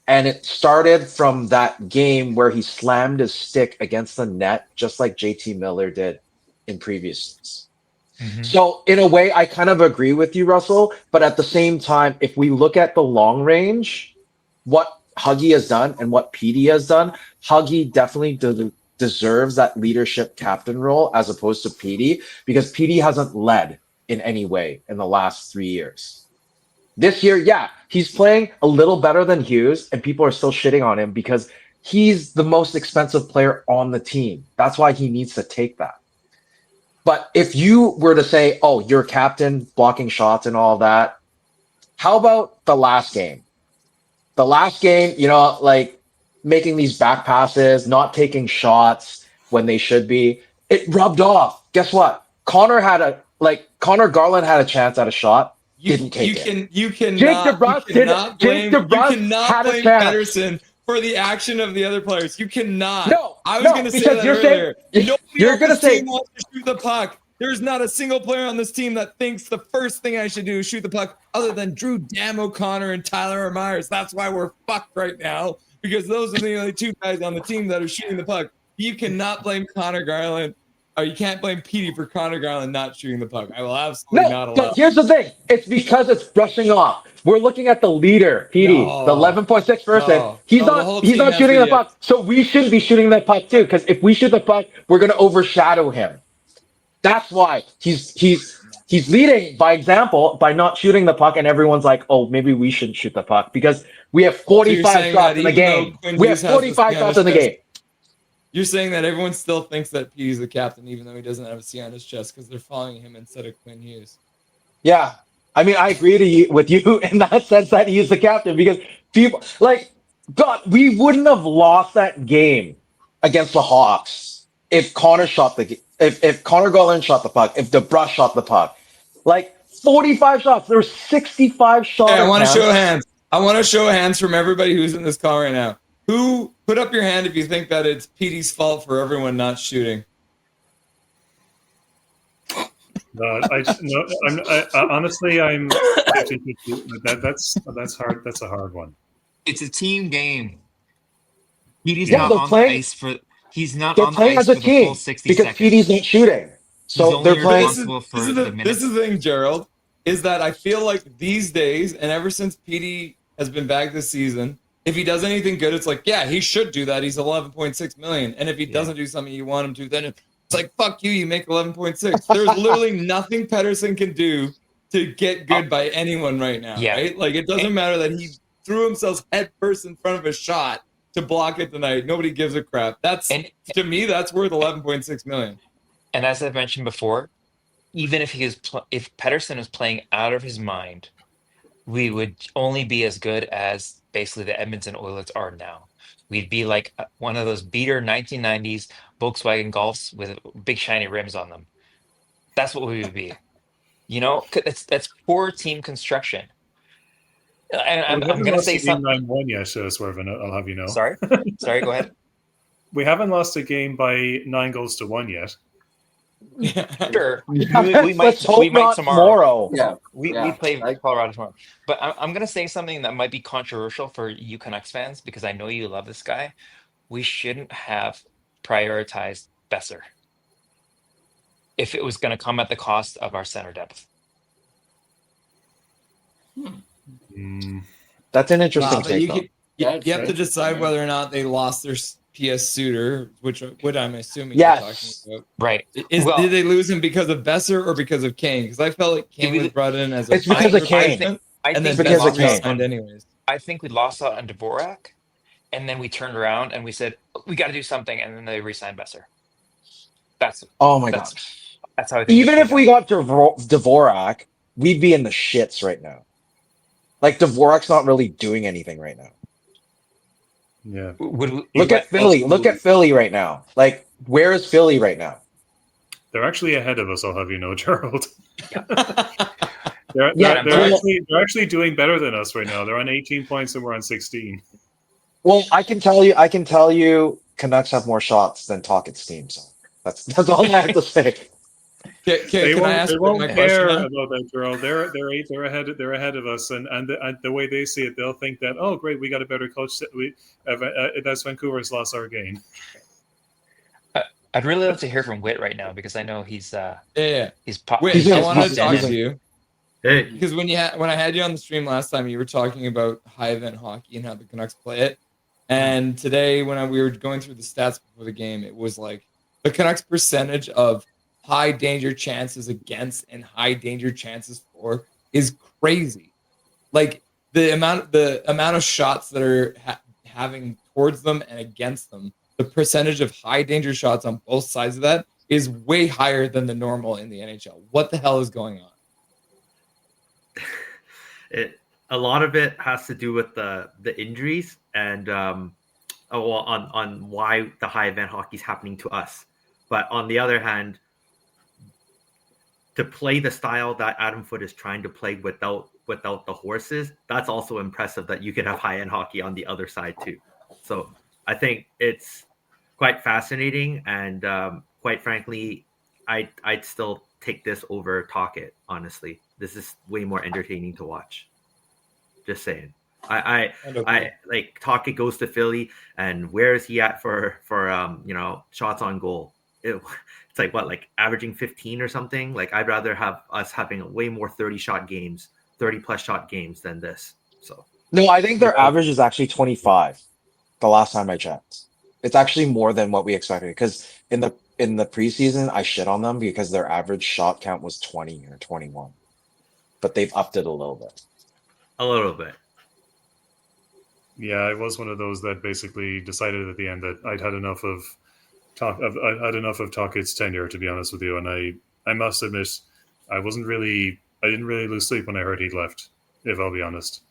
And it started from that game where he slammed his stick against the net, just like JT Miller did in previous years. Mm-hmm. So in a way, I kind of agree with you, Russell. But at the same time, if we look at the long range, what Huggy has done and what PD has done, Huggy definitely deserves that leadership captain role as opposed to PD, because PD hasn't led in any way in the last 3 years. This year, he's playing a little better than Hughes, and people are still shitting on him because he's the most expensive player on the team. That's why he needs to take that. But if you were to say, oh, you're captain, blocking shots and all that, how about the last game? The last game, like making these back passes, not taking shots when they should be, it rubbed off. Guess what? Connor Garland had a chance at a shot. Didn't take it. You cannot blame Pedersen for the action of the other players. You cannot. No, I was going to say that earlier. Nobody you're going to say wants to shoot the puck. There's not a single player on this team that thinks the first thing I should do is shoot the puck other than Drew Dam O'Connor and Tyler Myers. That's why we're fucked right now, because those are the only two guys on the team that are shooting the puck. You cannot blame Connor Garland, or you can't blame Petey for Connor Garland not shooting the puck. I will absolutely not allow. But here's the thing: it's because it's brushing off. We're looking at the leader, Petey, the 11.6 person. He's not shooting the puck, so we shouldn't be shooting that puck too. Because if we shoot the puck, we're going to overshadow him. That's why he's leading by example by not shooting the puck, and everyone's like, "Oh, maybe we shouldn't shoot the puck because we have 45 shots in the game. We have 45 shots in the game." You're saying that everyone still thinks that Petey's the captain, even though he doesn't have a C on his chest, because they're following him instead of Quinn Hughes. Yeah, I mean, I agree with you in that sense that he's the captain, because people God, we wouldn't have lost that game against the Hawks if Connor if Connor Garland shot the puck, if DeBrusk shot the puck. 45 shots. There were 65 shots. Hey, I want to show hands. I want to show hands from everybody who's in this call right now. Who put up your hand if you think that it's Petey's fault for everyone not shooting? Honestly, I'm 50-50. That's hard. That's a hard one. It's a team game. Petey's not on the ice for. He's not on the ice as a for team the full 60 because seconds. Petey's not shooting. So they're playing. This is the thing, Gerald, is that I feel like these days, and ever since Petey has been back this season, if he does anything good, it's like, yeah, he should do that. He's 11.6 million. And if he doesn't do something you want him to, then it's like, fuck you, you make 11.6. There's literally nothing Pettersson can do to get good by anyone right now, right? Like, it doesn't matter that he threw himself head first in front of a shot to block it tonight. Nobody gives a crap. To me, that's worth 11.6 million. And as I mentioned before, even if if Pettersson is playing out of his mind, we would only be as good as basically the Edmonton Oilers are now. We'd be like one of those beater 1990s Volkswagen Golfs with big shiny rims on them. That's what we would be. You know, that's poor team construction. And I'm going to say something. 9-1 yet, Swerve, I'll have you know. Sorry, go ahead. We haven't lost a game by 9-1 yet. Sure, we might tomorrow. Yeah, we play Colorado tomorrow. But I'm going to say something that might be controversial for you Canucks fans, because I know you love this guy. We shouldn't have prioritized Besser if it was going to come at the cost of our center depth. That's an interesting take. You have to decide whether or not they lost their PS Suter, which I'm assuming you're talking about. Right. Did they lose him because of Besser or because of Kane? Because I felt like Kane was brought in as a... It's because of Kane. I think because of Kane. Anyways. I think we lost out on Dvorak, and then we turned around and we said, we got to do something, and then they re-signed Besser. Oh my God. That's how I think. Even if we got Dvorak, we'd be in the shits right now. Like, Dvorak's not really doing anything right now. Yeah. Look at Philly. Look at Philly right now. Like, where is Philly right now? They're actually ahead of us, I'll have you know, Gerald. they're actually doing better than us right now. They're on 18 points and we're on 16. Well, I can tell you Canucks have more shots than Talkett's team, so that's all I have to say. Can I ask my question about that, Gerald? They're ahead of us, and the way they see it, they'll think that, oh great, we got a better coach. That's Vancouver's lost our game. I'd really love to hear from Whit right now, because I know he's Whit, I want to talk to you. Hey, because when I had you on the stream last time, you were talking about high event hockey and how the Canucks play it. And today, when we were going through the stats before the game, it was like the Canucks percentage of high danger chances against and high danger chances for is crazy. Like the amount of shots that are having towards them and against them, the percentage of high danger shots on both sides of that is way higher than the normal in the NHL. What the hell is going on? A lot of it has to do with the injuries and on why the high event hockey is happening to us. But on the other hand, to play the style that Adam Foote is trying to play without the horses, that's also impressive that you can have high-end hockey on the other side too. So I think it's quite fascinating, and quite frankly, I'd still take this over Talkit. Honestly, this is way more entertaining to watch. Just saying. I like Talkit goes to Philly, and where is he at for shots on goal? It's like what, like averaging 15 or something. Like I'd rather have us having way more 30 plus shot games than this. So No, I think their average is actually 25. The last time I checked, it's actually more than what we expected. Because in the preseason, I shit on them because their average shot count was 20 or 21, but they've upped it a little bit. A little bit. Yeah, I was one of those that basically decided at the end that I'd had enough of Talkit's tenure, to be honest with you. And I must admit, I didn't really lose sleep when I heard he'd left, if I'll be honest,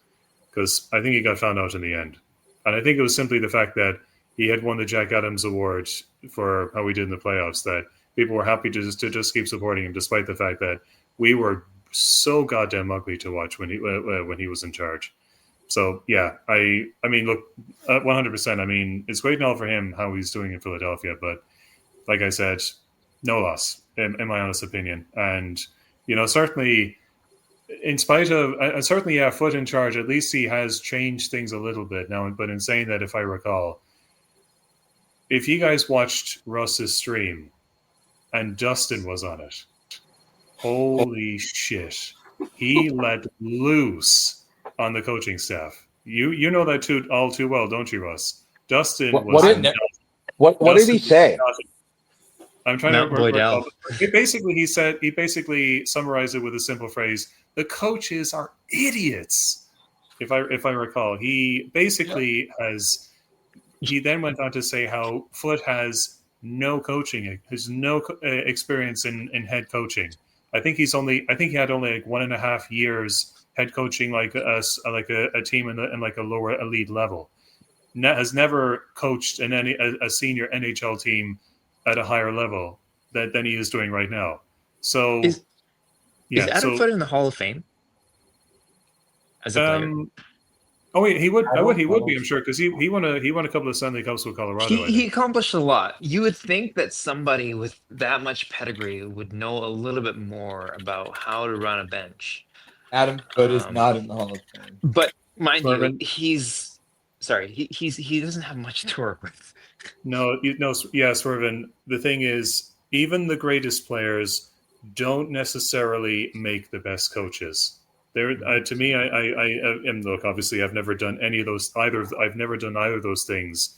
because I think he got found out in the end. And I think it was simply the fact that he had won the Jack Adams Award for how he did in the playoffs, that people were happy to just keep supporting him, despite the fact that we were so goddamn ugly to watch when he was in charge. So yeah, I mean, look, 100%. I mean, it's great and all for him how he's doing in Philadelphia, but like I said, no loss in my honest opinion. And certainly, in spite of certainly, yeah, Foot in charge, at least he has changed things a little bit now. But in saying that, if I recall, if you guys watched Russ's stream and Dustin was on it, holy shit, he let loose on the coaching staff. You know that all too well, don't you, Russ? Dustin What did he say? I'm trying Matt to Boydell. He basically summarized it with a simple phrase: the coaches are idiots. If I recall, he basically has. He then went on to say how Foot has no coaching, has no experience in head coaching. I think he had only like 1.5 years head coaching like a team in like a lower elite level. Has never coached a senior NHL team at a higher level than he is doing right now. So is Adam Foote in the Hall of Fame as a player? Oh wait, he would be, I'm sure, because he won a couple of Stanley Cups with Colorado. He accomplished a lot. You would think that somebody with that much pedigree would know a little bit more about how to run a bench. Adam Foote is not in the Hall of Fame. But mind Swervin? you, he doesn't have much to work with. No, Swervin. The thing is, even the greatest players don't necessarily make the best coaches. To me, and look, obviously, I've never done any of those either. I've never done either of those things,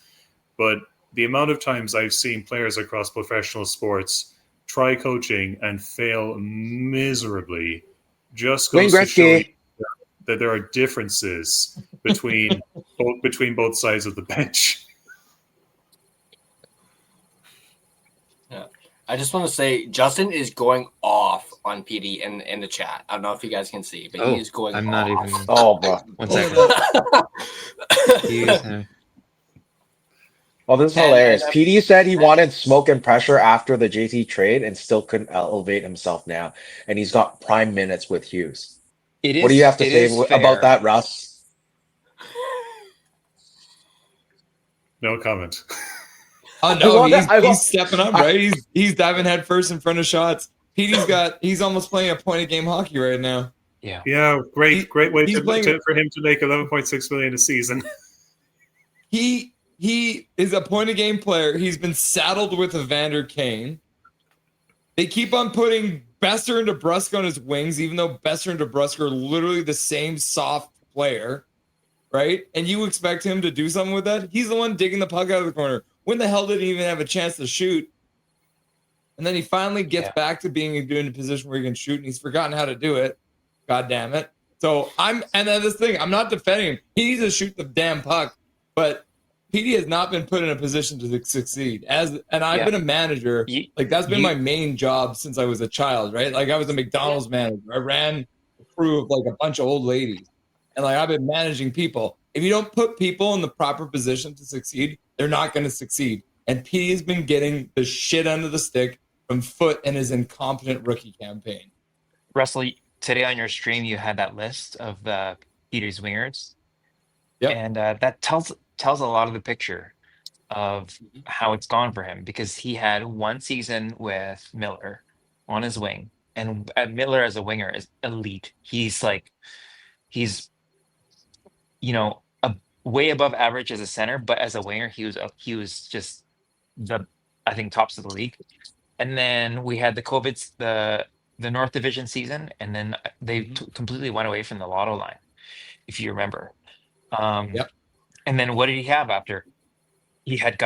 but the amount of times I've seen players across professional sports try coaching and fail miserably just goes to show you that there are differences between both sides of the bench. Yeah, I just want to say Justin is going off on PD in the chat. I don't know if you guys can see, but he's going I'm off. not even. Oh, bro. 1 second. Well, this is hilarious. PD said he wanted smoke and pressure after the JT trade and still couldn't elevate himself now. And he's got prime minutes with Hughes. What do you have to say about that, Russ? No comment. Oh no, he's stepping up, right? He's diving head first in front of shots. He's almost playing a point a game hockey right now. Yeah, great way for him to make 11.6 million a season. He is a point a game player. He's been saddled with Evander Kane. They keep on putting Besser and DeBrusk on his wings, even though Besser and DeBrusk are literally the same soft player, right? And you expect him to do something with that? He's the one digging the puck out of the corner. When the hell did he even have a chance to shoot? And then he finally gets back to being in a position where he can shoot, and he's forgotten how to do it. God damn it. So I'm not defending him. He needs to shoot the damn puck, but PD has not been put in a position to succeed. I've been a manager. That's been my main job since I was a child, right? Like I was a McDonald's manager. I ran a crew of like a bunch of old ladies. And like I've been managing people. If you don't put people in the proper position to succeed, they're not going to succeed. And PD has been getting the shit under the stick from Foot and his incompetent rookie campaign. Russell, today on your stream, you had that list of Peter's wingers. Yep. And that tells a lot of the picture of how it's gone for him, because he had one season with Miller on his wing, and Miller as a winger is elite. He's a way above average as a center, but as a winger, he was just the I think tops of the league. And then we had the North Division season, and then they completely went away from the lotto line, if you remember. Yep. And then what did he have after? He had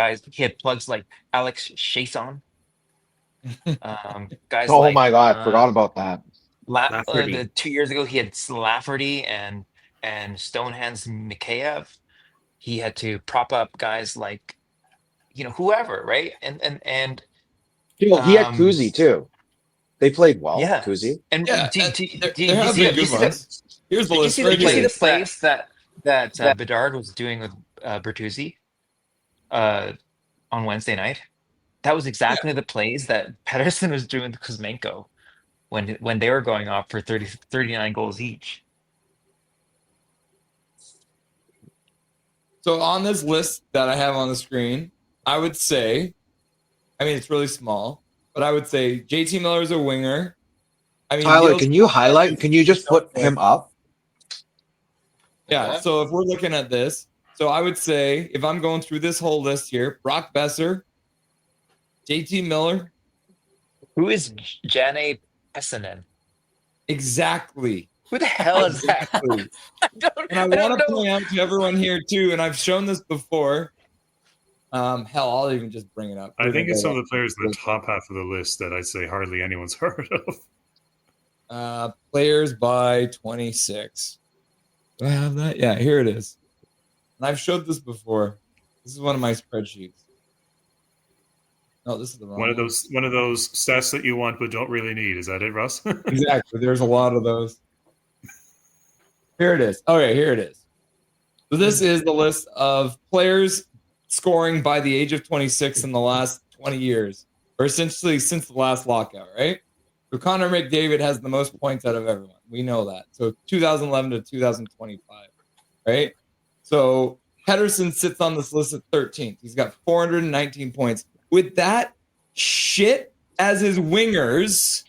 plugs like Alex Chason, guys Oh like my god, forgot about that. Lafferty. the 2 years ago he had Lafferty and Stonehands Mikheyev. He had to prop up guys like whoever, right? And He had Kuzi too. They played well, yeah. Kuzi. And Yeah, do, and do, there, do, there do you have see been do you good see the ones. Here's the did you list see right did you see here. the plays that Bedard was doing with Bertuzzi on Wednesday night? That was Yeah. exactly the plays that Pedersen was doing with Kuzmenko when they were going off for 39 goals each. So on this list that I have on the screen, I would say, I mean, it's really small, but I would say JT Miller's a winger. I mean, Tyler, Neil can you highlight? Smith- Can you just put him up? Yeah. Okay. So if we're looking at this, so I would say if I'm going through this whole list here, Brock Besser, JT Miller, Who is Janne Pessanen? exactly. Who the hell is that? Exactly. And I I don't want to know. point out to everyone here too, and I've shown this before. Hell, I'll even just bring it up. I think it's some of the players in the top half of the list that I'd say hardly anyone's heard of. Players by 26. Do I have that? Yeah, here it is. And I've showed this before. This is one of my spreadsheets. No, this is the wrong One of those stats that you want but don't really need. Is that it, Russ? Exactly. There's a lot of those. Here it is. Okay, here it is. So this is the list of players scoring by the age of 26 in the last 20 years, or essentially since the last lockout, right? So Connor McDavid has the most points out of everyone. We know that. So 2011 to 2025, right? So Pedersen sits on this list at 13th. He's got 419 points. With that shit as his wingers,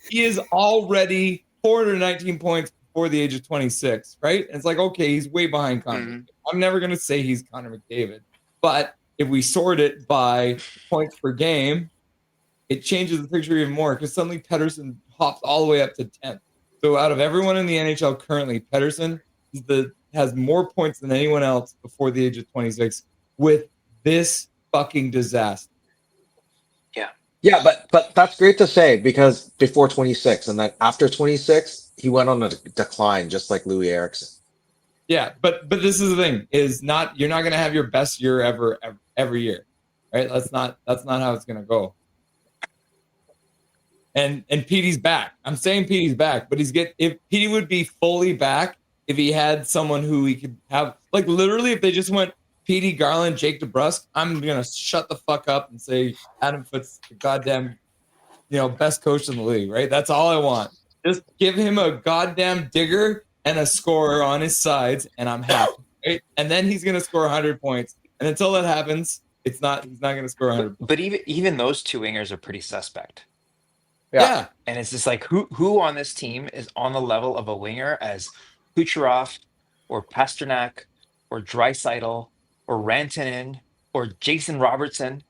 he is already 419 points before the age of 26, right? And it's like, okay, he's way behind Connor. Mhm. I'm never going to say he's Connor McDavid. But if we sort it by points per game, it changes the picture even more because suddenly Pedersen hops all the way up to 10th. So out of everyone in the NHL currently, Pedersen has more points than anyone else before the age of 26 with this fucking disaster. Yeah, but that's great to say because before 26 and then after 26, he went on a decline just like Louis Eriksson. Yeah, but this is the thing: you're not going to have your best year ever every year, right? That's not how it's going to go. And Petey's back. I'm saying Petey's back, but if Petey would be fully back if he had someone who he could have, like literally, if they just went Petey, Garland, Jake DeBrusk, I'm gonna shut the fuck up and say Adam Foote's the goddamn, best coach in the league, right? That's all I want. Just give him a goddamn digger and a scorer on his sides, and I'm happy. Right? And then he's gonna score 100 points. And until that happens, he's not gonna score 100 points. But even those two wingers are pretty suspect. Yeah. And it's just like who on this team is on the level of a winger as Kucherov or Pasternak or Draisaitl or Rantanen or Jason Robertson.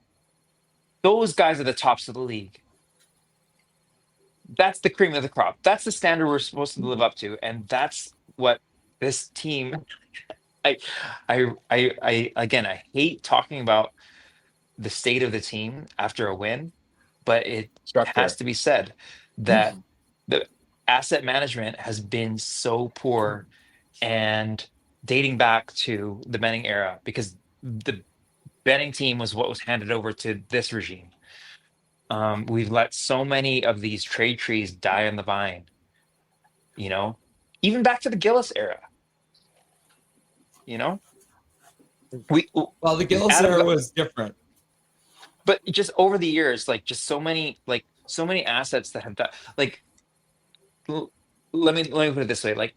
Those guys are the tops of the league. That's the cream of the crop. That's the standard we're supposed to live up to, and that's what this team. Again, I hate talking about the state of the team after a win, but it has to be said that the asset management has been so poor and dating back to the Benning era because the Benning team was what was handed over to this regime. We've let so many of these trade trees die on the vine, even back to the Gillis era. Well, the Gillis era was different. But just over the years, just so many assets that have done, let me put it this way,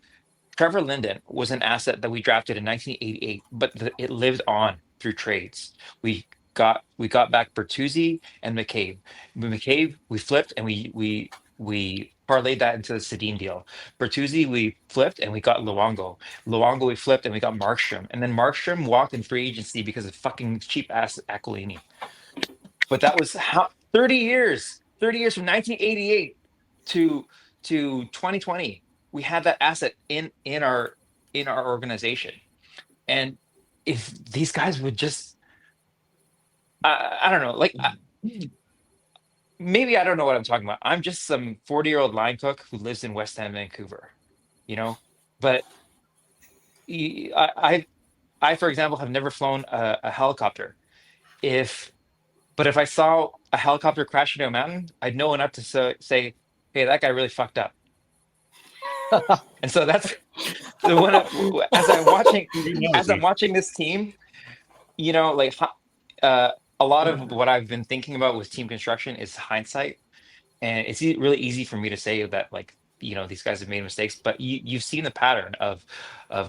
Trevor Linden was an asset that we drafted in 1988, but it lived on through trades. We got back Bertuzzi and McCabe. McCabe we flipped and we we parlayed that into the Sedin deal. Bertuzzi, we flipped and we got Luongo. Luongo, we flipped and we got Markstrom. And then Markstrom walked in free agency because of fucking cheap ass Aquilini. But that was how 30 years. 30 years from 1988 to 2020. We had that asset in our organization. And if these guys would just I don't know, like maybe I don't know what I'm talking about. I'm just some 40-year-old line cook who lives in West End, Vancouver, you know? But I, for example, have never flown a helicopter. But if I saw a helicopter crash into a mountain, I'd know enough to say, hey, that guy really fucked up. And so that's as I'm watching this team, you know, like a lot of what I've been thinking about with team construction is hindsight. And it's really easy for me to say that, like, you know, these guys have made mistakes, but you've seen the pattern of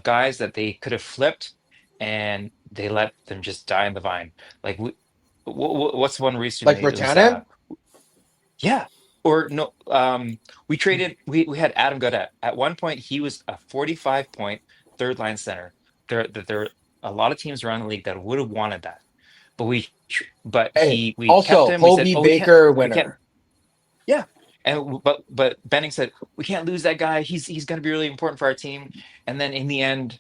guys that they could have flipped and they let them just die in the vine. Like, what's one recently? Like Virtanen? Yeah. Or no, we traded, we had Adam Gaudette. At one point, he was a 45-point third line center. There are a lot of teams around the league that would have wanted that. But we kept also him. We said, Hobie Baker we can't. winner. Yeah. And but Benning said, we can't lose that guy. He's going to be really important for our team. And then in the end,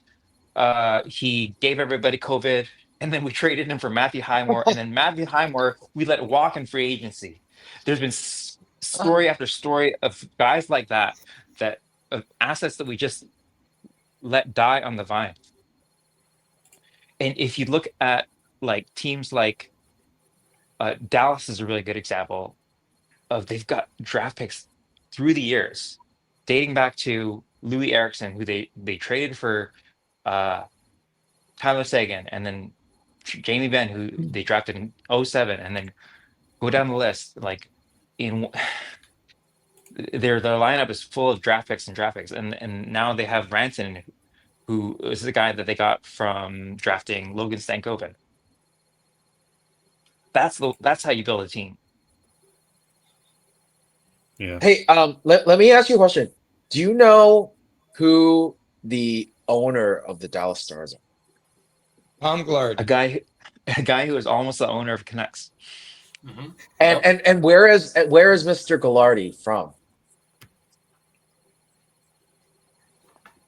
he gave everybody COVID. And then we traded him for Matthew Highmore. And then Matthew Highmore, we let walk in free agency. There's been story after story of guys like that of assets that we just let die on the vine. And if you look at like teams like Dallas is a really good example of, they've got draft picks through the years, dating back to Louis Eriksson, who they traded for Tyler Seguin, and then Jamie Benn, who they drafted in 07, and then go down the list. Like in their lineup is full of draft picks, and now they have Ranson, who is the guy that they got from drafting Logan Stankoven. That's how you build a team. Yeah. Hey, let me ask you a question. Do you know who the owner of the Dallas Stars are? Tom Glard. A guy who is almost the owner of Canucks. Mm-hmm. And where is Mr. Gallardi from?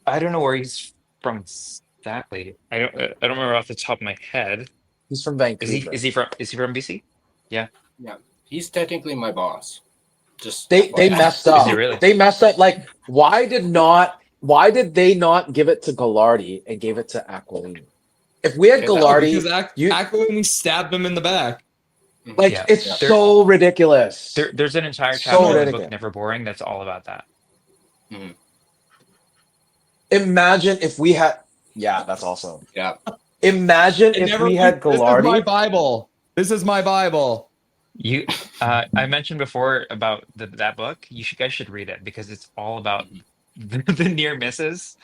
I don't know where he's from exactly. I don't remember off the top of my head. He's from Vancouver. Is he from BC? Yeah. Yeah. He's technically my boss. Just They messed up. Is he really? They messed up. Like, why did they not give it to Gallardi and gave it to Aquilini? If we had Gallardi, because Aquilini stabbed him in the back. like, Yeah. it's so ridiculous. There's an entire So chapter in the ridiculous. book, Never Boring, that's all about that. Mm-hmm. Imagine if we had. Yeah, that's awesome. Yeah. Imagine if we had Gallardi. This is my Bible. This is my Bible. You, I mentioned before about that book. You guys should read it, because it's all about the near misses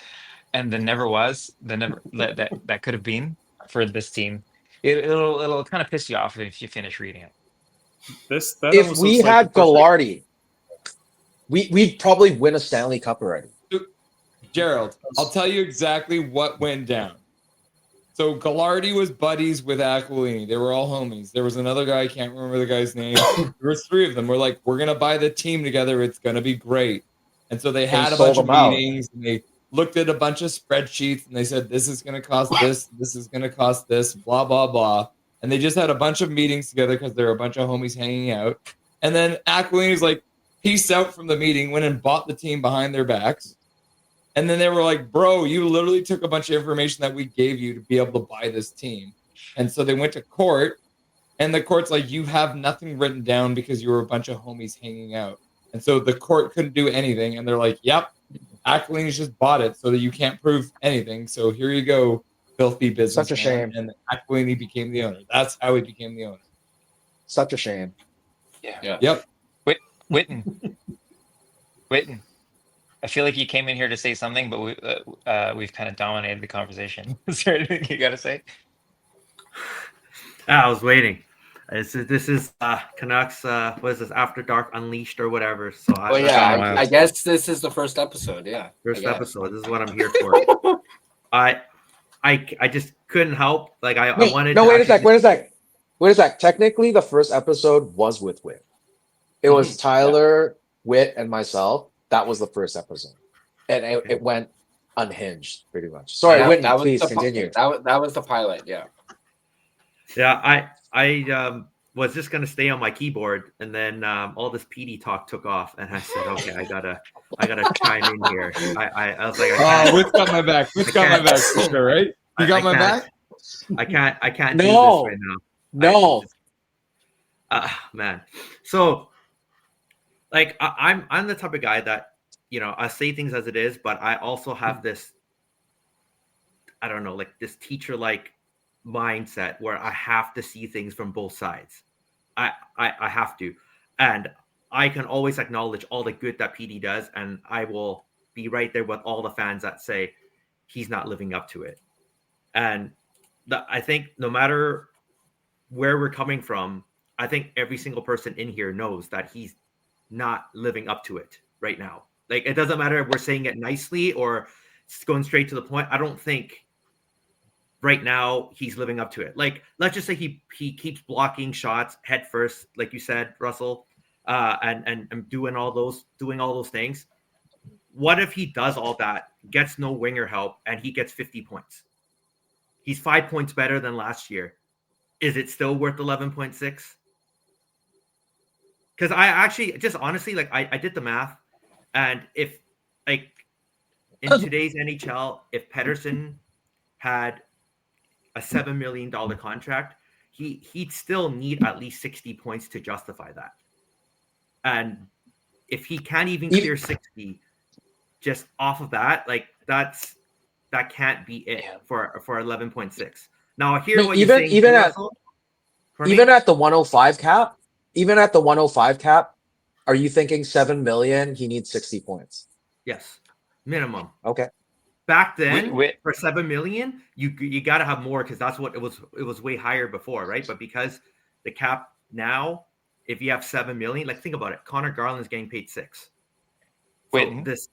and the never was, the never that could have been for this team. It'll kind of piss you off if you finish reading it. That If almost we looks like had the perfect- Gallardi, we'd probably win a Stanley Cup already. Gerald, I'll tell you exactly what went down. So Gallardi was buddies with Aquilini. They were all homies. There was another guy, I can't remember the guy's name. There were three of them. We're like, we're gonna buy the team together. It's gonna be great. And so they had a bunch of meetings and they looked at a bunch of spreadsheets and they said, this is gonna cost this is gonna cost this, blah, blah, blah. And they just had a bunch of meetings together because there were a bunch of homies hanging out. And then Aquilini's like, peace out from the meeting, went and bought the team behind their backs. And then they were like, bro, you literally took a bunch of information that we gave you to be able to buy this team. And so they went to court, and the court's like, you have nothing written down because you were a bunch of homies hanging out. And so the court couldn't do anything. And they're like, yep, Aquilini's just bought it so that you can't prove anything. So here you go, filthy business. Such a shame. And Aquilini became the owner. That's how he became the owner. Such a shame. Yeah. Yep. Witten. I feel like you came in here to say something, but we've kind of dominated the conversation. Is there anything you got to say? I was waiting. This is Canucks. What is this? After Dark Unleashed or whatever. So Well, yeah, I guess this is the first episode. Yeah, first episode. This is what I'm here for. I just couldn't help. Like I wanted. No, to wait a actually sec. Wait a sec. Technically, the first episode was with Whit. It was Tyler, Whit, and myself. That was the first episode, and it went unhinged pretty much. Sorry, Whitney, please continue. That was the pilot. Yeah. Yeah, I was just gonna stay on my keyboard, and then all this PD talk took off, and I said, okay, I gotta chime in here. I was like, Whit's got my back. Whit's got my back for sure, right? You got my back. I can't do this right now. No. Man. So, like, I'm the type of guy that, you know, I say things as it is, but I also have this, I don't know, like this teacher-like mindset where I have to see things from both sides. I have to, and I can always acknowledge all the good that PD does, and I will be right there with all the fans that say he's not living up to it. And I think no matter where we're coming from, I think every single person in here knows that he's not living up to it right now. Like, it doesn't matter if we're saying it nicely or going straight to the point. I don't think right now he's living up to it. Like, let's just say he keeps blocking shots head first, like you said, Russell, and doing all those things. What if he does all that, gets no winger help, and he gets 50 points? He's 5 points better than last year. Is it still worth 11.6? Because I actually, just honestly, like I did the math, and if, like, in today's NHL, if Pettersson had a $7 million contract, he'd still need at least 60 points to justify that. And if he can't even clear 60 just off of that, like that can't be it for 11.6. Now, I hear what you're saying. Even at the 105 cap, are you thinking 7 million? He needs 60 points. Yes, minimum. Okay. Back then, for 7 million, you got to have more, because that's what it was. It was way higher before, right? But because the cap now, if you have 7 million, like, think about it. Connor Garland's getting paid 6. So in this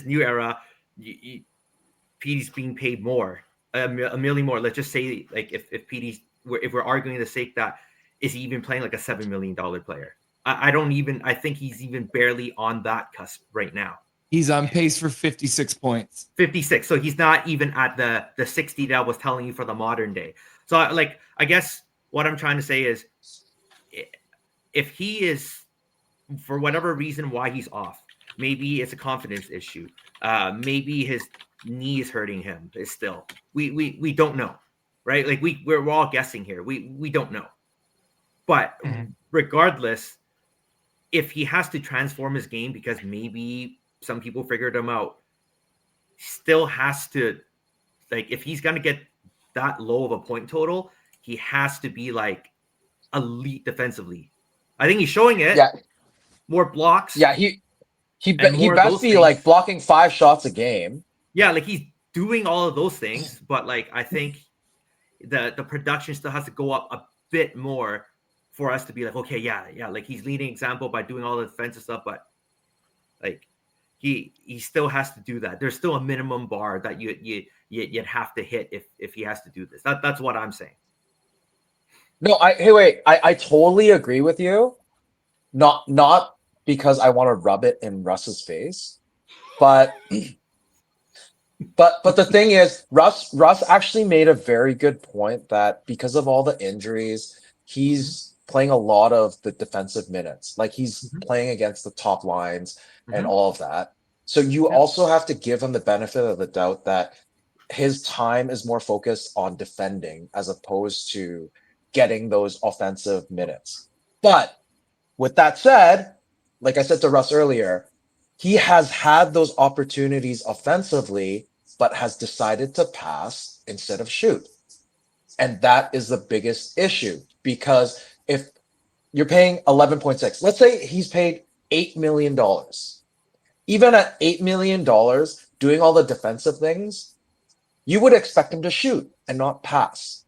new era, PD's being paid more, a million more. Let's just say, like, if we're arguing the sake that, is he even playing like a $7 million player? I think he's even barely on that cusp right now. He's on pace for 56 points. 56. So he's not even at the 60 that I was telling you for the modern day. So, like, I guess what I'm trying to say is, if he is, for whatever reason why he's off, maybe it's a confidence issue. Maybe his knee is hurting him. Is still, we don't know, right? Like, we're all guessing here. We don't know. But regardless, if he has to transform his game because maybe some people figured him out, still has to, like, if he's going to get that low of a point total, he has to be like elite defensively. I think he's showing it. Yeah. More blocks. Yeah, he best be like blocking 5 shots a game. Yeah, like, he's doing all of those things, but, like, I think the production still has to go up a bit more for us to be like, okay, yeah, like, he's leading example by doing all the defensive stuff, but, like, he still has to do that. There's still a minimum bar that you'd have to hit if he has to do this. That's what I'm saying. No, I totally agree with you. Not because I want to rub it in Russ's face, but the thing is, Russ actually made a very good point that because of all the injuries, he's playing a lot of the defensive minutes. Like, he's playing against the top lines and all of that. So you also have to give him the benefit of the doubt that his time is more focused on defending as opposed to getting those offensive minutes. But with that said, like I said to Russ earlier, he has had those opportunities offensively, but has decided to pass instead of shoot. And that is the biggest issue, because if you're paying 11.6, let's say he's paid $8 million. Even at $8 million, doing all the defensive things, you would expect him to shoot and not pass.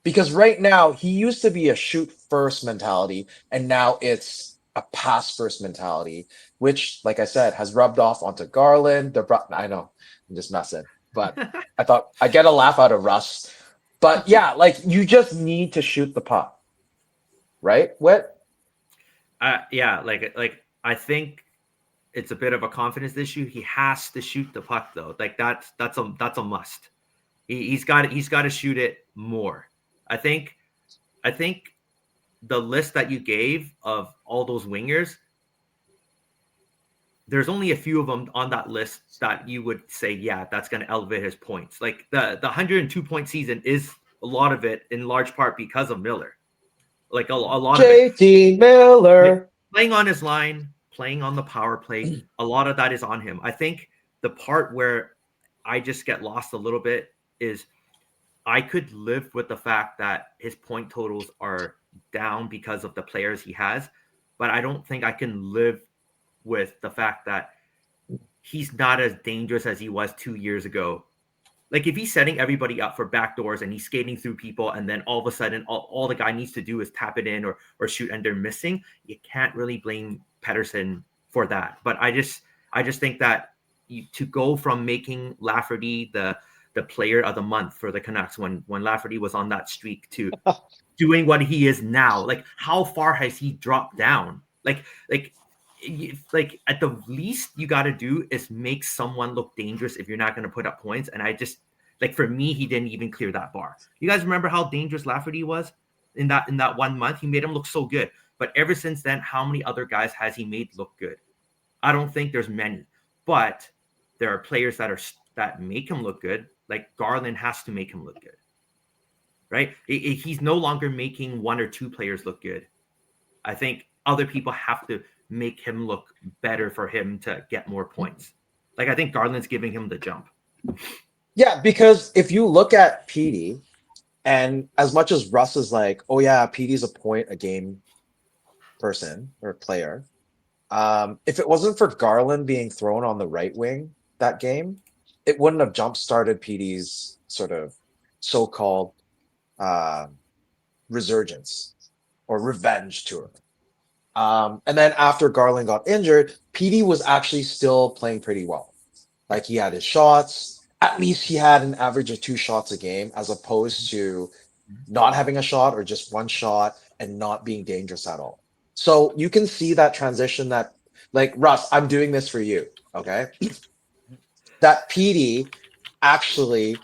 Because right now he used to be a shoot first mentality, and now it's a pass first mentality, which, like I said, has rubbed off onto Garland. I know I'm just messing, but I thought I get a laugh out of Russ. But yeah, like you just need to shoot the puck, right? What? Yeah, like I think it's a bit of a confidence issue. He has to shoot the puck though. Like that's a must. He's got to shoot it more. I think the list that you gave of all those wingers, there's only a few of them on that list that you would say, yeah, that's going to elevate his points. Like the 102 point season is a lot of it in large part because of Miller. Like a lot of it. JT Miller Playing on his line, playing on the power play, a lot of that is on him. I think the part where I just get lost a little bit is I could live with the fact that his point totals are down because of the players he has, but I don't think I can live with the fact that he's not as dangerous as he was 2 years ago. Like if he's setting everybody up for backdoors and he's skating through people, and then all of a sudden all the guy needs to do is tap it in or shoot and they're missing, you can't really blame Pettersson for that. But I just think that to go from making Lafferty the player of the month for the Canucks when Lafferty was on that streak to doing what he is now, like how far has he dropped down? Like at the least you got to do is make someone look dangerous if you're not going to put up points. And I just, like, for me, he didn't even clear that bar. You guys remember how dangerous Lafferty was in that 1 month? He made him look so good. But ever since then, how many other guys has he made look good? I don't think there's many, but there are players that make him look good. Like Garland has to make him look good, right? He's no longer making one or two players look good. I think other people have to make him look better for him to get more points. Like I think Garland's giving him the jump. Yeah, because if you look at Petey, and as much as Russ is like, oh yeah, Petey's a point a game person or player. If it wasn't for Garland being thrown on the right wing that game, it wouldn't have jump-started Petey's sort of so-called resurgence or revenge tour. And then after Garland got injured, Petey was actually still playing pretty well. Like he had his shots. At least he had an average of 2 shots a game, as opposed to not having a shot or just 1 shot and not being dangerous at all. So you can see that transition that, like, Russ, I'm doing this for you, okay? That Petey actually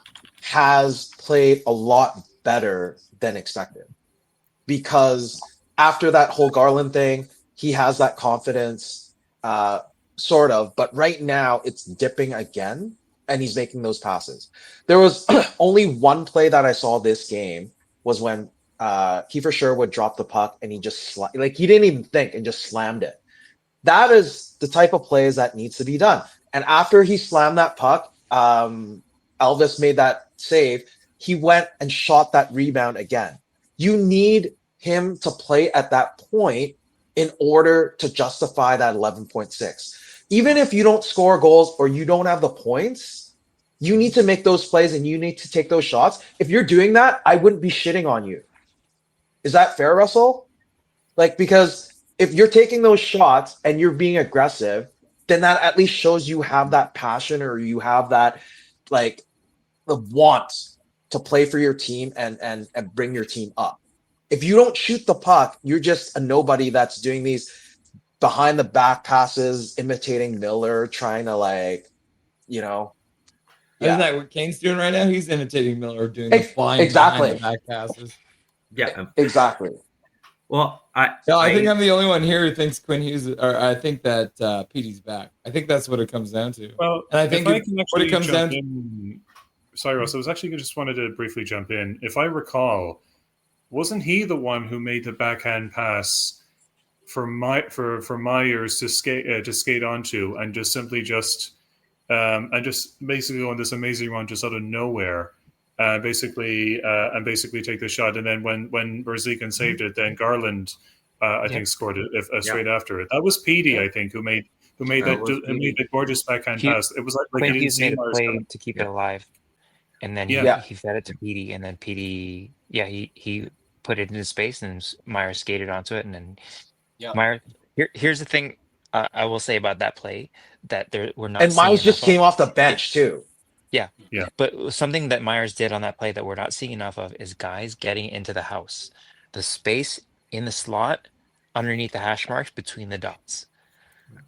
has played a lot better than expected. Because after that whole Garland thing, he has that confidence, sort of. But right now, it's dipping again, and he's making those passes. There was only one play that I saw this game was when Kiefer Sherwood dropped the puck, and he just he didn't even think and just slammed it. That is the type of plays that needs to be done. And after he slammed that puck, Elvis made that save. He went and shot that rebound again. You need him to play at that point in order to justify that 11.6. Even if you don't score goals or you don't have the points, you need to make those plays and you need to take those shots. If you're doing that, I wouldn't be shitting on you. Is that fair, Russell? Like, because if you're taking those shots and you're being aggressive, then that at least shows you have that passion, or you have that, like, the want to play for your team and bring your team up. If you don't shoot the puck, you're just a nobody that's doing these behind the back passes, imitating Miller, trying to, like, you know. Yeah. Isn't that what Kane's doing right now? He's imitating Miller, doing the flying behind the back passes. Yeah, exactly. Well, I think I'm the only one here who thinks Quinn Hughes, or I think that Petey's back. I think that's what it comes down to. Well, and I think what it comes down to. Sorry, Ross. I was actually just wanted to briefly jump in. If I recall, wasn't he the one who made the backhand pass for Myers to skate onto, and just simply and just basically on this amazing run just out of nowhere, basically take the shot, and then when Berziken saved it, then Garland I think scored it straight after it. That was Petey, I think, who made that gorgeous backhand pass. It was like he didn't see made a Myers play to keep it alive, and then he fed it to Petey, and then Petey yeah, he put it into space, and Meyer skated onto it, and then Yeah. Meyer. Here's the thing I will say about that play that we're not And seeing Miles just enough of. came off the bench too. Yeah. Yeah. But something that Myers did on that play that we're not seeing enough of is guys getting into the house. The space in the slot underneath the hash marks between the dots.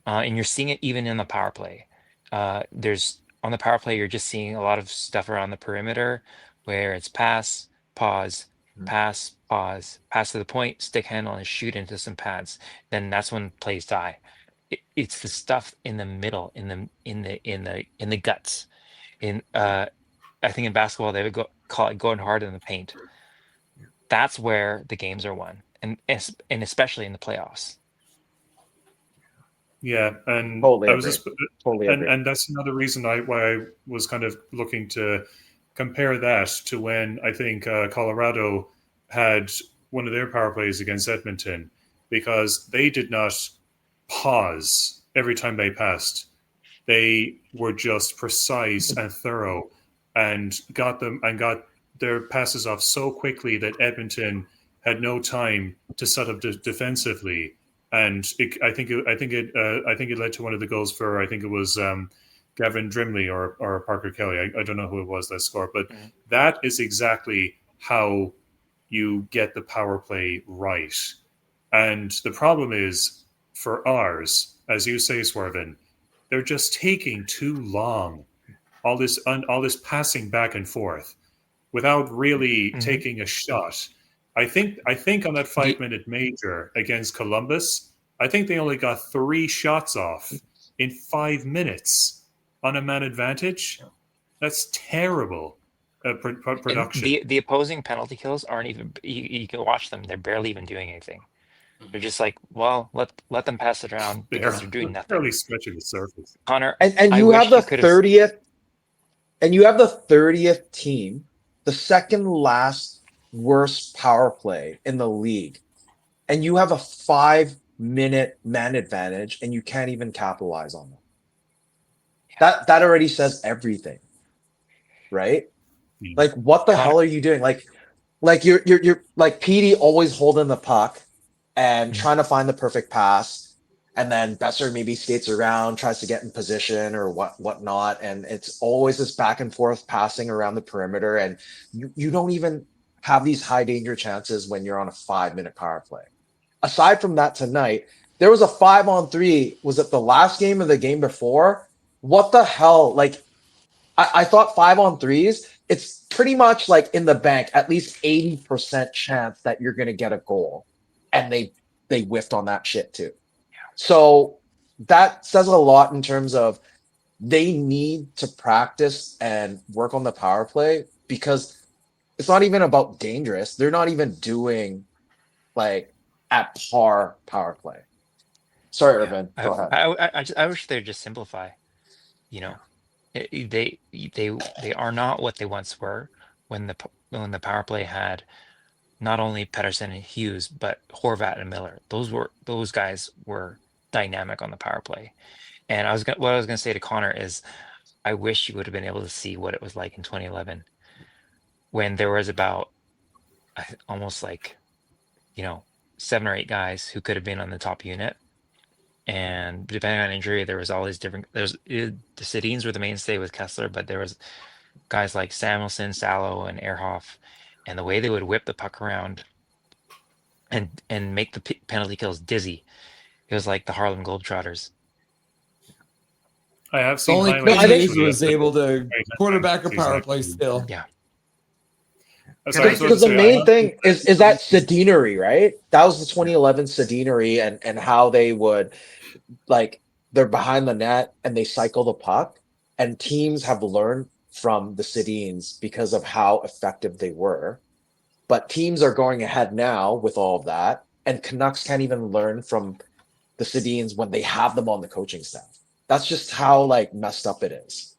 And you're seeing it even in the power play. There's on the power play, you're just seeing a lot of stuff around the perimeter where it's pass, pause, pass, pause, pass to the point, stick handle, and shoot into some pads. Then that's when plays die. It's the stuff in the middle, in the guts. I think in basketball they would call it going hard in the paint. That's where the games are won, and especially in the playoffs. Yeah, and Totally I was agree. just, Totally agree. and that's another reason why I was kind of looking to compare that to when I think Colorado had one of their power plays against Edmonton, because they did not pause every time they passed. They were just precise and thorough, and got their passes off so quickly that Edmonton had no time to set up defensively. And I think it led to one of the goals for, I think it was Gavin Drimley or Parker Kelly. I don't know who it was that scored, but that is exactly how you get the power play right. And the problem is for ours, as you say, Swervin, they're just taking too long. All this passing back and forth without really taking a shot. I think on that 5-minute major against Columbus, I think they only got 3 shots off in 5 minutes on a man advantage. That's terrible production. The opposing penalty kills aren't even. You can watch them; they're barely even doing anything. They're just like, well, let them pass it around because they're doing nothing. Barely scratching the surface. Connor, And you have the 30th, and you have the 30th team, the second last worst power play in the league, and you have a 5-minute man advantage, and you can't even capitalize on them. That already says everything, right? Like, what the hell are you doing? Like you're like PD always holding the puck and trying to find the perfect pass, and then Besser maybe skates around, tries to get in position or whatnot, and it's always this back and forth passing around the perimeter, and you don't even have these high danger chances when you're on a 5-minute power play. Aside from that, tonight there was a 5-on-3. Was it the last game or the game before? What the hell? Like, I thought 5-on-3s, it's pretty much like in the bank, at least 80% chance that you're going to get a goal. And they whiffed on that shit too. So that says a lot in terms of they need to practice and work on the power play, because it's not even about dangerous. They're not even doing like at par power play. Sorry, Irvin. Go ahead. I wish they'd just simplify. You know, they are not what they once were when the power play had not only Pedersen and Hughes but Horvat and Miller. Those guys were dynamic on the power play. And what I was gonna say to Connor is, I wish you would have been able to see what it was like in 2011 when there was about almost like 7 or 8 guys who could have been on the top unit. And depending on injury, there was all these different. The Sedins were the mainstay with Kessler, but there was guys like Samuelson, Salo, and Ehrhoff, and the way they would whip the puck around and make the penalty kills dizzy. It was like the Harlem Globetrotters. I have seen only highlights. Hughes was able to quarterback a power play still. Yeah. Because the main thing is that Sedinery, right? That was the 2011 Sedinery, and how they would, like, they're behind the net and they cycle the puck, and teams have learned from the Sedins because of how effective they were. But teams are going ahead now with all of that, and Canucks can't even learn from the Sedins when they have them on the coaching staff. That's just how like messed up it is.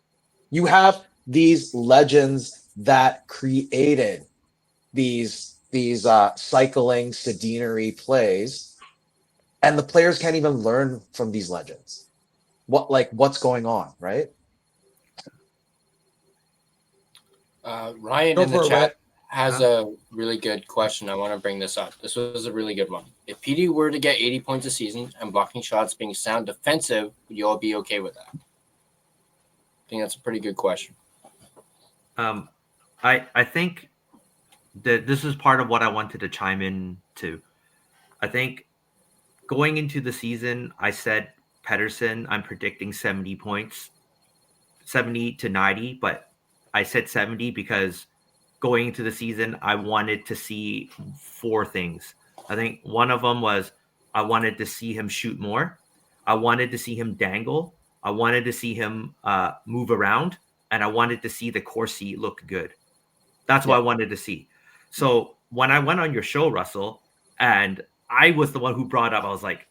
You have these legends that created these cycling Sedinery plays, and the players can't even learn from these legends. What's going on, right? Ryan in the chat has a really good question. I want to bring this up. This was a really good one. If PD were to get 80 points a season and blocking shots being sound defensive, would you all be okay with that? I think that's a pretty good question. I think that this is part of what I wanted to chime in to. I think going into the season, I said Pettersson, I'm predicting 70 points, 70 to 90, but I said 70 because going into the season, I wanted to see 4 things. I think one of them was I wanted to see him shoot more. I wanted to see him dangle. I wanted to see him move around. And I wanted to see the Corsi look good. That's what I wanted to see. So when I went on your show, Russell, and I was the one who brought up, I was like,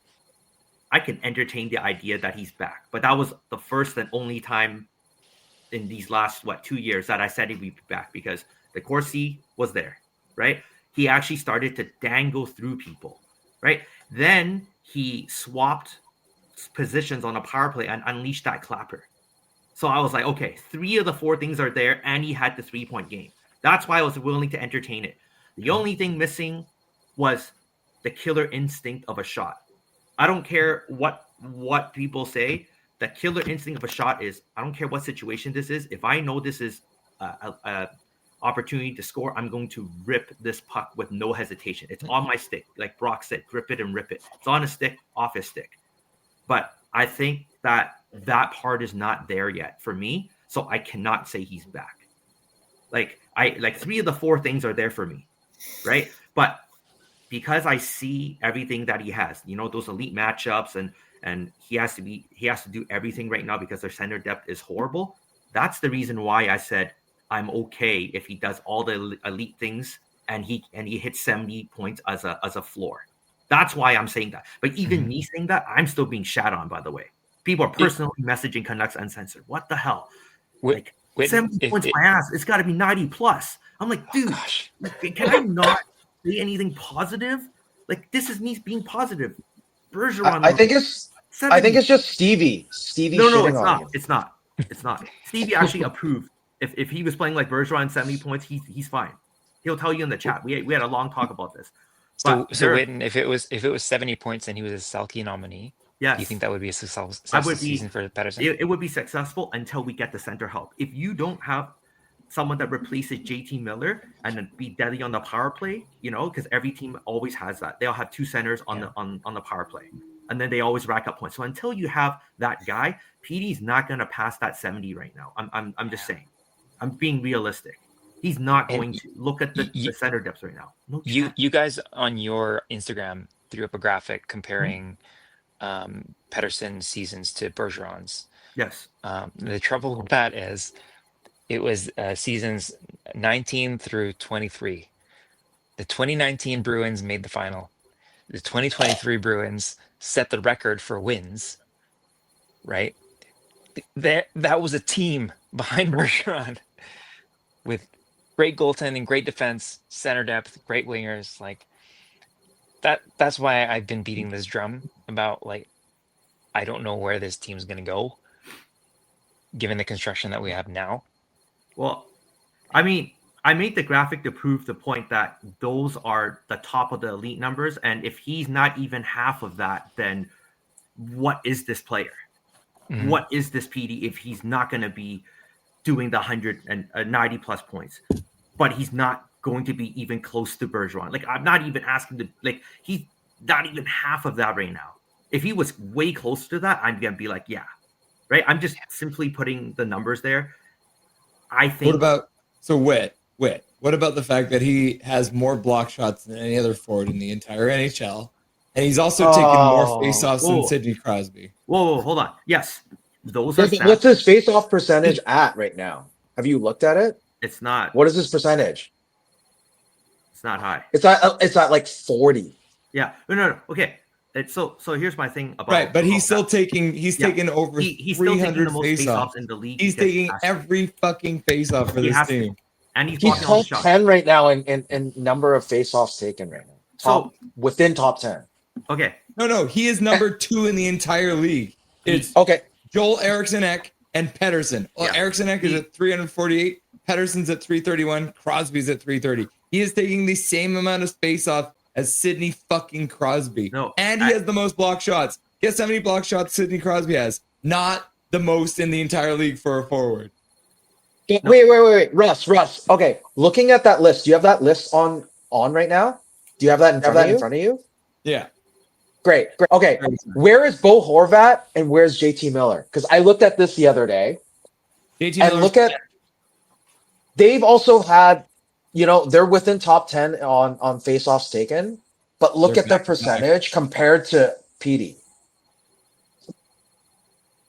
I can entertain the idea that he's back. But that was the first and only time in these last, 2 years that I said he'd be back because the Corsi was there, right? He actually started to dangle through people, right? Then he swapped positions on a power play and unleashed that clapper. So I was like, okay, 3 of the 4 things are there, and he had the 3-point game. That's why I was willing to entertain it. The only thing missing was the killer instinct of a shot. I don't care what people say. The killer instinct of a shot is, I don't care what situation this is. If I know this is a opportunity to score, I'm going to rip this puck with no hesitation. It's on my stick. Like Brock said, grip it and rip it. It's on a stick, off his stick. But I think that part is not there yet for me, so I cannot say he's back. Like 3 of the 4 things are there for me, right? But because I see everything that he has, those elite matchups, and he has to do everything right now because their center depth is horrible. That's the reason why I said I'm okay if he does all the elite things and he hits 70 points as a floor. That's why I'm saying that. But even me saying that, I'm still being shat on, by the way. People are personally messaging Canucks Uncensored. What the hell? 70 points my ass. It's got to be 90 plus. I'm like, dude, can I not say anything positive? Like, this is me being positive. Bergeron. I think it's just Stevie. No, it's not. It's not. Stevie actually approved. If he was playing like Bergeron 70 points, he's fine. He'll tell you in the chat. We had a long talk about this. So Whitten, if it was 70 points and he was a Selke nominee, yes, do you think that would be a successful season for Pettersson? It would be successful until we get the center help. If you don't have someone that replaces JT Miller and then be deadly on the power play, because every team always has that. They'll have 2 centers on the power play, and then they always rack up points. So until you have that guy, PD's not going to pass that 70 right now. I'm just saying. I'm being realistic. He's not going to look at the center depths right now. No, you guys on your Instagram threw up a graphic comparing Pettersson's seasons to Bergeron's. Yes. The trouble with that is it was seasons 19 through 23. The 2019 Bruins made the final. The 2023 Bruins set the record for wins, right? That was a team behind Bergeron with great goaltending, great defense, center depth, great wingers. Like that's why I've been beating this drum about, like, I don't know where this team's going to go given the construction that we have now. Well, I mean, I made the graphic to prove the point that those are the top of the elite numbers. And if he's not even half of that, then what is this player? Mm-hmm. What is this PD if he's not going to be doing the 190 plus points, but he's not going to be even close to Bergeron? Like, I'm not even asking to, like, he's not even half of that right now. If he was way close to that, I'm going to be like, yeah, right. I'm just simply putting the numbers there. I think. What about the fact that he has more block shots than any other forward in the entire NHL? And he's also taken more faceoffs than Sidney Crosby. Whoa, hold on. Yes. Those are stats. What's his faceoff percentage at right now? Have you looked at it? It's not. What is his percentage? It's not high. It's at like 40. Yeah. No. Okay. So here's my thing about. Right, but he's still taking. He's taking over 300 faceoffs in the league. He's taking every fucking faceoff for this team. And he's top 10 right now in number of faceoffs taken right now. Within top 10. Okay. No. He is number 2 in the entire league. It's okay. Joel Eriksson Ek and Pettersson. Well, Eriksson Ek is at 348. Pettersson's at 331. Crosby's at 330. He is taking the same amount of space off as Sidney fucking Crosby. No, and he has the most block shots. Guess how many block shots Sidney Crosby has? Not the most in the entire league for a forward. Wait. Russ. Okay. Looking at that list, do you have that list on right now? Do you have that in front of you? Yeah. Great. Okay. Where is Bo Horvat and where's JT Miller? Because I looked at this the other day. They've also had, they're within top 10 on faceoffs taken, but look at their percentage compared to PD.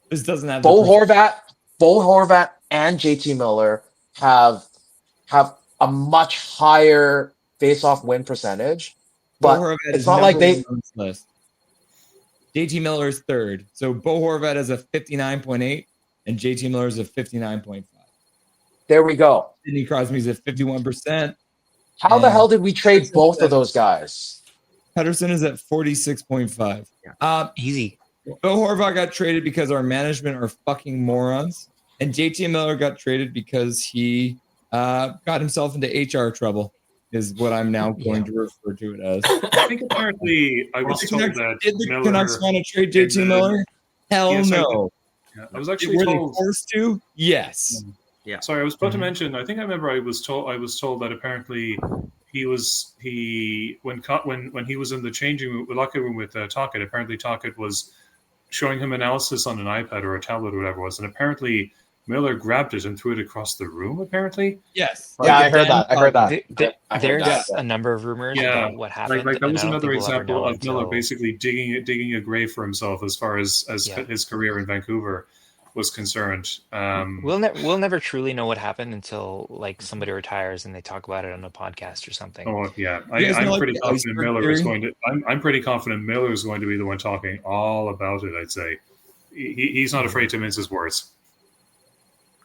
This doesn't have Bo Horvat and JT Miller have a much higher faceoff win percentage, but it's not like they. JT Miller is third, so Bo Horvat is a 59.8, and JT Miller is a 59.5. There we go. Sidney Crosby's at 51%. How the hell did we trade both of those guys? Pettersson is at 46.5. Easy. Bo Horvat got traded because our management are fucking morons, and JT Miller got traded because he got himself into HR trouble, is what I'm now going to refer to it as. I think apparently I was told that did the Canucks want to trade JT Miller? Hell yes, no. I was actually Were told. they forced to? Yes. Yeah. Sorry, I was about to mention. I think I remember I was told that apparently when he was in the changing room, the locker room with Tocchet. Apparently Tocchet was showing him analysis on an iPad or a tablet or whatever it was, and apparently Miller grabbed it and threw it across the room. Apparently, yes. Yeah, I heard that. There's a number of rumors about what happened. Like that was another we'll example of until... Miller basically digging a grave for himself as far as his career in Vancouver was concerned. We'll never truly know what happened until like somebody retires and they talk about it on a podcast or something. Oh yeah, I'm pretty confident Miller is going to. I'm pretty confident Miller is going to be the one talking all about it. I'd say he's not afraid to mince his words.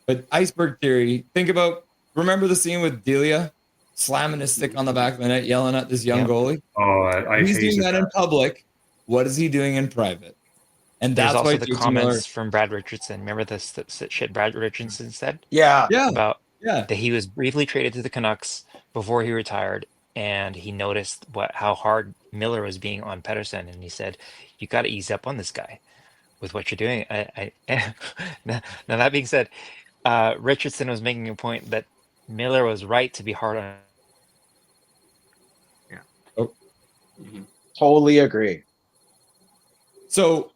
But iceberg theory. Remember the scene with Delia slamming his stick on the back of the net, yelling at this young goalie? Oh, he's doing that in public. What is he doing in private? And there's that's also why the comments from Brad Richardson. Remember this shit Brad Richardson said? Yeah. That he was briefly traded to the Canucks before he retired, and he noticed how hard Miller was being on Pettersson, and he said, "You got to ease up on this guy with what you're doing." Now that being said, Richardson was making a point that Miller was right to be hard on. Yeah. Oh. Mm-hmm. Totally agree. So.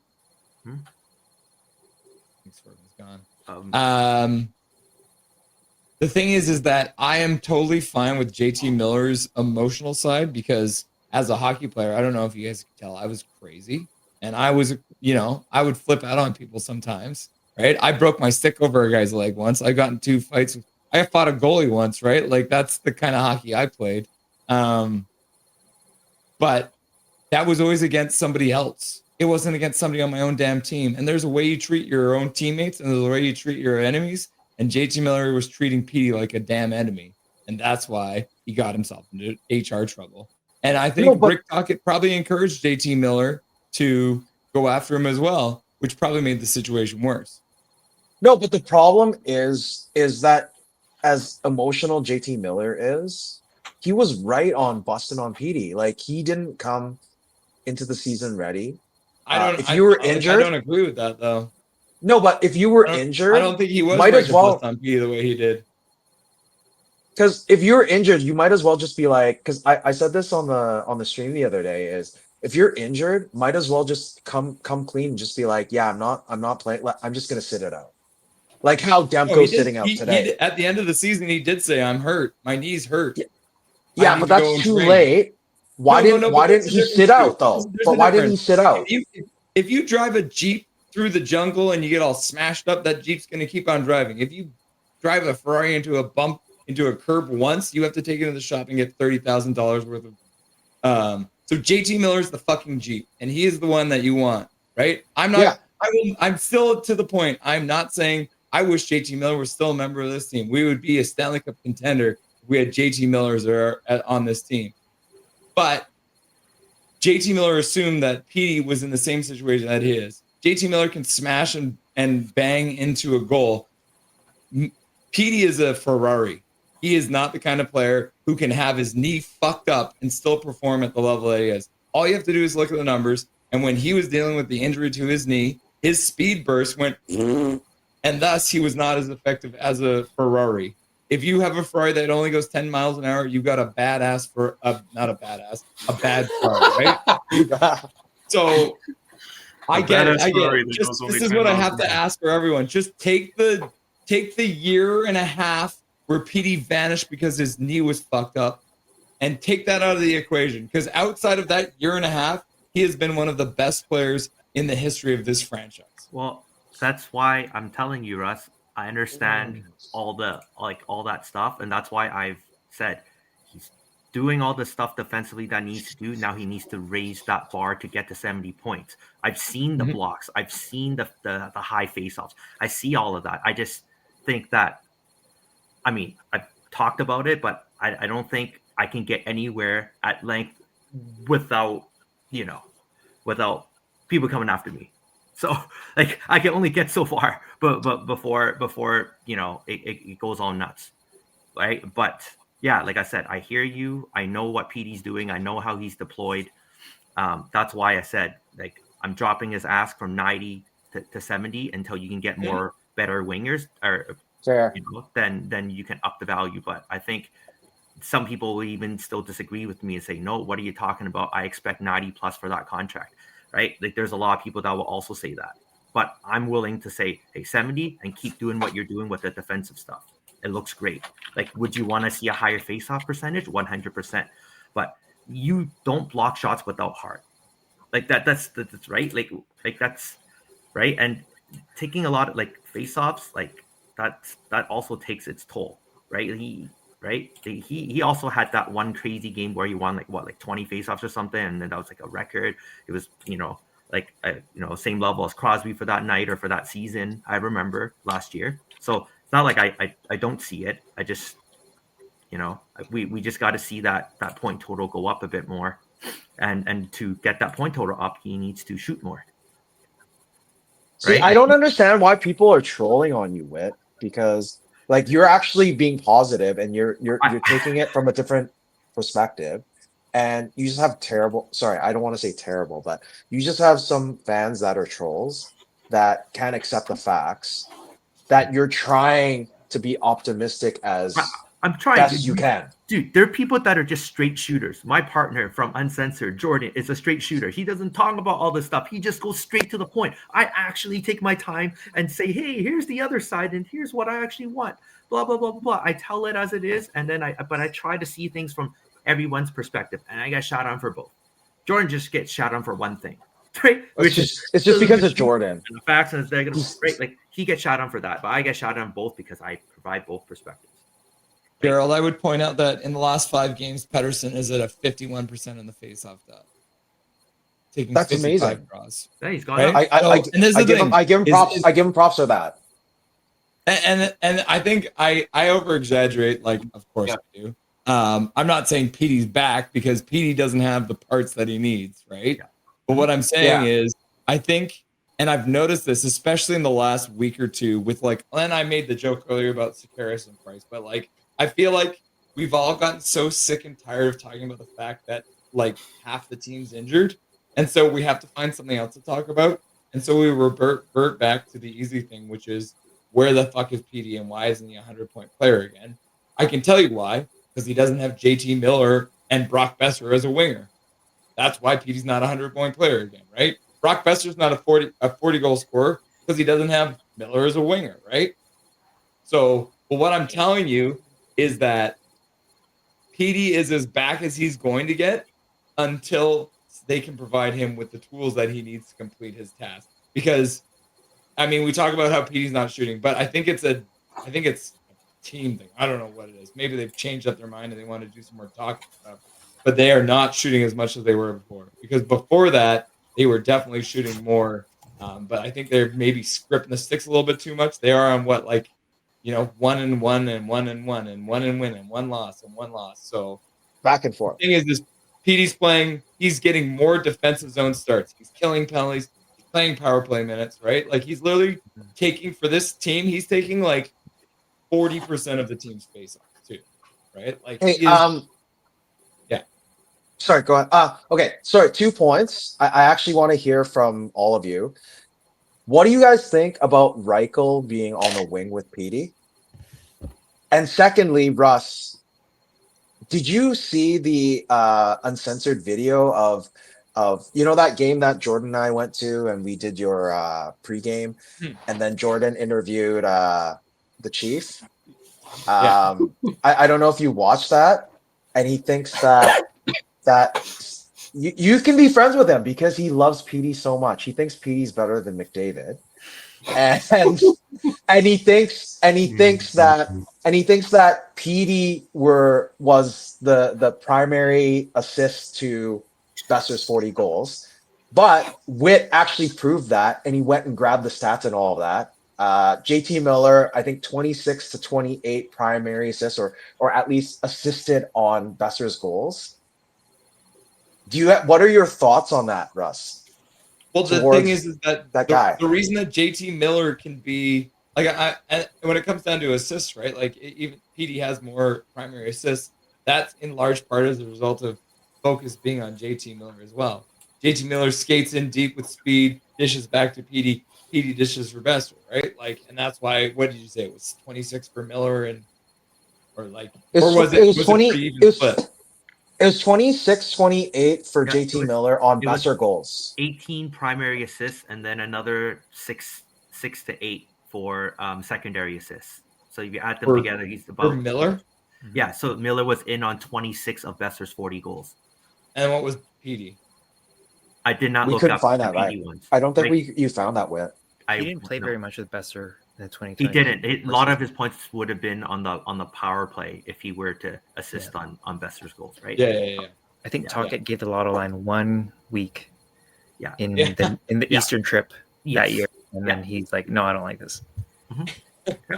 The thing is that I am totally fine with JT Miller's emotional side because as a hockey player, I don't know if you guys can tell, I was crazy and I was, I would flip out on people sometimes, right? I broke my stick over a guy's leg once. I got in 2 fights. I fought a goalie once, right? Like that's the kind of hockey I played. But that was always against somebody else. It wasn't against somebody on my own damn team. And there's a way you treat your own teammates and there's a way you treat your enemies. And JT Miller was treating Petey like a damn enemy. And that's why he got himself into HR trouble. And I think Rick Tocchet probably encouraged JT Miller to go after him as well, which probably made the situation worse. No, but the problem is that as emotional JT Miller is, he was right on busting on Petey. Like he didn't come into the season ready. If you were injured, I don't agree with that though. No, but if you were injured, I don't think he was might as well on Petey the way he did. Because if you're injured, you might as well just be like. Because I said this on the stream the other day is if you're injured, might as well just come clean. And just be like, yeah, I'm not playing. I'm just gonna sit it out. Like how Demko's sitting out today. At the end of the season, he did say, "I'm hurt. My knee's hurt." Yeah, but that's too late. Why didn't he sit out though? But why didn't he sit out? If you drive a Jeep through the jungle and you get all smashed up, that Jeep's going to keep on driving. If you drive a Ferrari into a curb once, you have to take it to the shop and get $30,000 worth of. So JT Miller's the fucking Jeep, and he is the one that you want, right? I'm not. Yeah. I'm still to the point. I'm not saying I wish JT Miller was still a member of this team. We would be a Stanley Cup contender if we had JT Millers on this team. But JT Miller assumed that Petey was in the same situation that he is. JT Miller can smash and bang into a goal. Petey is a Ferrari. He is not the kind of player who can have his knee fucked up and still perform at the level that he is. All you have to do is look at the numbers. And when he was dealing with the injury to his knee, his speed burst went, and thus he was not as effective as a Ferrari. If you have a Ferrari that only goes 10 miles an hour, you've got a badass a bad Ferrari, right? So I get it. This is what I have to ask for everyone. Just take the year and a half where Petey vanished because his knee was fucked up and take that out of the equation. Because outside of that year and a half, he has been one of the best players in the history of this franchise. Well, that's why I'm telling you, Russ, I understand all that stuff. And that's why I've said he's doing all the stuff defensively that he needs to do. Now he needs to raise that bar to get to 70 points. I've seen the blocks. I've seen the high faceoffs. I see all of that. I just think that, I mean, I've talked about it, but I don't think I can get anywhere at length without people coming after me. So like I can only get so far, but before it goes all nuts, right? But yeah, like I said, I hear you. I know what Petey's doing. I know how he's deployed. That's why I said like I'm dropping his ask from 90 to 70 until you can get more better wingers or. Fair. Then you can up the value. But I think some people will even still disagree with me and say, no, what are you talking about? I expect 90 plus for that contract, right? Like there's a lot of people that will also say that. But I'm willing to say, hey, 70 and keep doing what you're doing with the defensive stuff. It looks great. Like, would you want to see a higher face-off percentage? 100%. But you don't block shots without heart. Like that's right. Like that's right. And taking a lot of like face-offs, like, that also takes its toll, right? He also had that one crazy game where he won like 20 faceoffs or something, and then that was like a record. It was same level as Crosby for that night or for that season. I remember last year, so it's not like I don't see it. I just we just got to see that point total go up a bit more, and to get that point total up, he needs to shoot more. See, right? I don't understand why people are trolling on you, Whit, because like you're actually being positive and you're taking it from a different perspective, and you just have I don't want to say terrible, but you just have some fans that are trolls that can't accept the facts that you're trying to be optimistic as I'm trying best as you can. Dude, there are people that are just straight shooters. My partner from Uncensored, Jordan, is a straight shooter. He doesn't talk about all this stuff. He just goes straight to the point. I actually take my time and say, hey, here's the other side, and here's what I actually want. Blah, blah, blah, blah, blah. I tell it as it is, and then I try to see things from everyone's perspective, and I get shot on for both. Jordan just gets shot on for one thing. Right? It's just because it's Jordan. And the facts and they're gonna right. Like he gets shot on for that, but I get shot on both because I provide both perspectives. Gerald, I would point out that in the last 5 games, Pettersson is at a 51% in the faceoff dot. Taking that's amazing. Draws. Yeah, he's gone. Right? I give him props for that. And I think I over exaggerate, like of course I do. I'm not saying Petey's back because Petey doesn't have the parts that he needs, right? Yeah. But what I'm saying is, I think, and I've noticed this, especially in the last week or two, with like, and I made the joke earlier about Sakaris and Price, but like, I feel like we've all gotten so sick and tired of talking about the fact that like half the team's injured. And so we have to find something else to talk about. And so we revert back to the easy thing, which is where the fuck is Petey and why isn't he a 100-point player again? I can tell you why, because he doesn't have JT Miller and Brock Besser as a winger. That's why Petey's not a 100-point player again, right? Brock Besser's not a 40-goal scorer because he doesn't have Miller as a winger, right? So, but what I'm telling you is that Petey is as back as he's going to get until they can provide him with the tools that he needs to complete his task. Because, I mean, we talk about how Petey's not shooting, but I think it's a team thing. I don't know what it is. Maybe they've changed up their mind and they want to do some more talking stuff. But they are not shooting as much as they were before. Because before that, they were definitely shooting more. But I think they're maybe scripting the sticks a little bit too much. They are on 1-1 and 1 and 1 and 1 and win and 1 loss and 1 loss. So back and forth. The thing is this Petey's playing, he's getting more defensive zone starts. He's killing penalties, he's playing power play minutes, right? Like he's literally taking for this team, he's taking like 40% of the team's face-offs too, right? Like, Hey, he is, yeah. Sorry, go ahead. Okay, sorry, 2 points. I actually want to hear from all of you. What do you guys think about Reichel being on the wing with Petey? And secondly, Russ, did you see the uncensored video of that game that Jordan and I went to and we did your pregame, and then Jordan interviewed the Chief? Yeah. I don't know if you watched that, and he thinks that you can be friends with him because he loves Petey so much. He thinks Petey's better than McDavid, and he thinks that Petey was the primary assist to Besser's 40 goals, but Witt actually proved that, and he went and grabbed the stats and all of that. JT Miller, I think 26 to 28 primary assists, or at least assisted on Besser's goals. What are your thoughts on that, Russ? Well, the thing is that guy. The reason that JT Miller can be like, when it comes down to assists, right? Like, even Petey has more primary assists. That's in large part as a result of focus being on JT Miller as well. JT Miller skates in deep with speed, dishes back to Petey. Petey dishes for Besser, right? Like, and that's why. What did you say? It was 26 for Miller, or was it 20? a pretty even split? It was 26-28 for Yeah, JT Miller on it was Besser goals. 18 primary assists and then another 6 to 8 for secondary assists. So if you add them together, he's about for Miller. Yeah, so Miller was in on 26 of Besser's 40 goals. And what was Petey? I did not We look couldn't up find the that, right? PD ones. I don't think you found that, Whit. He didn't play very much with Besser in the 2020. He didn't. A lot of his points would have been on the power play if he were to assist on Besser's goals, right? Yeah. I think Tocchet gave the lotto line 1 week. Yeah. In the Eastern trip that year, and then he's like, "No, I don't like this." Mm-hmm.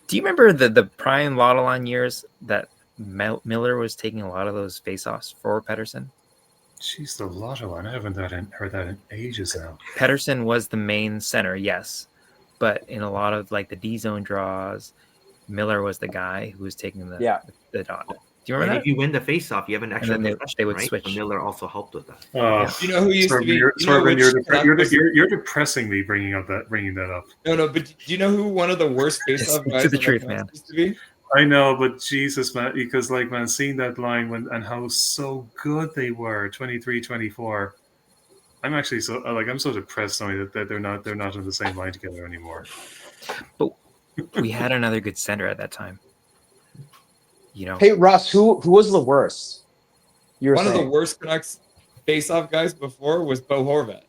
Do you remember the prime lotto line years that Miller was taking a lot of those faceoffs for Pettersson? Jeez, the lotto line. I haven't heard that in ages now. Pettersson was the main center, yes, but in a lot of like the D zone draws, Miller was the guy who was taking the dot. Do you remember that? If you win the faceoff, you have an extra then possession, they would right? switch. So Miller also helped with that. You know who used to be? You're depressing me bringing that up. No, but do you know who one of the worst faceoff guys to the on truth, Canucks man. used to be? I know, but Jesus, man, because seeing that line and how so good they were, 23-24. I'm actually I'm so depressed knowing that they're not on the same line together anymore. But we had another good center at that time. You know. Hey, Russ, who was the worst? One of the worst Canucks face-off guys before was Bo Horvat.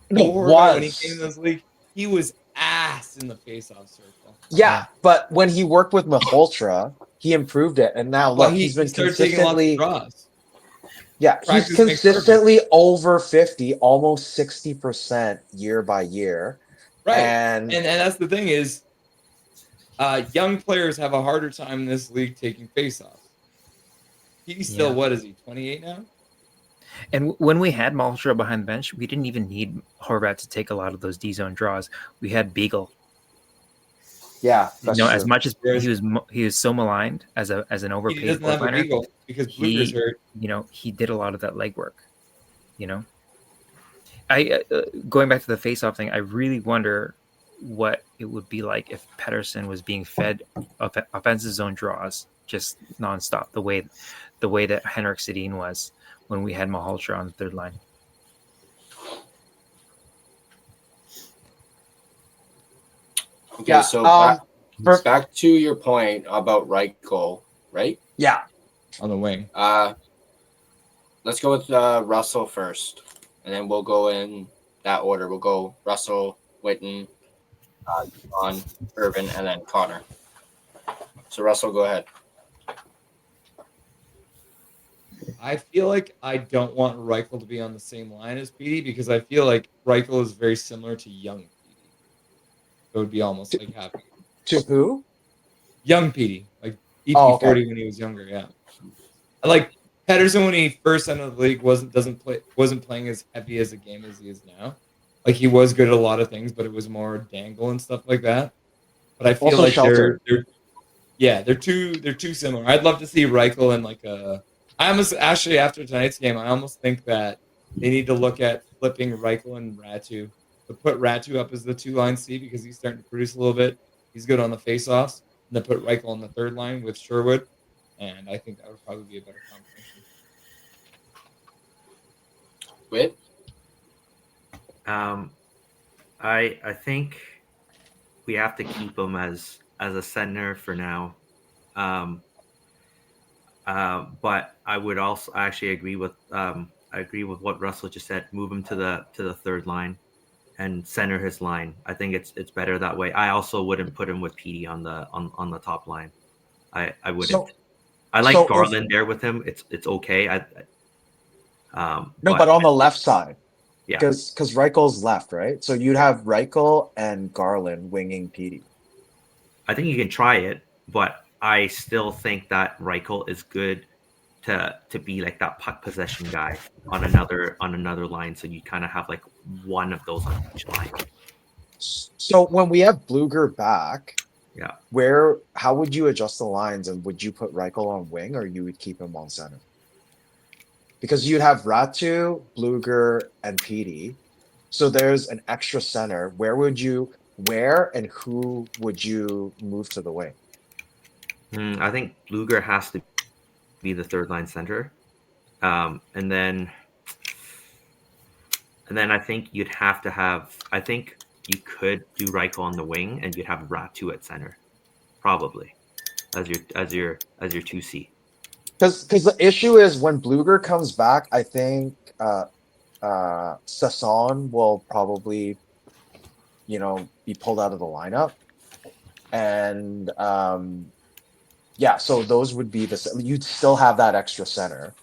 When he came in this league, he was ass in the face-off circle. Yeah, but when he worked with Malhotra, he improved it, and now he's been consistently. Yeah, he's consistently over 50, almost 60% year by year. Right, and that's the thing is, young players have a harder time in this league taking face-offs. He's still, what is he, 28 now? And when we had Malhotra behind the bench, we didn't even need Horvat to take a lot of those D-zone draws. We had Beagle. Yeah, that's true. As much as he was so maligned as an overpaid, he doesn't have a Beagle because Blucher's hurt. He did a lot of that legwork. I going back to the face-off thing, I really wonder what it would be like if Pettersson was being fed offensive zone draws just nonstop, the way that Henrik Sedin was when we had Malhotra on the third line. Okay, so back to your point about Reichel, right? Yeah, on the wing. Let's go with Russell first, and then we'll go in that order. We'll go Russell, Witten, John, Irvin, and then Connor. So Russell, go ahead. I feel like I don't want Reichel to be on the same line as Petey because I feel like Reichel is very similar to young Petey. It would be almost like having to who? Young Petey, like EP40 when he was younger. Yeah, like Pettersson when he first entered the league wasn't playing as heavy as a game as he is now. Like he was good at a lot of things, but it was more dangle and stuff like that. but I feel Also like shelter. they're too similar. I'd love to see Reichel in like a. I almost actually after tonight's game, I almost think that they need to look at flipping Reichel and Ratu. But put Ratu up as the 2-line C because he's starting to produce a little bit. He's good on the faceoffs. And then put Reichel on the 3rd line with Sherwood, and I think that would probably be a better combination. Wait. I think we have to keep him as a center for now. But I would also actually agree with what Russell just said. Move him to the 3rd line and center his line. I think it's better that way. I also wouldn't put him with Petey on the top line. I wouldn't. So, I like so Garland there with him. It's okay. but on the left side, yeah, because Reichel's left, right? So you'd have Reichel and Garland winging Petey. I think you can try it, but I still think that Reichel is good to be like that puck possession guy on another line. So you kind of have like one of those on each line. So when we have Bluger back, yeah, how would you adjust the lines, and would you put Reichel on wing, or you would keep him on center? Because you'd have Ratu, Bluger, and Petey. So there's an extra center. Where and who would you move to the wing? I think Bluger has to be the 3rd line center, and then I think you'd have to have. I think you could do Reichel on the wing, and you'd have Ratu at center, probably as your 2C. Because the issue is when Bluger comes back, I think Sasson will probably, be pulled out of the lineup, and so those would be you'd still have that extra center,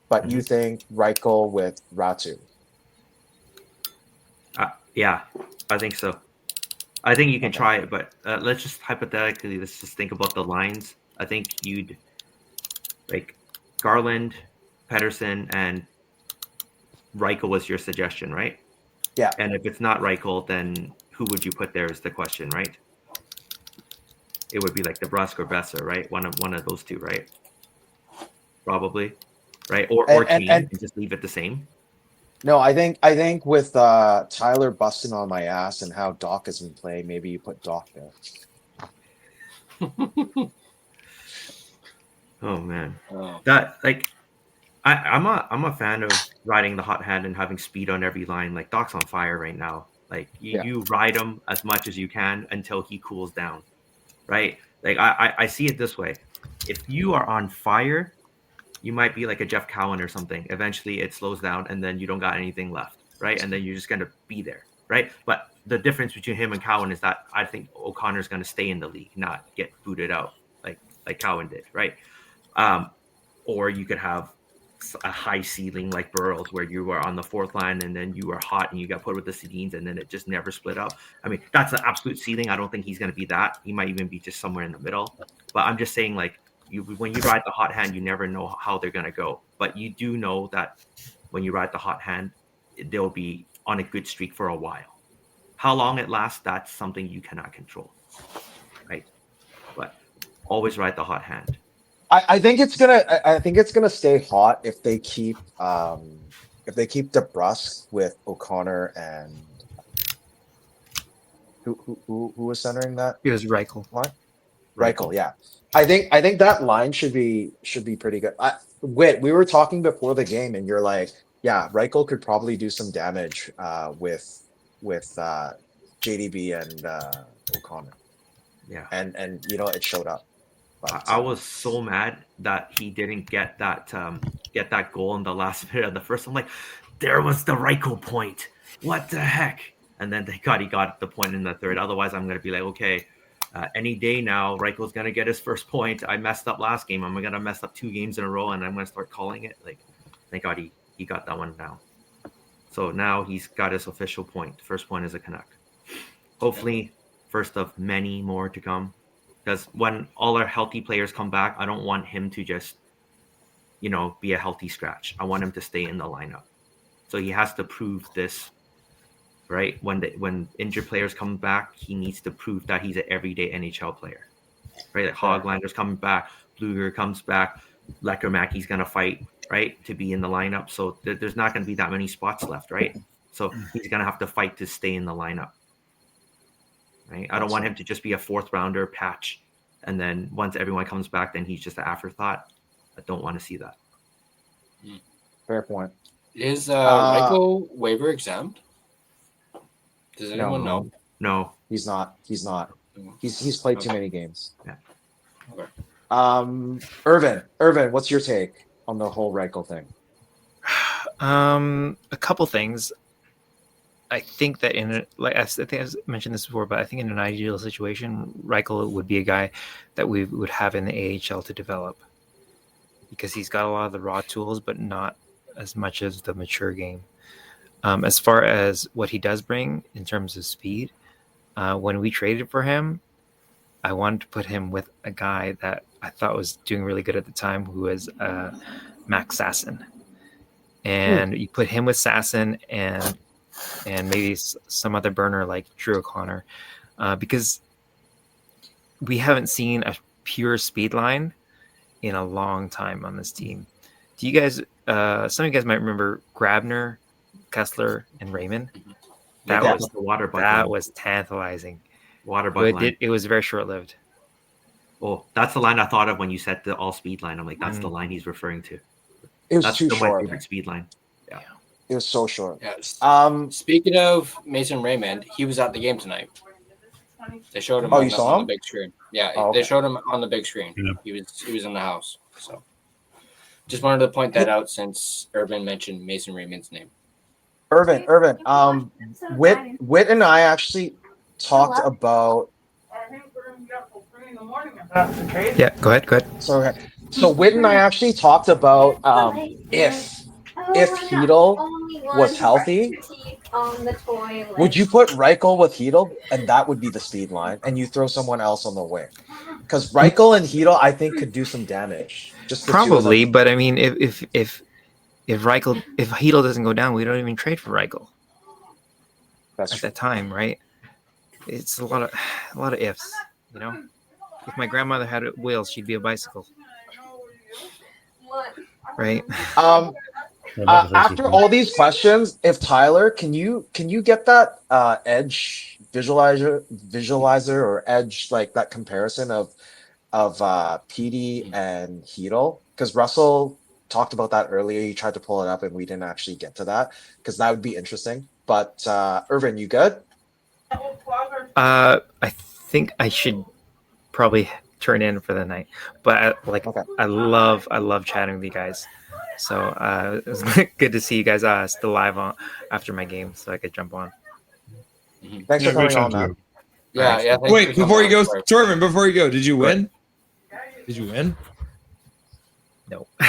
but you think Reichel with Ratu? Yeah, I think so. I think you can try it, but let's just think about the lines. I think you'd like Garland, Pedersen, and Reichel was your suggestion, right? Yeah. And if it's not Reichel, then who would you put there is the question, right? It would be like DeBrusque or Besser, right? One of those two, right? Probably, right? Or team and just leave it the same. No, I think with Tyler busting on my ass and how Doc has been playing, maybe you put Doc there. Oh man, that like I'm a fan of riding the hot hand and having speed on every line. Like Doc's on fire right now. Like you ride him as much as you can until he cools down, right? Like I see it this way: if you are on fire, you might be like a Jeff Cowan or something. Eventually, it slows down, and then you don't got anything left, right? And then you're just gonna be there, right? But the difference between him and Cowan is that I think O'Connor's gonna stay in the league, not get booted out like Cowan did, right? Or you could have a high ceiling like Burrows, where you were on the 4th line and then you were hot and you got put with the Sedins and then it just never split up. I mean, that's the absolute ceiling. I don't think he's going to be that. He might even be just somewhere in the middle. But I'm just saying, like, when you ride the hot hand, you never know how they're going to go. But you do know that when you ride the hot hand, they'll be on a good streak for a while. How long it lasts, that's something you cannot control, right? But always ride the hot hand. I think it's gonna stay hot if they keep DeBrusque with O'Connor and who was centering that? It was Reichel. What? Reichel, yeah. I think that line should be pretty good. We were talking before the game, and you're like, yeah, Reichel could probably do some damage with JDB and O'Connor. Yeah, and it showed up. But, I was so mad that he didn't get that goal in the last minute of the first. I'm like, there was the Reichel point. What the heck? And then he got the point in the third. Otherwise, I'm going to be like, okay, any day now, Reichel's going to get his first point. I messed up last game. I'm going to mess up 2 games in a row, and I'm going to start calling it. Like, thank God he got that one down. So now he's got his official point. First point is a Canuck. Hopefully, first of many more to come. Because when all our healthy players come back, I don't want him to just, be a healthy scratch. I want him to stay in the lineup. So he has to prove this right? When injured players come back, he needs to prove that he's an everyday NHL player, right? Like Hoglander's coming back, Bluger comes back, Leckermaki's going to fight, right, to be in the lineup. So there's not going to be that many spots left, right? So he's going to have to fight to stay in the lineup, right? I don't want him to just be a fourth rounder patch, and then once everyone comes back, then he's just an afterthought. I don't want to see that. Fair point. Is Reichel waiver exempt? Does anyone know? No. He's not. He's played too many games. Yeah. Okay. Irvin, what's your take on the whole Reichel thing? A couple things. I think that I think I've mentioned this before, but I think in an ideal situation, Reichel would be a guy that we would have in the AHL to develop, because he's got a lot of the raw tools, but not as much as the mature game. As far as what he does bring in terms of speed, when we traded for him, I wanted to put him with a guy that I thought was doing really good at the time, who was Max Sasson. And you put him with Sasson and maybe some other burner like Drew O'Connor, because we haven't seen a pure speed line in a long time on this team. Do you guys, some of you guys might remember Grabner, Kessler, and Raymond. That was the water bug. That was tantalizing. Water bug line. It was very short-lived. Oh, that's the line I thought of when you said the all-speed line. I'm like, that's the line he's referring to. It was too short. My favorite speed line. Yeah. It was so short. Yes. Speaking of Mason Raymond, he was at the game tonight. They showed him. You saw him on the big screen. Yeah, okay. They showed him on the big screen. Yeah. He was in the house. So, just wanted to point that out since Irvin mentioned Mason Raymond's name. Irvin. Whit and I actually talked about. Yeah, go ahead. So Whit and I actually talked about if Hedel was healthy, would you put Reichel with Hedel, and that would be the speed line, and you throw someone else on the wing? Because Reichel and Hedel, I think, could do some damage. Just probably, but I mean, if Hedel doesn't go down, we don't even trade for Reichel. That's at that time, right? It's a lot of ifs, you know. If my grandmother had wheels, she'd be a bicycle, right? After all these questions, if Tyler, can you get that edge visualizer or edge, like that comparison of PD and Hedel? Because Russell talked about that earlier. He tried to pull it up and we didn't actually get to that, because that would be interesting. But Irvin, you good? I think I should probably turn in for the night, but I love chatting with you guys. So it was good to see you guys still live on after my game, so I could jump on. Thanks for coming on, man. Yeah. Wait, before you go, Torvin, before you go, did you win? Did you win? No. All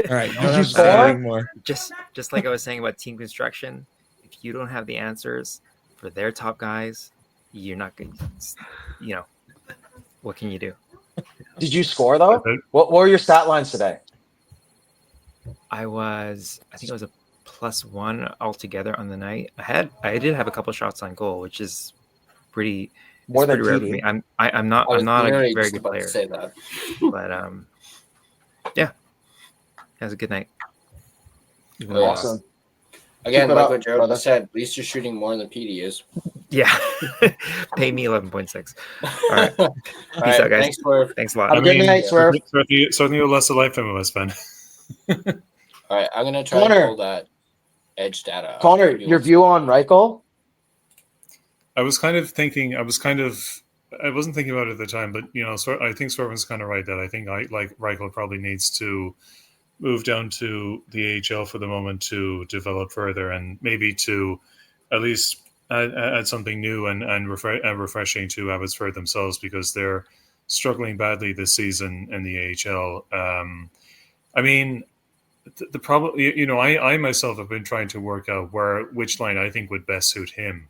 right. Did you score? More. Just like I was saying about team construction, if you don't have the answers for their top guys, you're not going to, you know, what can you do? Did you score, though? What were your stat lines today? I think it was a +1 altogether on the night. I did have a couple shots on goal, which is pretty more than rare for me. I'm not a very good player. Say that. But yeah, it was a good night. Awesome. Again, like what Gerald said, at least you're shooting more than PD is. Yeah. Pay me 11.6. All right. Peace out, guys. Thanks, Swerve. Thanks a lot. Have a good night, Swerve. Certainly less a lifetime of us, Ben. All right, I'm going to try to pull that edge data. Connor, your view on Reichel? I wasn't thinking about it at the time, but you know, I think Swervin's kind of right that I think Reichel probably needs to move down to the AHL for the moment to develop further and maybe to at least add something new and refreshing to Abbotsford themselves, because they're struggling badly this season in the AHL. I mean, the problem, you know, I myself have been trying to work out which line I think would best suit him.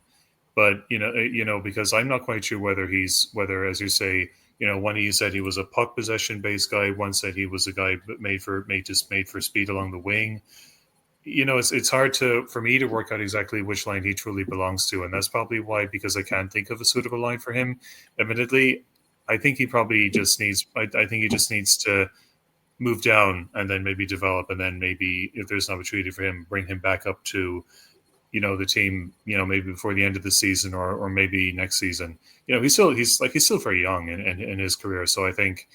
But you know, because I'm not quite sure whether, as you say, you know, one of you said he was a puck possession based guy. One said he was a guy made for speed along the wing. it's hard for me to work out exactly which line he truly belongs to, and that's probably why, because I can't think of a suitable line for him. Admittedly, I think he probably just needs. I think he just needs to move down and then maybe develop, and then maybe if there's an opportunity for him, bring him back up to the team, maybe before the end of the season or maybe next season. He's still very young in his career. So I think,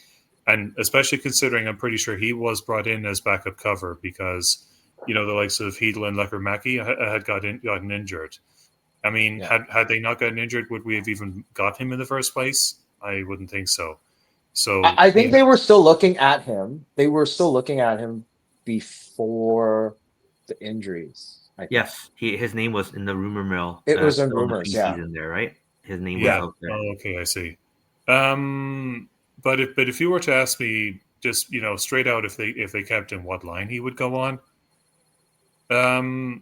and especially considering I'm pretty sure he was brought in as backup cover because, the likes of Hedl and Lecker-Mackey had gotten injured. I mean, had they not gotten injured, would we have even got him in the first place? I wouldn't think so. So I think they were still looking at him. They were still looking at him before the injuries. Yes, his name was in the rumor mill. It was in still rumors, the yeah. season there, right? His name was yeah. out there. Oh, okay, I see. But if you were to ask me just straight out if they kept him, what line he would go on, I'd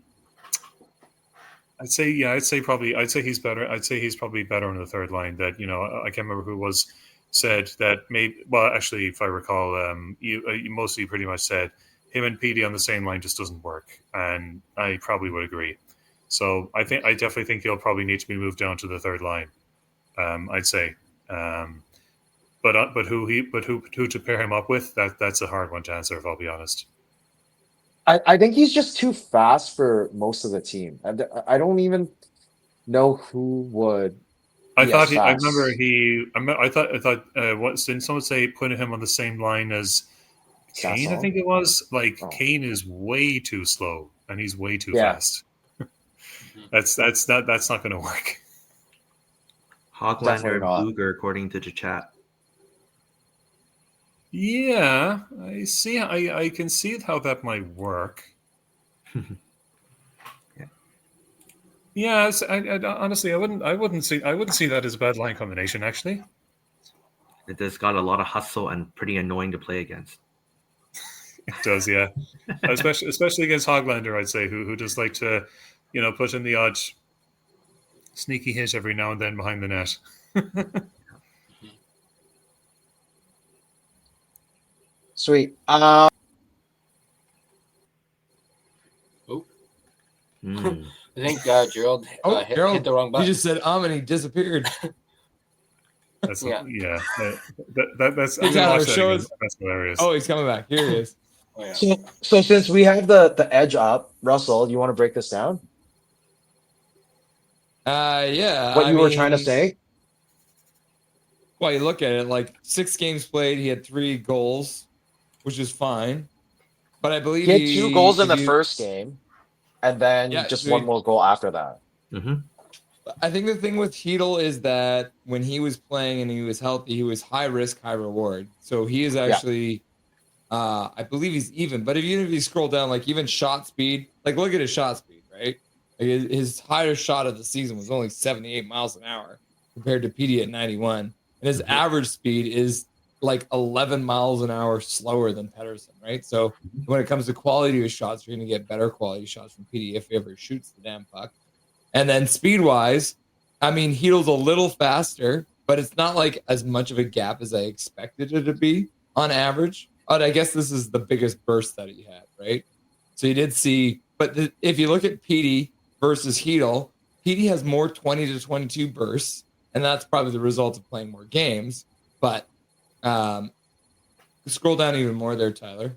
say he's better. I'd say he's probably better on the third line. That I can't remember who was said that maybe. Well, actually, if I recall, you mostly pretty much said him and Petey on the same line just doesn't work, and I probably would agree. So I definitely think he'll probably need to be moved down to the third line. I'd say, but who to pair him up with? That's a hard one to answer. If I'll be honest. I think he's just too fast for most of the team. I don't even know who would. I thought what didn't someone say putting him on the same line as Kane? Sasso? I think it was Kane is way too slow and he's way too fast. That's not going to work. Hoglander Bluger, according to the chat. Yeah, I see. I can see how that might work. Yeah, honestly, I wouldn't see that as a bad line combination. Actually, it has got a lot of hustle and pretty annoying to play against. It does, yeah. especially against Hoglander, I'd say, who just like to, put in the odd sneaky hit every now and then behind the net. Sweet. Oh. Mm. I think Gerald hit the wrong button. He just said and he disappeared. That's Yeah. That's Hey, Tyler, show us. That's hilarious. Oh, he's coming back. Here he is. Oh, yeah. So since we have the edge up, Russell, you want to break this down? Yeah. What you were trying to say? Well, you look at it, like 6 games played, he had 3 goals, which is fine. But I believe he had 2 goals in the first game, and then just one more goal after that. Mm-hmm. I think the thing with Hedl is that when he was playing and he was healthy, he was high risk, high reward. So he is actually, I believe he's even. But even if you scroll down, like even shot speed, like look at his shot speed, right? Like his highest shot of the season was only 78 miles an hour compared to PD at 91. And his average speed is like 11 miles an hour slower than Pettersson, right? So when it comes to quality of shots, you're going to get better quality shots from PD if he ever shoots the damn puck. And then speed-wise, I mean, Hedl's a little faster, but it's not like as much of a gap as I expected it to be on average. But I guess this is the biggest burst that he had, right? So you did see, but if you look at PD versus Hedl, PD has more 20 to 22 bursts, and that's probably the result of playing more games. But scroll down even more there, Tyler.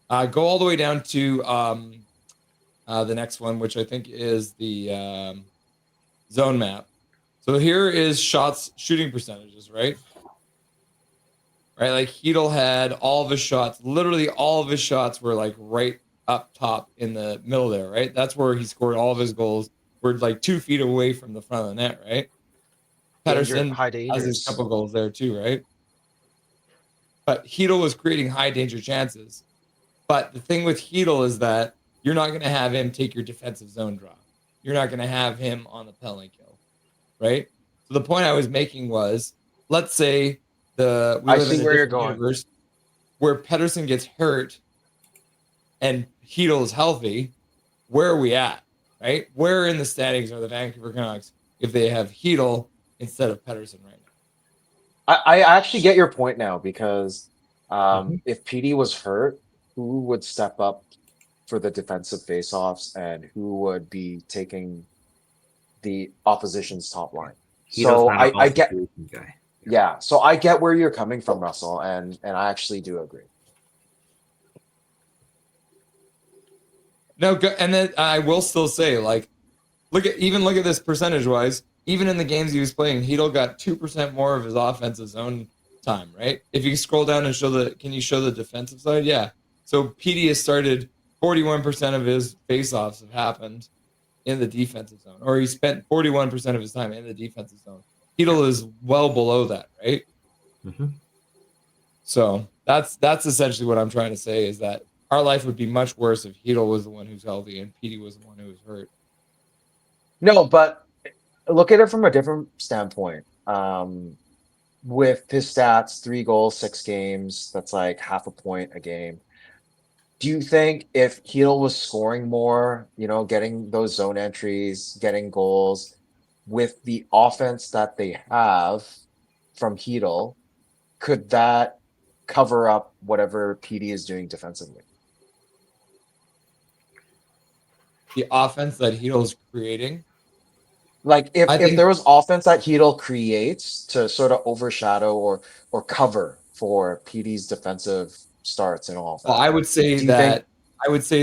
Go all the way down to the next one, which I think is the zone map. So here is shooting percentages, right? Right, like Hedl had all of his shots, literally all of his shots were like right up top in the middle there, right? That's where he scored all of his goals. We're like 2 feet away from the front of the net, right? Pettersson has his couple goals there too, right? But Hedl was creating high danger chances. But the thing with Hedl is that you're not going to have him take your defensive zone draw. You're not going to have him on the penalty kill, right? So the point I was making was, let's say I see where you're going. Where Pettersson gets hurt and Hedl is healthy, where are we at, right? Where in the standings are the Vancouver Canucks if they have Hedl instead of Pettersson right now? I actually get your point now because if PD was hurt, who would step up for the defensive faceoffs and who would be taking the opposition's top line. He does So kind of I get, guy. yeah. So I get where you're coming from, Russell, and I actually do agree. No, and then I will still say, like, look at this percentage wise. Even in the games he was playing, Hedl got 2% more of his offensive zone time, right? If you scroll down and can you show the defensive side? Yeah. So PD has started 41% of his faceoffs have happened in the defensive zone, or he spent 41% of his time in the defensive zone. Hedl is well below that, right? Mm-hmm. So that's essentially what I'm trying to say, is that our life would be much worse if Hedl was the one who's healthy and PD was the one who was hurt. No, but look at it from a different standpoint. With his stats, 3 goals, 6 games, that's like half a point a game. Do you think if Hedl was scoring more, getting those zone entries, getting goals with the offense that they have from Hedl, could that cover up whatever PD is doing defensively? The offense that Hedl's creating. Like I if think- there was offense that Hedl creates to sort of overshadow or cover for PD's defensive starts and all that. Well, I would say Do you think-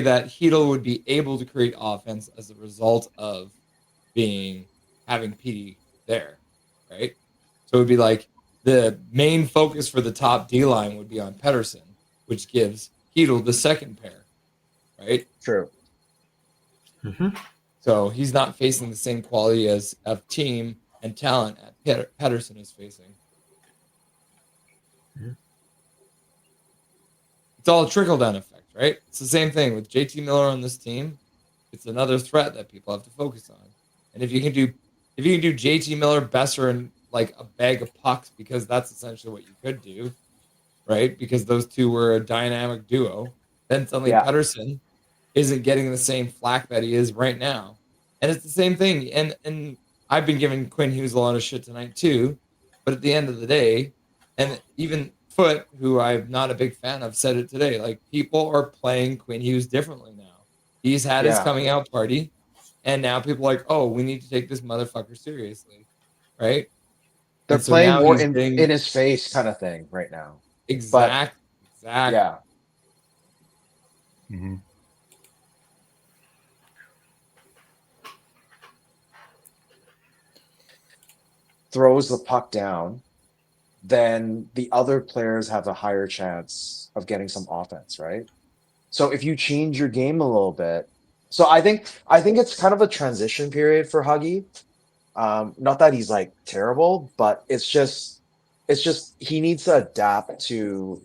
that Hedl would be able to create offense as a result of having PD there, right? So it would be like the main focus for the top D line would be on Pettersson, which gives Hedl the second pair, right? True. Mm-hmm. So he's not facing the same quality of team and talent that Pettersson is facing. Mm-hmm. It's all a trickle-down effect, right? It's the same thing with JT Miller on this team. It's another threat that people have to focus on. And if you can do JT Miller, Besser, and like a bag of pucks, because that's essentially what you could do, right? Because those two were a dynamic duo. Then suddenly Pettersson isn't getting the same flack that he is right now. And it's the same thing. And I've been giving Quinn Hughes a lot of shit tonight too. But at the end of the day, and even Foot, who I'm not a big fan of, said it today, like, people are playing Quinn Hughes differently now. He's had his coming out party, and now people are like, oh, we need to take this motherfucker seriously, right? They're So playing now more he's in his face kind of thing right now. Exactly. Yeah. Mm-hmm. Throws the puck down, then the other players have a higher chance of getting some offense, right? So if you change your game a little bit, so I think it's kind of a transition period for Huggy. Not that he's like terrible, but it's just he needs to adapt to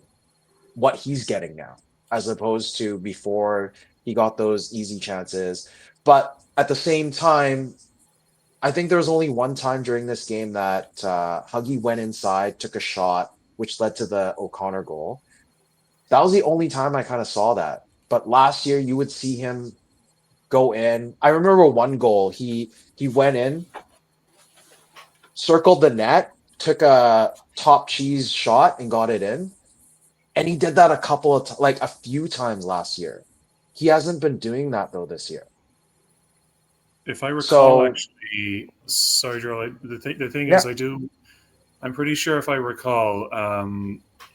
what he's getting now, as opposed to before he got those easy chances. But at the same time, I think there was only one time during this game that Huggy went inside, took a shot, which led to the O'Connor goal. That was the only time I kind of saw that. But last year, you would see him go in. I remember one goal. He went in, circled the net, took a top cheese shot, and got it in. And he did that a few times last year. He hasn't been doing that though this year. If I recall, So- actually, sorry, Joel. The thing is, I'm pretty sure if I recall,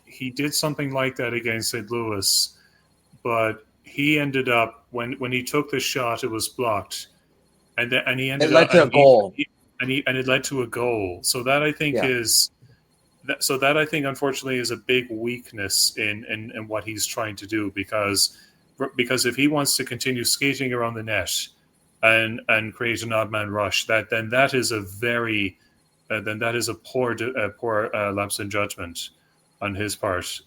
he did something like that against St. Louis, but he ended up when he took the shot, it was blocked, and he ended It led up to a goal. and it led to a goal. So that I think is. So that I think, unfortunately, is a big weakness in what he's trying to do, because if he wants to continue skating around the net and create an odd man rush, that is a very poor lapse in judgment on his part.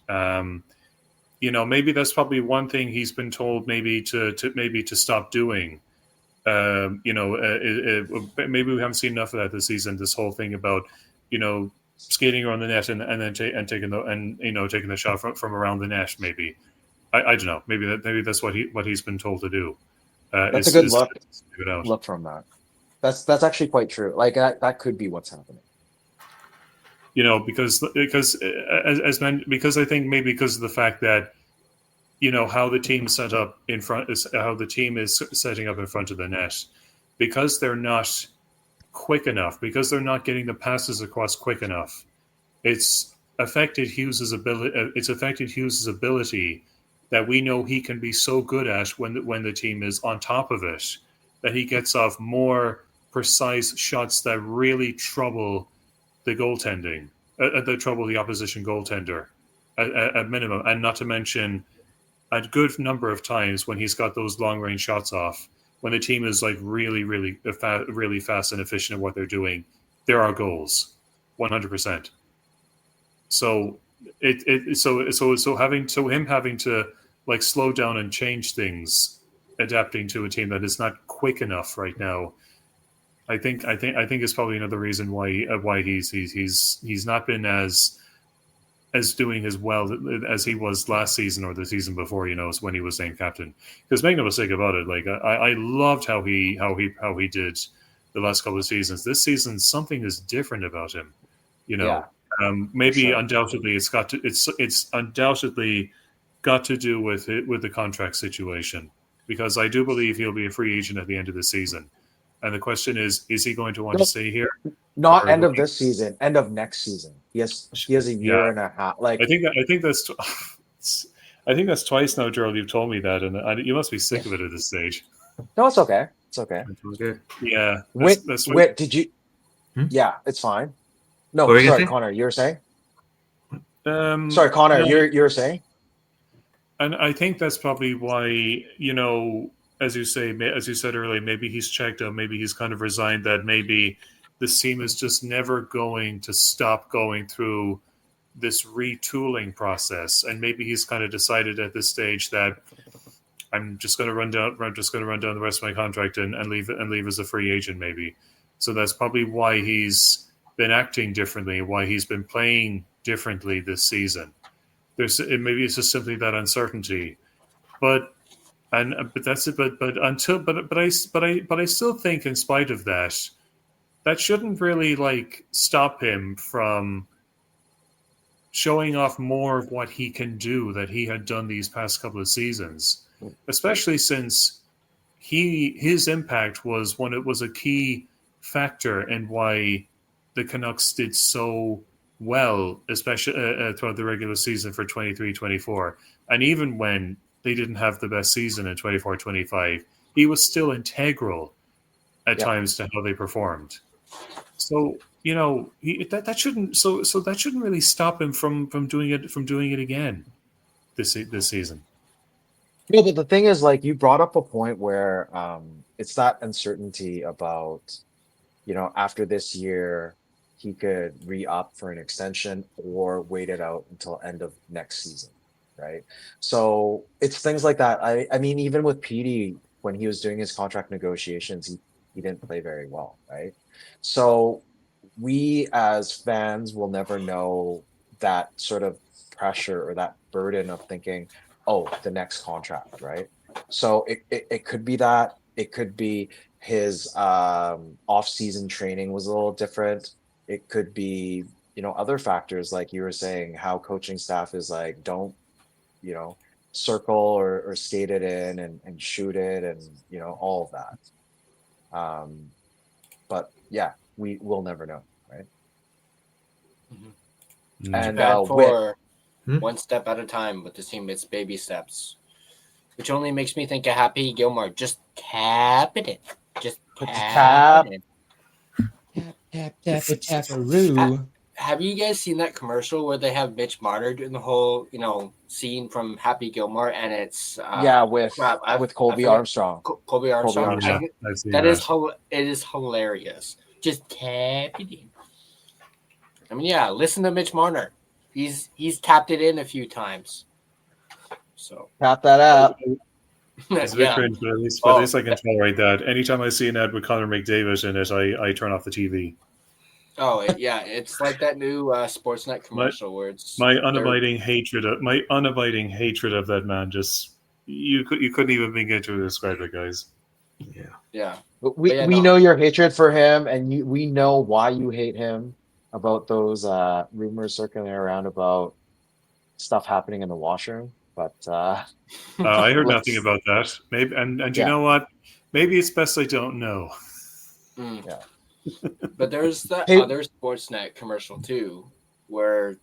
Maybe that's probably one thing he's been told maybe to stop doing. Maybe we haven't seen enough of that this season. This whole thing about skating around the net and then taking the shot from around the net. Maybe I don't know. Maybe that's what he's been told to do. That's a good look from that. That's actually quite true. Like that could be what's happening. Because I think maybe because of the fact that how the team set up in front, how the team is setting up in front of the net, because they're not quick enough, because they're not getting the passes across quick enough. It's affected Hughes's ability. It's affected Hughes's ability that we know he can be so good at when the team is on top of it, that he gets off more precise shots that really trouble the goaltending, that trouble the opposition goaltender at minimum, and not to mention a good number of times when he's got those long range shots off, when the team is like really, really, really fast and efficient at what they're doing, there are goals, 100%. So having to like slow down and change things, adapting to a team that is not quick enough right now, I think is probably another reason why he's not been as doing as well as he was last season or the season before, when he was named captain. Because make no mistake about it, like I loved how he did the last couple of seasons. This season, something is different about him. Yeah, maybe sure. undoubtedly it's undoubtedly got to do with the contract situation, because I do believe he'll be a free agent at the end of the season. And the question is he going to want to stay here? Not Or end of will he- this season, end of next season. He has a year and a half. Like I think that's twice now, Gerald. You've told me that, and you must be sick of it at this stage. no, it's okay. It's okay. That was good. Yeah, Wait, that's did you? Hmm? Yeah, it's fine. No, What were you gonna sorry, say? Connor. You were saying? what. Sorry, Connor. No, You were saying? and I think that's probably why, as you said earlier, maybe he's checked out, maybe he's kind of resigned that maybe this team is just never going to stop going through this retooling process, and maybe he's kind of decided at this stage that I'm just going to run down the rest of my contract and leave as a free agent, maybe. So that's probably why he's been acting differently, why he's been playing differently this season. Maybe it's just simply that uncertainty, but that's it. But I still think, in spite of that, that shouldn't really like stop him from showing off more of what he can do that he had done these past couple of seasons, especially since his impact was a key factor in why the Canucks did so well, especially throughout the regular season for 23-24. And even when they didn't have the best season in 24-25, he was still integral at times to how they performed. So that shouldn't really stop him from doing it again this season. No, but the thing is, like, you brought up a point where it's that uncertainty about, after this year, he could re-up for an extension or wait it out until end of next season, right? So it's things like that. I mean, even with Petey, when he was doing his contract negotiations, he didn't play very well, right? So we as fans will never know that sort of pressure or that burden of thinking, oh, the next contract, right? So it could be that. It could be his off-season training was a little different. It could be, other factors, like you were saying, how coaching staff is like, don't, circle or skate it in and shoot it, and all of that. But yeah, we will never know, right? Mm-hmm. And Japan for Hmm? one step at a time with the team. It's baby steps, which only makes me think of Happy Gilmore. Just tap it in. Just Put the tap it in. Tap-a-roo. Have you guys seen that commercial where they have Mitch Marner doing the whole, scene from Happy Gilmore, and it's with Colby Armstrong. Colby Armstrong. Armstrong. I've seen That is it is hilarious. Just tap it in. I mean, yeah, listen to Mitch Marner. He's tapped it in a few times. So Tap that out. It's a bit cringe, but at least I can tolerate that. Anytime I see an ad with Connor McDavid in it, I turn off the TV. Oh yeah, it's like that new Sportsnet commercial where it's my unabiding hatred of that man. Just you couldn't even begin to describe it, guys. Yeah. But we know your hatred for him, and we know why you hate him, about those rumors circulating around about stuff happening in the washroom. But I heard let's- nothing about that. Maybe, and you Yeah. know what? Maybe it's best I don't know. Yeah. But there's that Hey- other Sportsnet commercial too, where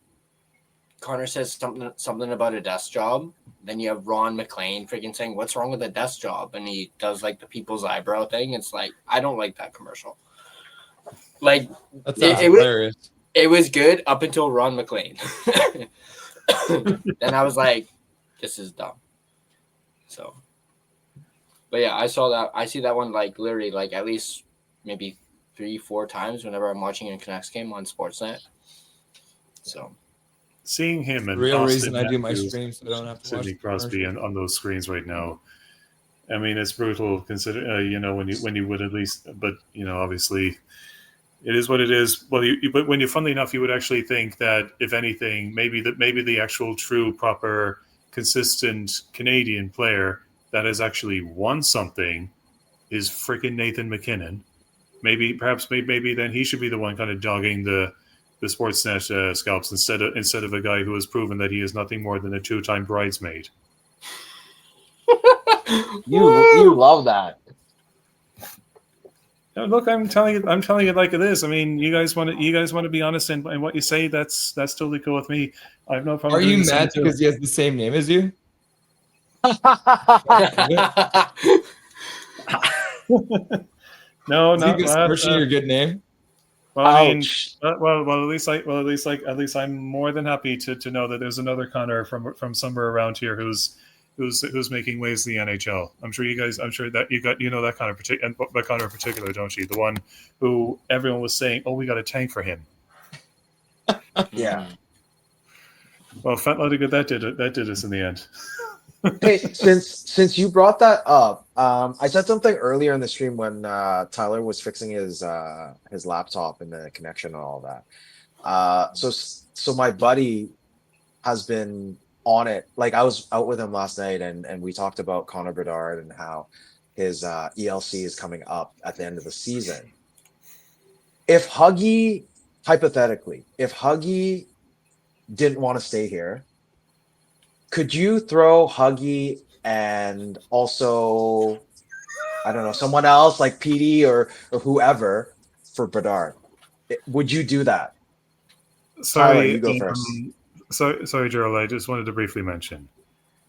Connor says something about a desk job. Then you have Ron McLean freaking saying, "What's wrong with a desk job?" And he does like the people's eyebrow thing. It's like, I don't like that commercial. Like That's it hilarious. it was good up until Ron McLean. Then I was like, this is dumb. So, but yeah, I saw that. I see that one like literally like at least maybe 3-4 times whenever I'm watching a Canucks game on Sportsnet. So Seeing him The and real Austin reason I do my Matthews, streams so I don't have to watch Sidney the Crosby commercials. on those screens right now. I mean, it's brutal. Consider when you would at least, but obviously, it is what it is. Well, but when you, funnily enough, you would actually think that if anything, maybe the actual true proper consistent Canadian player that has actually won something is freaking Nathan McKinnon. Perhaps then he should be the one kind of dogging the Sportsnet scalps instead of a guy who has proven that he is nothing more than a 2-time bridesmaid. you love that. No, look, I'm telling it like it is. I mean, you guys want to be honest in what you say. That's totally cool with me. I have no problem. Are you doing the same mad too. because he has the same name as you? No, Is he not besmirching your good name? Well, I mean, Ouch. at least I'm more than happy to know that there's another Connor from somewhere around here who's making waves in the NHL. I'm sure that that Connor in particular, don't you? The one who everyone was saying, "Oh, we got a tank for him." Yeah. Well, fat lot of good that did us in the end. Hey, since you brought that up, I said something earlier in the stream when Tyler was fixing his laptop and the connection and all that. So my buddy has been on it. Like I was out with him last night and we talked about Connor Bedard and how his ELC is coming up at the end of the season. If Huggy, hypothetically, if Huggy didn't want to stay here, could you throw Huggy and also, I don't know, someone else like PD or whoever for Bedard? Would you do that? Sorry, Tyler, you go first. Sorry, Gerald. I just wanted to briefly mention.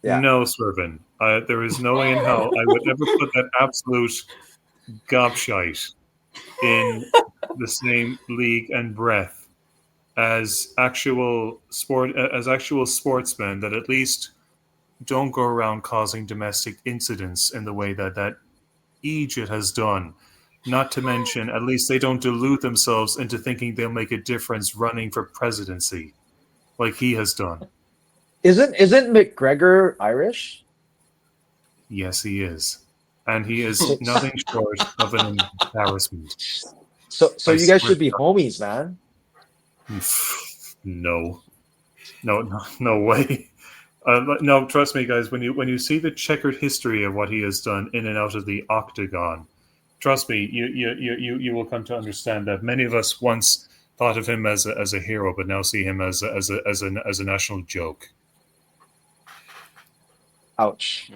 Yeah. No, Swervin. There is no way in hell I would ever put that absolute gobshite in the same league and breath as actual sportsmen that at least don't go around causing domestic incidents in the way that Egypt has done. Not to mention, at least they don't delude themselves into thinking they'll make a difference running for presidency, like he has done. Isn't McGregor Irish? Yes, he is, and he is nothing short of an embarrassment. So I you guys swear should be to homies, man. No way. No, trust me, guys. When you see the checkered history of what he has done in and out of the octagon, trust me, you will come to understand that many of us once thought of him as a hero, but now see him as a national joke. Ouch.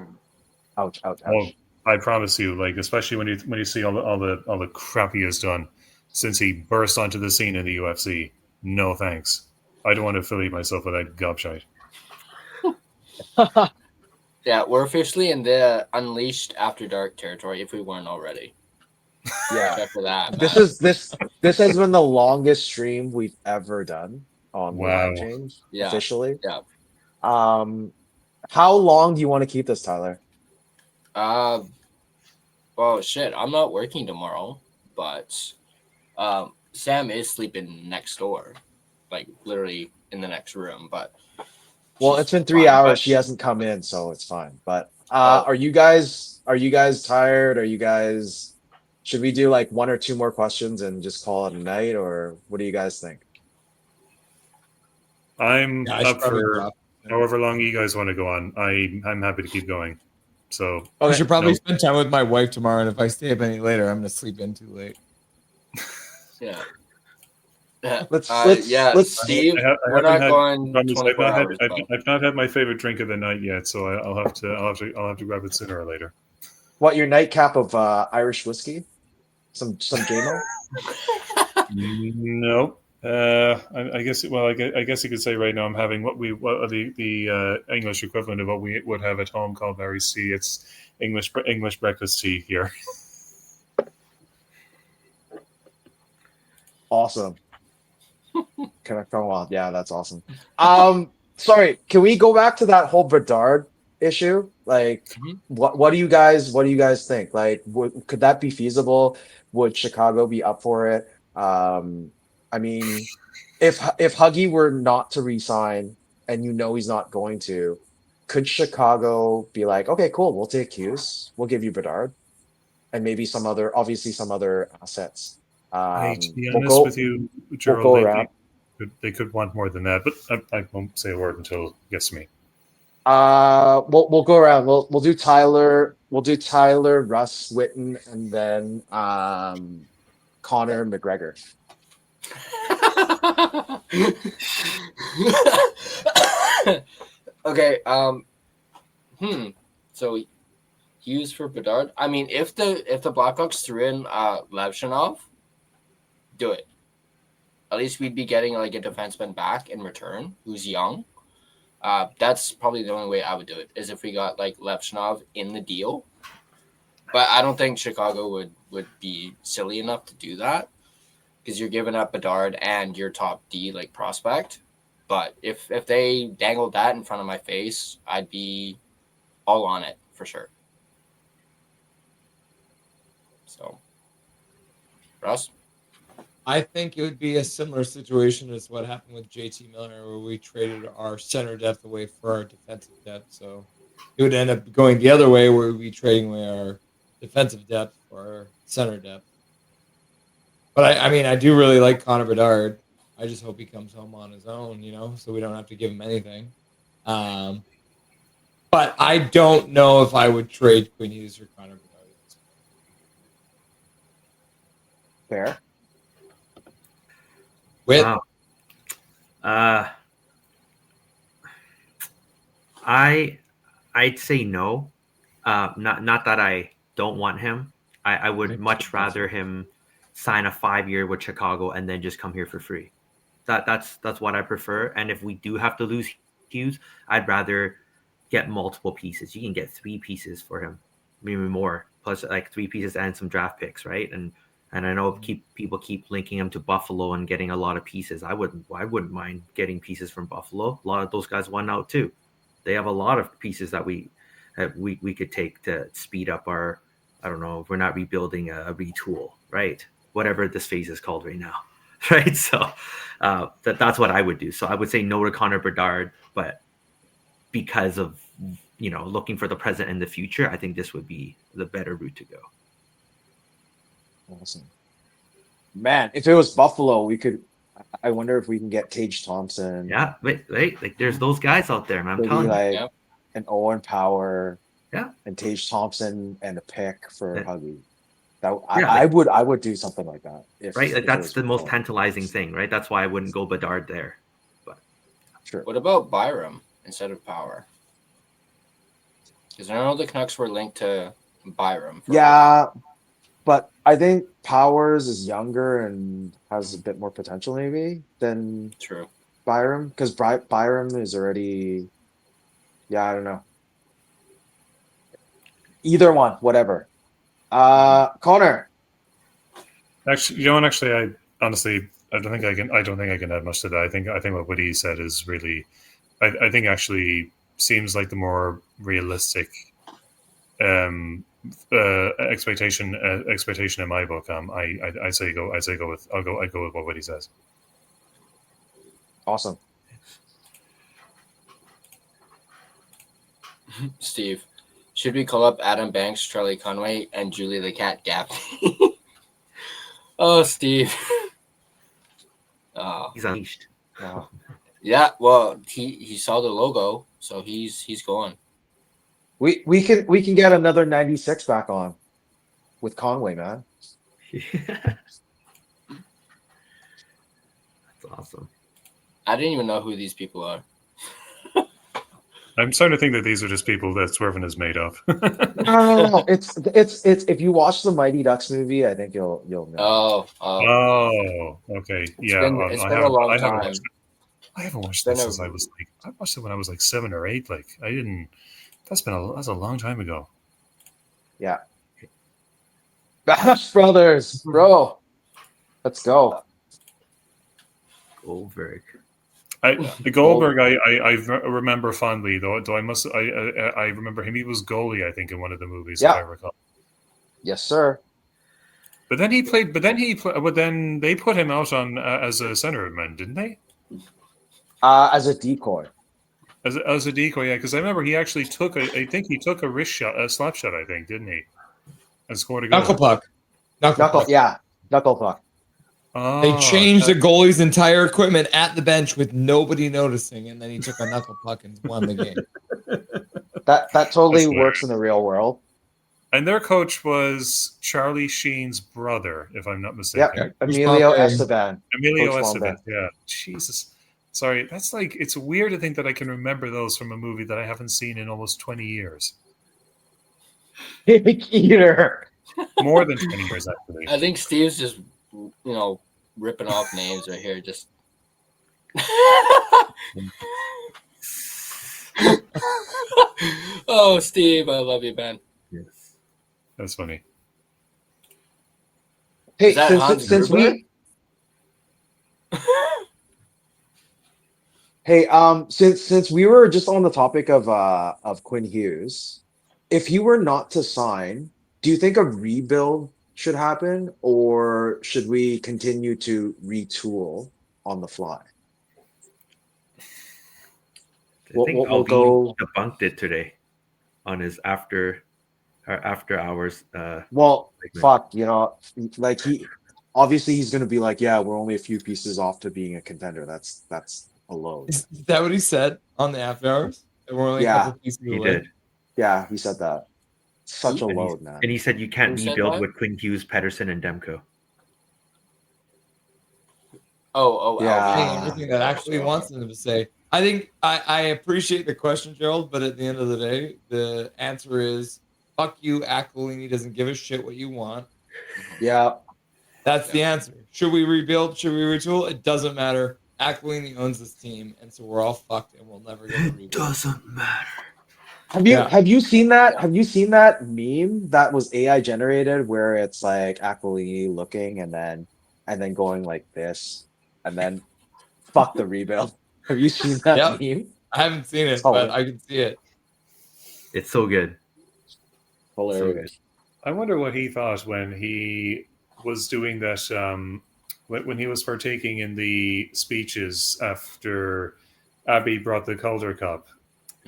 Ouch. Oh, I promise you, like especially when you see all the crap he has done since he burst onto the scene in the UFC. No thanks. I don't want to affiliate myself with that gobshite. yeah, we're officially in the Unleashed After Dark territory if we weren't already. Yeah. Check for that. This has been the longest stream we've ever done on the Wow. live change Yeah. officially. Yeah. How long do you want to keep this, Tyler? Well, shit, I'm not working tomorrow, but Sam is sleeping next door, like literally in the next room. But Well, she's it's been 3 fine, hours. but She hasn't come in, so it's fine. But are you guys tired? Should we do like 1 or 2 more questions and just call it a night, or what do you guys think? I'm Yeah, I should up probably for drop. however long you guys want to go on. I'm happy to keep going. So I should probably No. spend time with my wife tomorrow, and if I stay up any later, I'm gonna sleep in too late. yeah. Steve, we're not going 24 hours. I've not had my favorite drink of the night yet, so I'll have to grab it sooner or later. What, your nightcap of Irish whiskey? Some JMO? No. I guess. Well, I guess you could say right now I'm having what the English equivalent of what we would have at home called Mary C. It's English breakfast tea here. Awesome. Can I come on? Yeah, that's awesome. Sorry, can we go back to that whole Bedard issue? Like, what do you guys think? Like, could that be feasible? Would Chicago be up for it? I mean, if Huggy were not to resign, and he's not going to, could Chicago be like, okay, cool, we'll take Hughes, we'll give you Bedard, and maybe some other assets. To be honest with you, Gerald, they could want more than that, but I won't say a word until it gets to me. We'll go around. We'll do Tyler. We'll do Tyler, Russ, Witten, and then Connor McGregor. Okay. So Hughes for Bedard. I mean, if the Blackhawks threw in Levshinov, do it. At least we'd be getting like a defenseman back in return who's young. That's probably the only way I would do it, is if we got like Levshinov in the deal. But I don't think Chicago would be silly enough to do that, because you're giving up Bedard and your top D like prospect. But if they dangled that in front of my face, I'd be all on it for sure. So, Russ? I think it would be a similar situation as what happened with JT Miller, where we traded our center depth away for our defensive depth. So it would end up going the other way, where we'd be trading away our defensive depth for our center depth. But I mean, I do really like Connor Bedard. I just hope he comes home on his own, so we don't have to give him anything. But I don't know if I would trade Quinn Hughes for Connor Bedard. Fair. Wow. I'd say no. Not that I don't want him. I would much rather him sign a 5-year with Chicago and then just come here for free. That's what I prefer. And if we do have to lose Hughes, I'd rather get multiple pieces. You can get 3 pieces for him, maybe more, plus like 3 pieces and some draft picks, right? And I know people keep linking him to Buffalo and getting a lot of pieces. I wouldn't mind getting pieces from Buffalo. A lot of those guys won out too. They have a lot of pieces that we could take to speed up our, I don't know, if we're not rebuilding a retool, right? Whatever this phase is called right now, right? So that's what I would do. So I would say no to Connor Bedard, but because of, looking for the present and the future, I think this would be the better route to go. Awesome. Man, if it was Buffalo, I wonder if we can get Tage Thompson. Yeah, wait, like there's those guys out there, man. I'm telling you. An Owen Power. Yeah. And Tage Thompson and a pick for Huggy. I would do something like that. If that's the most tantalizing thing, right? That's why I wouldn't go Bedard there. But sure. What about Byram instead of Power? Because I know the Canucks were linked to Byram. But I think Powers is younger and has a bit more potential maybe than Byram, because Byram is already, I don't know. Either one, whatever. Connor. Actually, I honestly, I don't think I can add much to that. I think what Woody said is really, I think actually seems like the more realistic expectation in my book. I say go with what Woody says. Awesome. Steve, should we call up Adam Banks, Charlie Conway, and Julie the Cat Gaffney? Oh, Steve. Oh. He's unleashed. Wow. Yeah, well, he saw the logo, so he's going. We can get another 96 back on with Conway, man. Awesome. I didn't even know who these people are. I'm starting to think that these are just people that Swerven is made of. No. It's if you watch the Mighty Ducks movie, I think you'll know. Oh, okay. Yeah, It's I been a haven't. long I haven't time. watched it. I haven't watched Been this a- since I was like. I watched it when I was like 7 or 8. Like I didn't. That's a long time ago. Yeah. Bash Brothers, bro. Let's go. Goldberg. The Goldberg, I remember fondly though. Though I remember him. He was goalie, I think, in one of the movies, if Yeah. I recall. Yes, sir. But then he played. But then they put him out on as a centerman, didn't they? As a decoy. As a decoy, yeah. Because I remember he actually took I think he took a wrist shot, a slap shot, I think, didn't he? And scored a goal. Knuckle puck. Knuckle, yeah. Knuckle puck. Oh, They changed the goalie's entire equipment at the bench with nobody noticing, and then he took a knuckle puck and won the game. That totally That's works in the real world. And their coach was Charlie Sheen's brother, if I'm not mistaken. Yep. Emilio Esteban. Emilio Coach Esteban. Bombay. Yeah. Jesus. Sorry. That's like, it's weird to think that I can remember those from a movie that I haven't seen in almost 20 years. Pig eater. More than 20 years, actually. I think Steve's just, ripping off names right here. Just. Oh, Steve, I love you, man. Yes. That's funny. Hey, Is that Hans since Gruber? we Hey, since we were just on the topic of Quinn Hughes, if he were not to sign, do you think a rebuild should happen, or should we continue to retool on the fly? I think We'll go. debunked it today on his after hours. Well, segment. fuck, like obviously he's gonna be like, yeah, we're only a few pieces off to being a contender. That's a load. Is that what he said on the after hours? That we're only a Yeah, couple pieces He away. did. Yeah, he said that. Such a And load, man. And he said you can't Who said rebuild that? with Quinn Hughes, Pedersen, and Demko. Yeah. Saying everything that actually wants them to say. I think I appreciate the question, Gerald, but at the end of the day, the answer is fuck you. Aquilini doesn't give a shit what you want. Yeah. That's the answer. Should we rebuild? Should we retool? It doesn't matter. Aquilini owns this team, and so we're all fucked, and we'll never get a rebuild. Doesn't matter. Have you seen that? Have you seen that meme that was AI generated where it's like Aquilini looking and then going like this and then fuck the rebuild? Have you seen that Yep. meme? I haven't seen it, Oh. but I can see it. It's so good. Hilarious. I wonder what he thought when he was doing that, when he was partaking in the speeches after Abbey brought the Calder Cup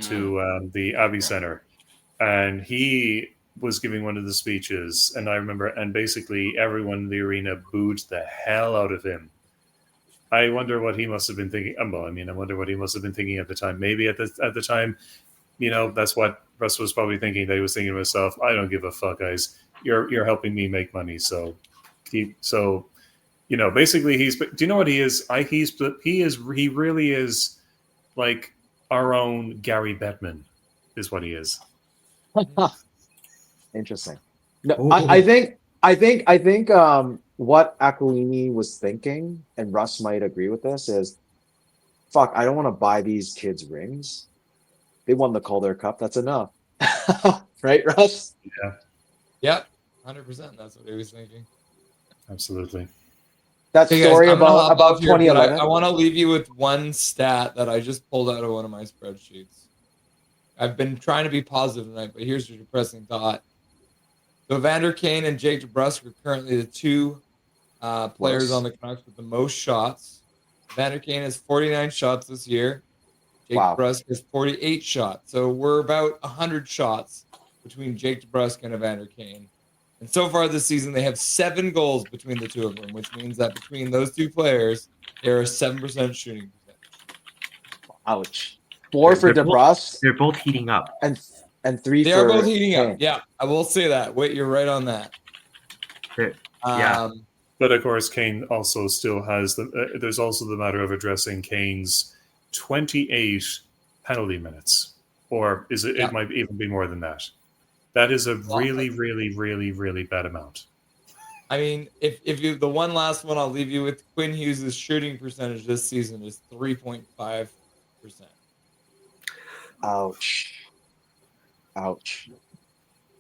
to the Abbey Center. And he was giving one of the speeches, and I remember, and basically everyone in the arena booed the hell out of him. I wonder what he must have been thinking. Well, I wonder what he must have been thinking at the time. Maybe at the time, that's what Russ was probably thinking. They was thinking to himself, I don't give a fuck, guys. You're helping me make money, so basically he's. Do you know what he is? He really is like our own Gary Bettman, is what he is. Interesting. No, I think what Aquilini was thinking, and Russ might agree with this, is fuck, I don't want to buy these kids rings. They won the Calder Cup. That's enough. Right, Russ? Yeah. Yep. 100%. That's what he was thinking. Absolutely. That Hey guys, story I'm gonna hop about off here, but 2011. I want to leave you with one stat that I just pulled out of one of my spreadsheets. I've been trying to be positive tonight, but here's your depressing thought. So Vander Kane and Jake DeBrusk are currently the two players on the Canucks with the most shots. Vander Kane has 49 shots this year. Jake DeBrusk has 48 shots. So we're about 100 shots between Jake DeBrusk and Evander Kane. And so far this season, they have 7 goals between the two of them, which means that between those two players, they're a 7% shooting percentage. Ouch. 4 for DeBrusk. They're both heating up. And 3 They for are both heating Kane. up. Yeah, I will say that. Wait, you're right on that. Yeah. But of course, Kane also still has there's also the matter of addressing Kane's 28 penalty minutes, or is it? Yeah. It might even be more than that. That is a Wow. really, really, really, really bad amount. I mean, if you the one last one I'll leave you with, Quinn Hughes' shooting percentage this season is 3.5%. Ouch. Ouch.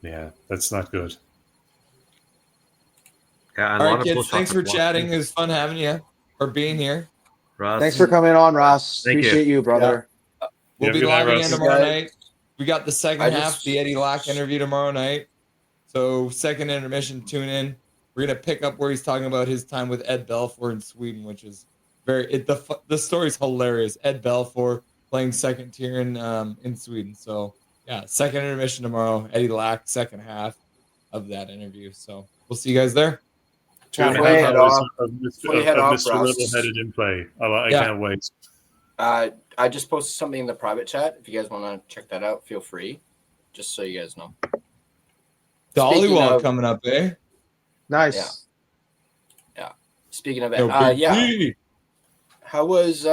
Yeah, that's not good. Yeah, a All lot right, of kids. bullshit Thanks for blocked chatting. too. It was fun having you or being here. Russ. Thanks for coming on, Ross. Thank you. Appreciate you, brother. We'll Yeah, be good night, live again Russ. tomorrow Guys, night. We got the second I half, just- the Eddie Lack interview tomorrow night. So second intermission, tune in. We're gonna pick up where he's talking about his time with Ed Belfour in Sweden, which is the story's hilarious. Ed Belfour playing second tier in Sweden. So yeah, second intermission tomorrow. Eddie Lack, second half of that interview. So we'll see you guys there. Two and a Before you half head hours off- before you head off, Mr. Russ. Level-headed in play. I Yeah. can't wait. I just posted something in the private chat. If you guys want to check that out, feel free. Just so you guys know. Dollywall of- coming up, eh? Nice. Speaking of it, Yo, Big yeah. D. How was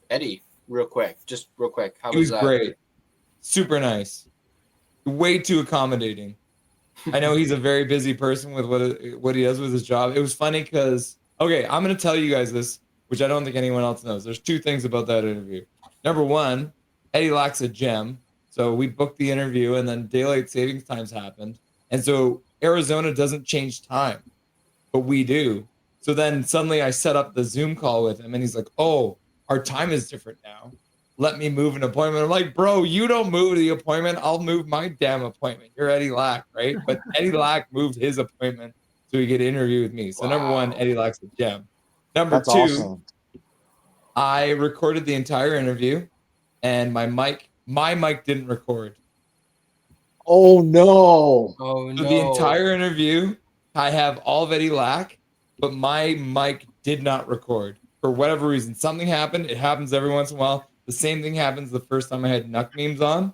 Eddie? Real quick, just real quick. How He was that? great. Super nice. Way too accommodating. I know he's a very busy person with what he does with his job. It was funny because, okay, I'm going to tell you guys this, which I don't think anyone else knows. There's two things about that interview. Number one, Eddie Lack's a gem. So we booked the interview and then daylight savings times happened. And so Arizona doesn't change time, but we do. So then suddenly I set up the Zoom call with him and he's like, oh, our time is different now. Let me move an appointment. I'm like, bro, you don't move the appointment. I'll move my damn appointment. You're Eddie Lack, right? But Eddie Lack moved his appointment so he could interview with me. So number one, Eddie Lack's a gem. Number That's two, awesome. I recorded the entire interview and my mic didn't record. Oh no. Oh So no! the entire interview, I have all of Eddie Lack, but my mic did not record for whatever reason. Something happened. It happens every once in a while. The same thing happens the first time I had Nuck memes on.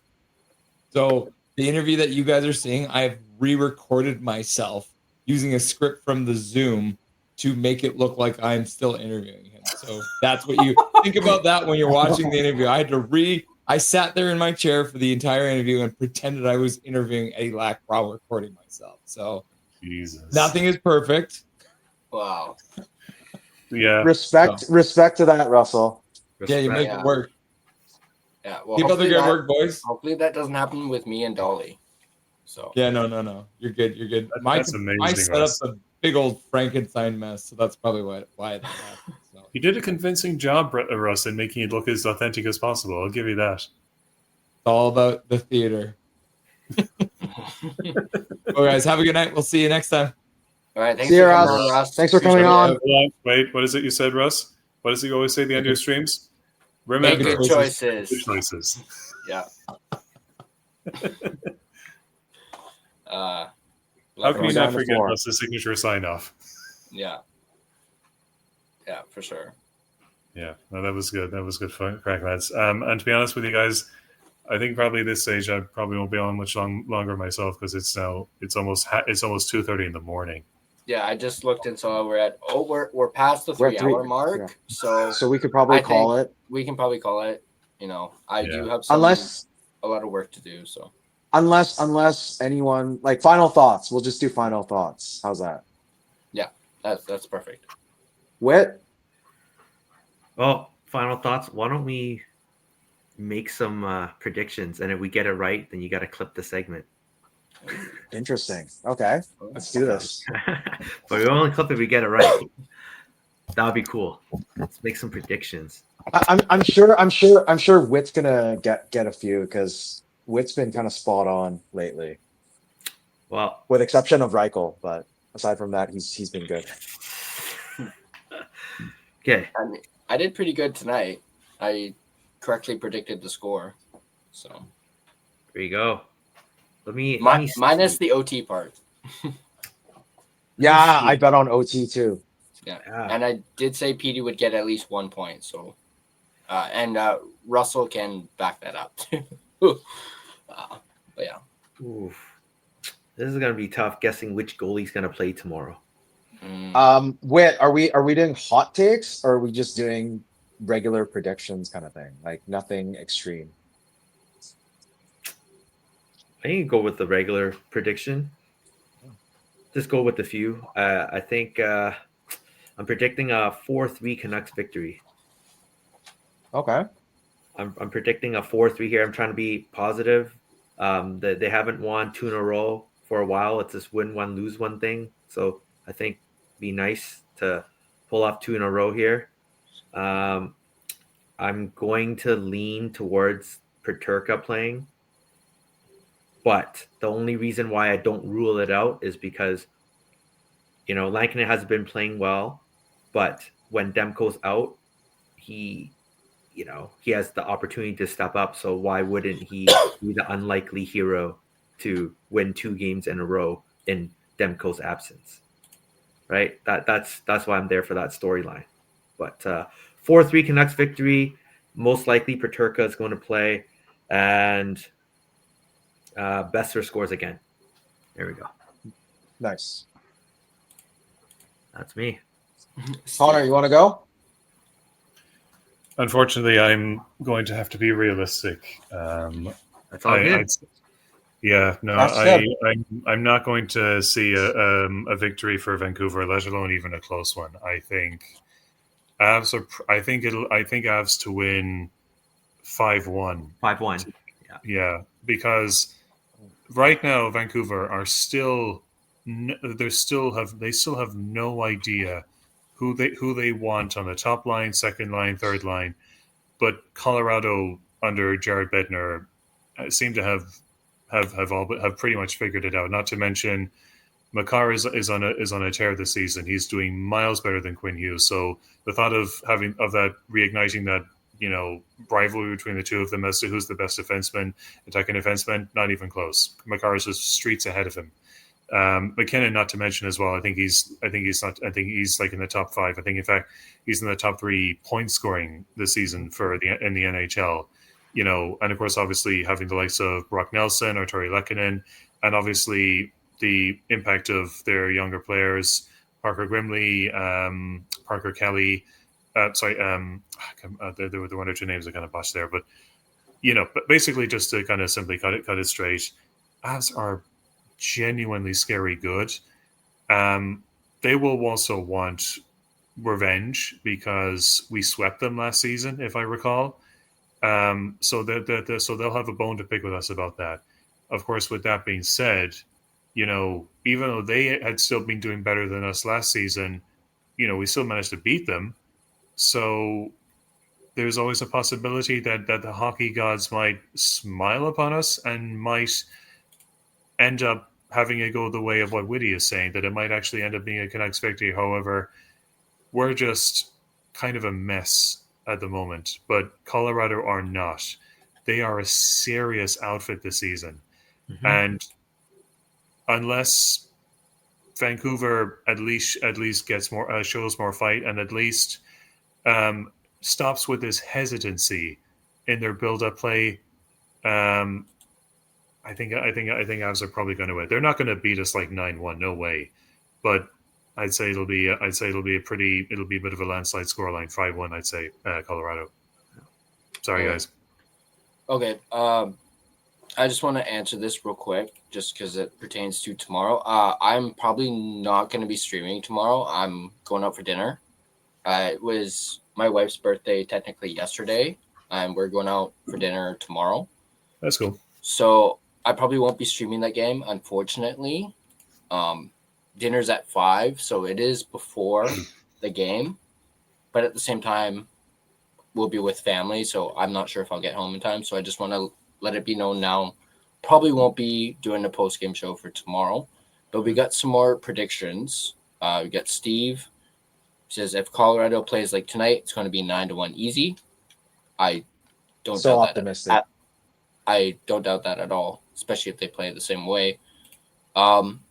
So the interview that you guys are seeing, I've re-recorded myself using a script from the Zoom to make it look like I'm still interviewing him. So that's what you think about that when you're watching the interview. I sat there in my chair for the entire interview and pretended I was interviewing Eddie Lack while recording myself. So Jesus. nothing is perfect. Wow. Yeah. Respect to that, Russell. Yeah, you make Yeah. it work. Yeah. Well, Keep up the hopefully good that- work, boys. Hopefully that doesn't happen with me and Dolly. So Yeah, no. You're good. You're good. That's amazing, My setup's Russ. a big old Frankenstein mess, so that's probably why that happened. So. He did a convincing job, Russ, in making it look as authentic as possible. I'll give you that. It's all about the theater. Well, guys, have a good night. We'll see you next time. all right. Thanks See you, for Russ. coming on, Russ. Thanks for Appreciate coming it. on. Hold on. Wait, what is it you said, Russ? What does he always say at the end of your streams? Make Remember, good choices. good choices. Yeah. How love can you Russ. not down to forget 4. Russ's signature sign off? Yeah. Yeah, for sure. Yeah, no, that was good. That was good fun, crack, lads. And to be honest with you guys, I think probably at this stage I probably won't be on much longer myself because it's almost 2:30 in the morning. Yeah, I just looked and saw we're past the We're at 3 hour 3, mark. yeah. So So we could probably I call it. we can probably call it. You know, I Yeah. do have Unless a lot of work to do. So anyone like final thoughts. We'll just do final thoughts. How's that? that's perfect. Wit? Well, final thoughts. Why don't we make some predictions, and if we get it right, then you got to clip the segment. Interesting. Okay. Let's do this. But we only clip if we get it right. That would be cool. Let's make some predictions. I'm sure Wit's gonna get a few because Wit's been kind of spot on lately, Well, with exception of Reichel. But aside from that, he's been good. okay. I did pretty good tonight. I correctly predicted the score. So There you go. Let me minus the OT part. Yeah, I bet on OT too. Yeah. Yeah. And I did say Petey would get at least 1 point. So and Russell can back that up too. But yeah. Oof. This is gonna be tough guessing which goalie's gonna play tomorrow. Whit, are we doing hot takes or are we just doing regular predictions kind of thing? Like nothing extreme. I think you go with the regular prediction. Just go with a few. I think I'm predicting a 4-3 Canucks victory. Okay. I'm predicting a 4-3 here. I'm trying to be positive. They haven't won 2 in a row for a while. It's this win one, lose one thing. So I think be nice to pull off 2 in a row here. I'm going to lean towards Peterka playing. But the only reason why I don't rule it out is because, Lankinen has been playing well, but when Demko's out, he has the opportunity to step up. So why wouldn't he be the unlikely hero to win 2 games in a row in Demko's absence? Right? That's why I'm there for that storyline. But 4-3 Canucks victory. Most likely Peterka is going to play, and Besser scores again. There we go. Nice. That's me. Connor, you want to go? Unfortunately, I'm going to have to be realistic. That's all good. I'm not going to see a victory for Vancouver, let alone even a close one. I think I think Avs to win 5-1. 5-1. Yeah, because right now Vancouver are still they still have no idea who they want on the top line, second line, third line. But Colorado under Jared Bednar seem to have pretty much figured it out. Not to mention, Makar is on a tear this season. He's doing miles better than Quinn Hughes. So the thought of that reigniting that rivalry between the two of them as to who's the best attacking defenseman, not even close. Makar is just streets ahead of him. McKinnon, not to mention as well. I think he's like in the top 5. I think in fact he's in the top 3 point scoring this season in the NHL. And of course, obviously having the likes of Brock Nelson or Tori Lehkonen, and obviously the impact of their younger players, Parker Grimley, Parker Kelly. There were 1 or 2 names I kind of botched there, but but basically just to kind of simply cut it straight, Avs are genuinely scary good. They will also want revenge because we swept them last season, if I recall. So they'll have a bone to pick with us about that. Of course, with that being said, even though they had still been doing better than us last season, we still managed to beat them. So there's always a possibility that the hockey gods might smile upon us and might end up having it go the way of what Whitty is saying, that it might actually end up being a Canucks victory. However, we're just kind of a mess at the moment, but Colorado are not. They are a serious outfit this season. Mm-hmm. And unless Vancouver at least gets more, shows more fight, and at least stops with this hesitancy in their build-up play, I think Avs are probably going to win. They're not going to beat us like 9-1, no way. But I'd say it'll be a bit of a landslide scoreline, 5-1. I'd say Colorado. Sorry, guys. Okay. I just want to answer this real quick, just because it pertains to tomorrow. I'm probably not going to be streaming tomorrow. I'm going out for dinner. It was my wife's birthday technically yesterday, and we're going out for dinner tomorrow. That's cool. So I probably won't be streaming that game, unfortunately. Dinner's at 5, so it is before the game. But at the same time, we'll be with family, so I'm not sure if I'll get home in time. So I just want to let it be known now. Probably won't be doing a post-game show for tomorrow. But we got some more predictions. We got Steve. He says, if Colorado plays like tonight, it's going to be 9-1 easy. I don't so doubt optimistic. that. I don't doubt that at all, especially if they play the same way.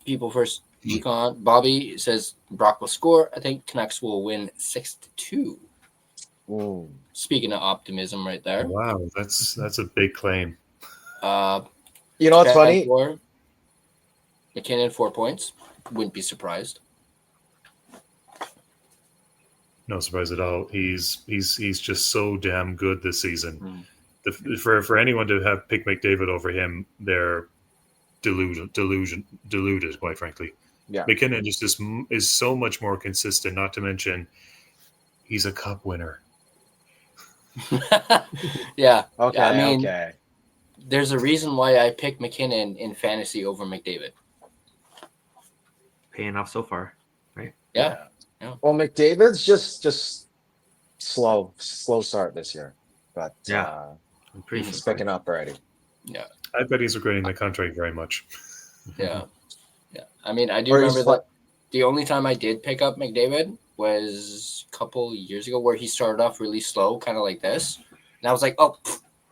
People first, Econ. Bobby says Brock will score. I think Canucks will win 6-2. Ooh. Speaking of optimism right there. Wow, that's a big claim. You know what's funny? McKinnon 4 points. Wouldn't be surprised. No surprise at all. He's just so damn good this season. Mm. For anyone to have picked McDavid over him, they're deluded, quite frankly. Yeah. McKinnon just is so much more consistent. Not to mention, he's a cup winner. Yeah. Okay. I mean, okay. there's a reason why I picked McKinnon in fantasy over McDavid. Paying off so far, right? Yeah. Well, McDavid's just slow start this year, but Yeah. I'm pretty he's surprised. picking up already. Yeah. I bet he's regretting the contract very much. Yeah. Yeah. I mean, I do Or he's remember that the only time I did pick up McDavid was a couple years ago where he started off really slow, kind of like this. And I was like, oh,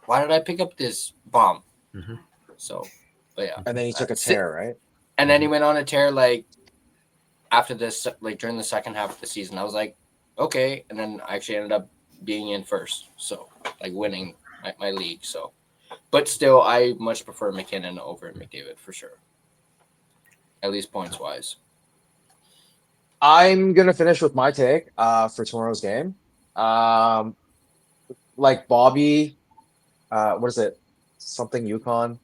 why did I pick up this bomb? Mhm. So, but yeah. And then he took a tear, right? And then he went on a tear like after this, like during the second half of the season. I was like, okay. And then I actually ended up being in first. So, like winning my league. So, but still, I much prefer McKinnon over McDavid for sure. At least points wise. I'm gonna finish with my take for tomorrow's game. Like Bobby, what is it? Something Yukon.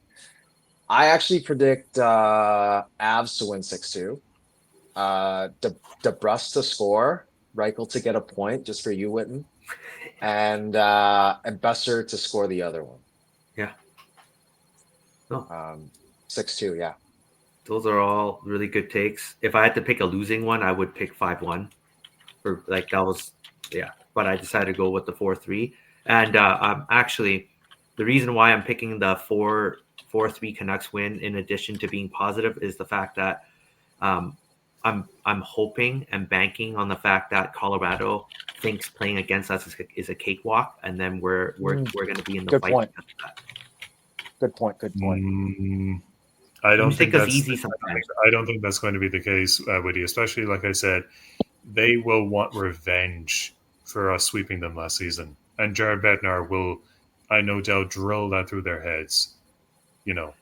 I actually predict Avs to win 6-2. DeBrus to score, Reichel to get a point just for you, Witten, and Besser to score the other one. Yeah. No. 6-2, yeah. Those are all really good takes. If I had to pick a losing one, I would pick 5-1. Or like that was, yeah. But I decided to go with the 4-3. And actually, the reason why I'm picking the 4-3 Canucks win, in addition to being positive, is the fact that I'm hoping and banking on the fact that Colorado thinks playing against us is a cakewalk, and then we're going to be in the Good fight. point. because of that. Good point. I don't You think think that's that's easy sometimes. I don't think that's going to be the case, Woody. Especially, like I said, they will want revenge for us sweeping them last season, and Jared Bednar will, I no doubt, drill that through their heads. You know,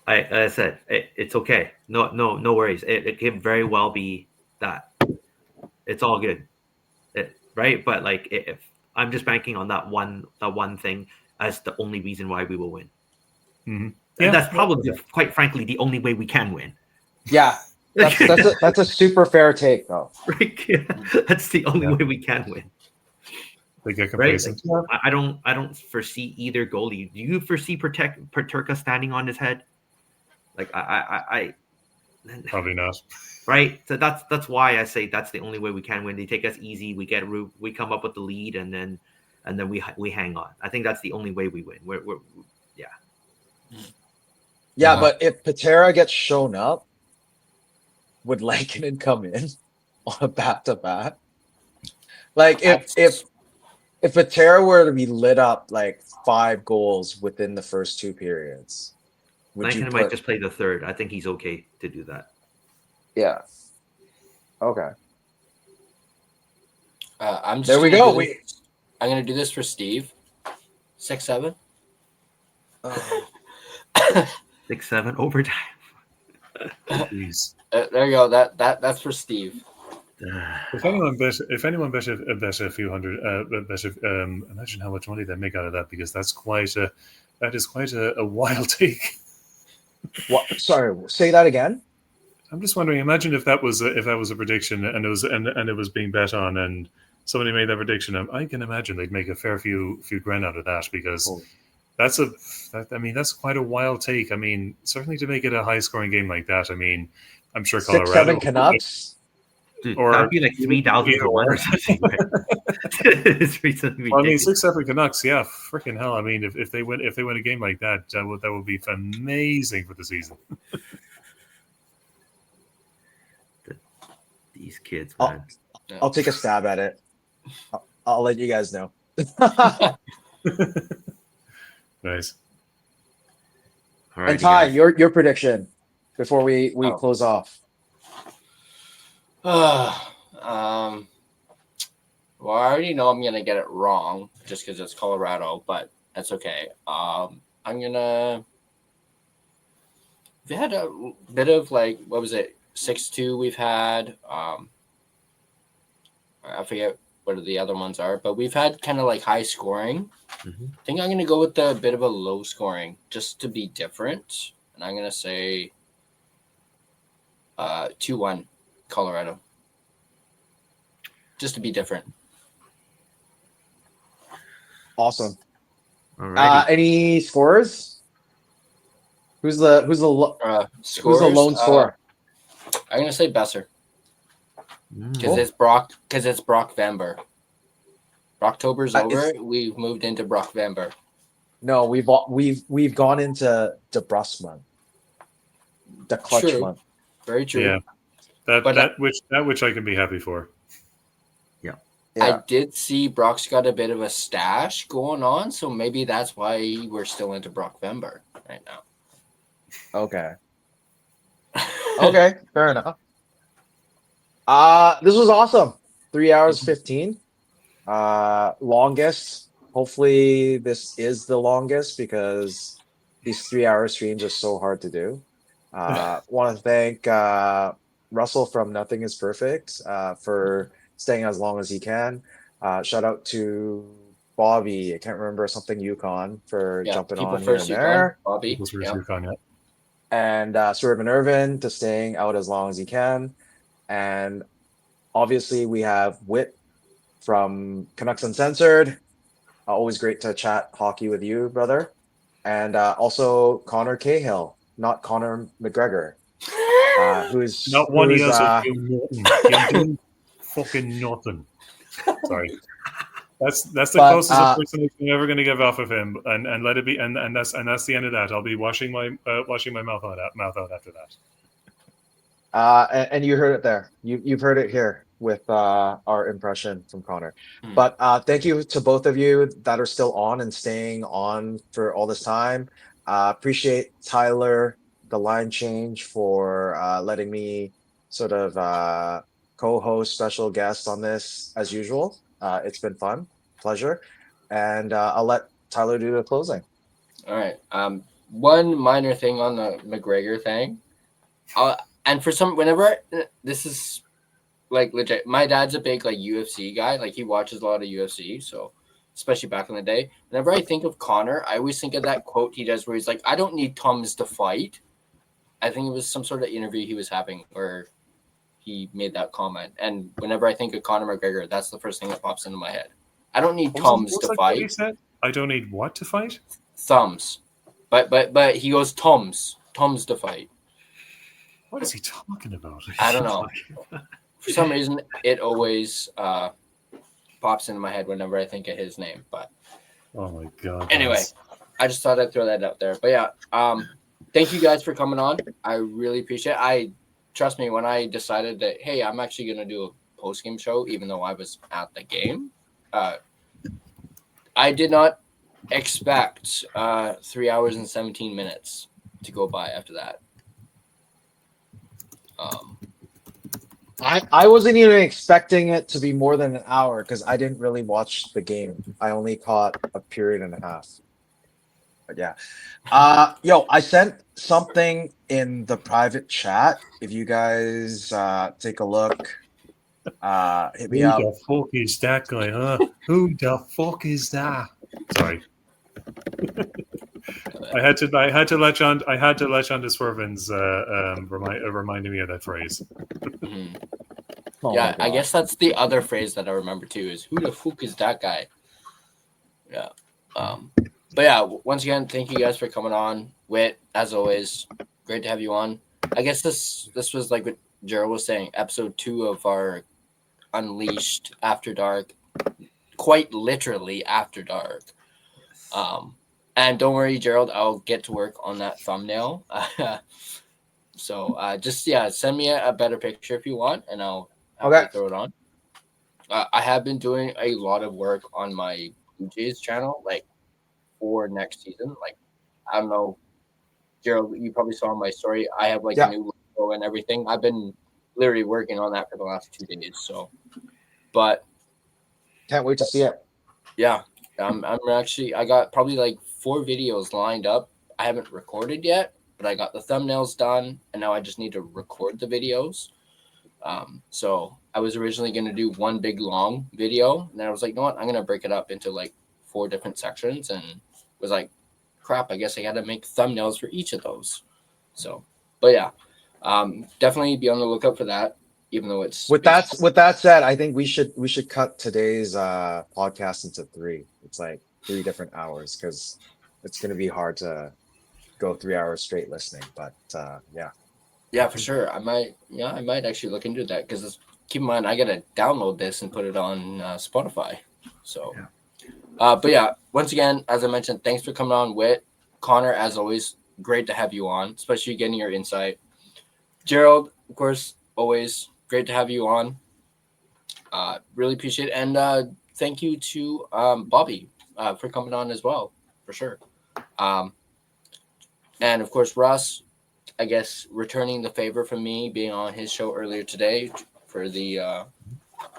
I said it's okay. No worries. It can very well be that. It's all good, right? But like, if I'm just banking on that one thing as the only reason why we will win. mm-hmm. And that's probably, quite frankly, the only way we can win. Yeah, that's a super fair take, though. Right? Yeah. That's the only way we can win. They get Right? complacent. Like, I don't foresee either goalie. Do you foresee Paterka standing on his head? Like I Probably not. right. So that's why I say that's the only way we can win. They take us easy. We come up with the lead, and then we hang on. I think that's the only way we win. We're yeah. Yeah, but if Patera gets shown up, would Lankinen come in on a back-to-back? Like if Patera were to be lit up like 5 goals within the first 2 periods, would you Lankinen might just play the third. I think he's okay to do that. Yeah. Okay. I'm just There we gonna go. I'm gonna do this for Steve. 6-7. 6-7 overtime. Please. There you go. That's for Steve. If anyone bet a few hundred, imagine how much money they make out of that, because that is quite a wild take. What? Sorry, say that again. I'm just wondering. Imagine if that was a prediction and it was being bet on, and somebody made that prediction. I can imagine they'd make a fair few grand out of that, because that's quite a wild take. I mean, certainly to make it a high scoring game like that. I mean, I'm sure Colorado 6-7 Canucks. Dude, Or- that'd be like 3,000 to 1 or something. Right? It's ridiculous. Well, I mean, 6-7 Canucks, yeah, freaking hell. I mean, if they win a game like that, that would be amazing for the season. These kids, man. I'll take a stab at it. I'll let you guys know. Nice. All right, And Ty, guys. your prediction before we close off. Well, I already know I'm gonna get it wrong just because it's Colorado, but that's okay. I'm gonna. We had a bit of like, what was it, 6-2 we've had. I forget what the other ones are, but we've had kind of like high scoring. Mhm. I think I'm going to go with a bit of a low scoring just to be different. And I'm going to say 2-1 Colorado. Just to be different. Awesome. Alrighty. Any scores? Who's the Scores, lone scorer? I'm going to say Besser. Because Mm. it's Brock Vember. October's over. We've moved into Brock Vember. No, we've gone into DeBrusque month, the clutch True. month. Very true. Yeah. That But which I can be happy for. I did see Brock's got a bit of a stash going on, so maybe that's why we're still into Brock Vember right now. Okay. Okay, fair enough. This was awesome. 3 hours 15. Longest. Hopefully this is the longest because these 3 hour streams are so hard to do. Want to thank Russell from Nothing is Perfect for staying as long as he can. Shout out to Bobby, I can't remember, something Yukon for jumping people on here first and Yukon, there. Bobby. People's first Yukon, yeah. And Swervin Irvin to staying out as long as he can. And obviously we have Wit from Canucks Uncensored. Always great to chat hockey with you, brother. And also Connor Cahill, not Connor McGregor, who's Not one years of You're doing fucking nothing. Sorry. That's the closest impersonation I'm ever going to give off of him, and let it be, and that's the end of that. I'll be washing my mouth out after that. And you heard it there. You've heard it here with our impression from Connor. But thank you to both of you that are still on and staying on for all this time. Appreciate Tyler, the line change, for letting me sort of co-host special guest on this as usual. It's been fun, pleasure, and I'll let Tyler do the closing. All right. One minor thing on the McGregor thing. And for whenever this is like legit, my dad's a big like UFC guy. Like he watches a lot of UFC, so especially back in the day. Whenever I think of Connor, I always think of that quote he does where he's like, "I don't need Tums to fight." I think it was some sort of interview he was having where he made that comment. And whenever I think of Conor McGregor, that's the first thing that pops into my head. I don't need Tums to fight. He said, "I don't need what to fight?" Thumbs, but he goes Tums to fight. What is he talking about? I don't know. For some reason, it always pops into my head whenever I think of his name. But oh my god! Anyway, I just thought I'd throw that out there. But yeah, thank you guys for coming on. I really appreciate it. Trust me, when I decided that, hey, I'm actually going to do a post-game show, even though I was at the game, I did not expect 3 hours and 17 minutes to go by after that. I wasn't even expecting it to be more than an hour because I didn't really watch the game. I only caught a period and a half. But yeah. I sent something in the private chat. If you guys take a look, hit me up. Who the fuck is that guy, huh? Who the fuck is that? Sorry. I had to latch on to Swervin's reminding me of that phrase. Mm-hmm. Oh yeah, I guess that's the other phrase that I remember too is who the fuck is that guy? Yeah. But yeah, once again, thank you guys for coming on. Wit, as always, great to have you on. I guess this was like what Gerald was saying, episode 2 of our Unleashed After Dark, quite literally After Dark. And don't worry, Gerald, I'll get to work on that thumbnail. So just send me a better picture if you want, and I'll throw it on. I have been doing a lot of work on my Blue Jays channel, like for next season. Like I don't know, Gerald, you probably saw my story. I have like a new logo and everything. I've been literally working on that for the last 2 days. So, but can't wait to see it. Yeah, I'm actually. I got probably like 4 videos lined up. I haven't recorded yet, but I got the thumbnails done, and now I just need to record the videos. So I was originally going to do one big long video, and then I was like, you know what? I'm going to break it up into like 4 different sections, and was like, crap, I guess I got to make thumbnails for each of those. So, but yeah, definitely be on the lookout for that. Even though it's With that said, I think we should cut today's podcast into 3. It's like 3 different hours because it's going to be hard to go 3 hours straight listening. But yeah. Yeah, for sure. I might actually look into that because keep in mind I gotta download this and put it on Spotify. So, but yeah, once again, as I mentioned, thanks for coming on, Whit. Connor, as always, great to have you on, especially getting your insight. Gerald, of course, always great to have you on. Really appreciate it, and thank you to Bobby for coming on as well, for sure. And of course, Russ, I guess returning the favor from me being on his show earlier today for the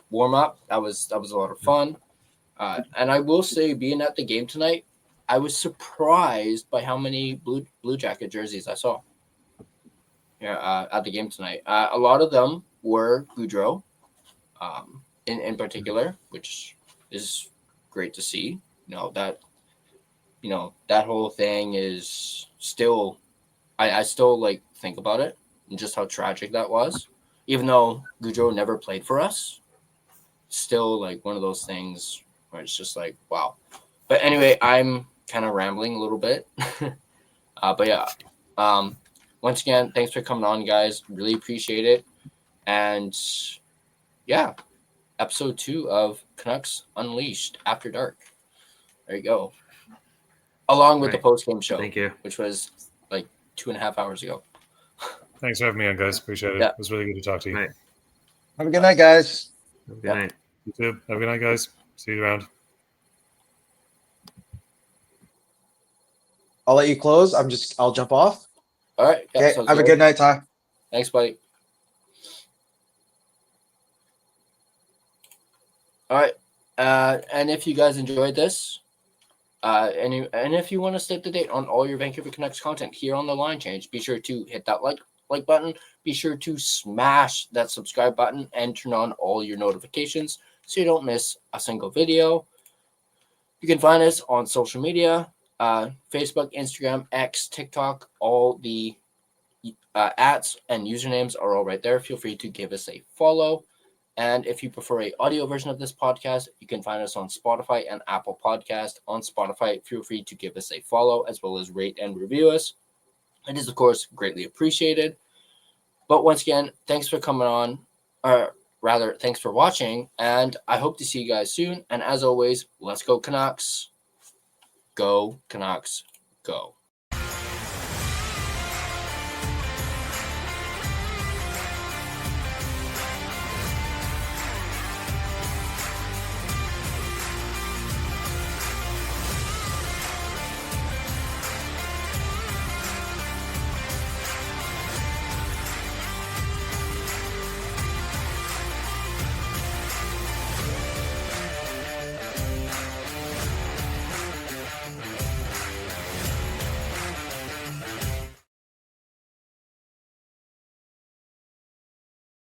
warm up. That was a lot of fun. And I will say, being at the game tonight, I was surprised by how many Blue Jacket jerseys I saw. Yeah, at the game tonight. A lot of them were Goudreau, in particular, which is great to see. That whole thing is still. I still like think about it and just how tragic that was. Even though Goudreau never played for us, still like one of those things where it's just like, wow. But anyway, I'm kind of rambling a little bit. But yeah, once again, thanks for coming on, guys. Really appreciate it. And yeah, episode 2 of Canucks Unleashed After Dark. There you go. Along with the post-game show. Thank you. Which was like 2.5 hours ago. Thanks for having me on, guys. Appreciate it. Yeah. It was really good to talk to you. Right. Have a good night, guys. Have a good night. You too. Have a good night, guys. See you around. I'll let you close. I'll jump off. All right. Yeah, Okay. Have a good night, Ty. Thanks, buddy. All right. And if you guys enjoyed this, and if you want to stay up to date on all your Vancouver Canucks content here on the Line Change, be sure to hit that like button. Be sure to smash that subscribe button and turn on all your notifications so you don't miss a single video. You can find us on social media, Facebook, Instagram, X, TikTok. All the ats and usernames are all right there. Feel free to give us a follow. And if you prefer an audio version of this podcast, you can find us on Spotify and Apple Podcast. On Spotify, feel free to give us a follow as well as rate and review us. It is, of course, greatly appreciated. But once again, thanks for coming on, or rather, thanks for watching, and I hope to see you guys soon. And as always, let's go Canucks. Go Canucks, go.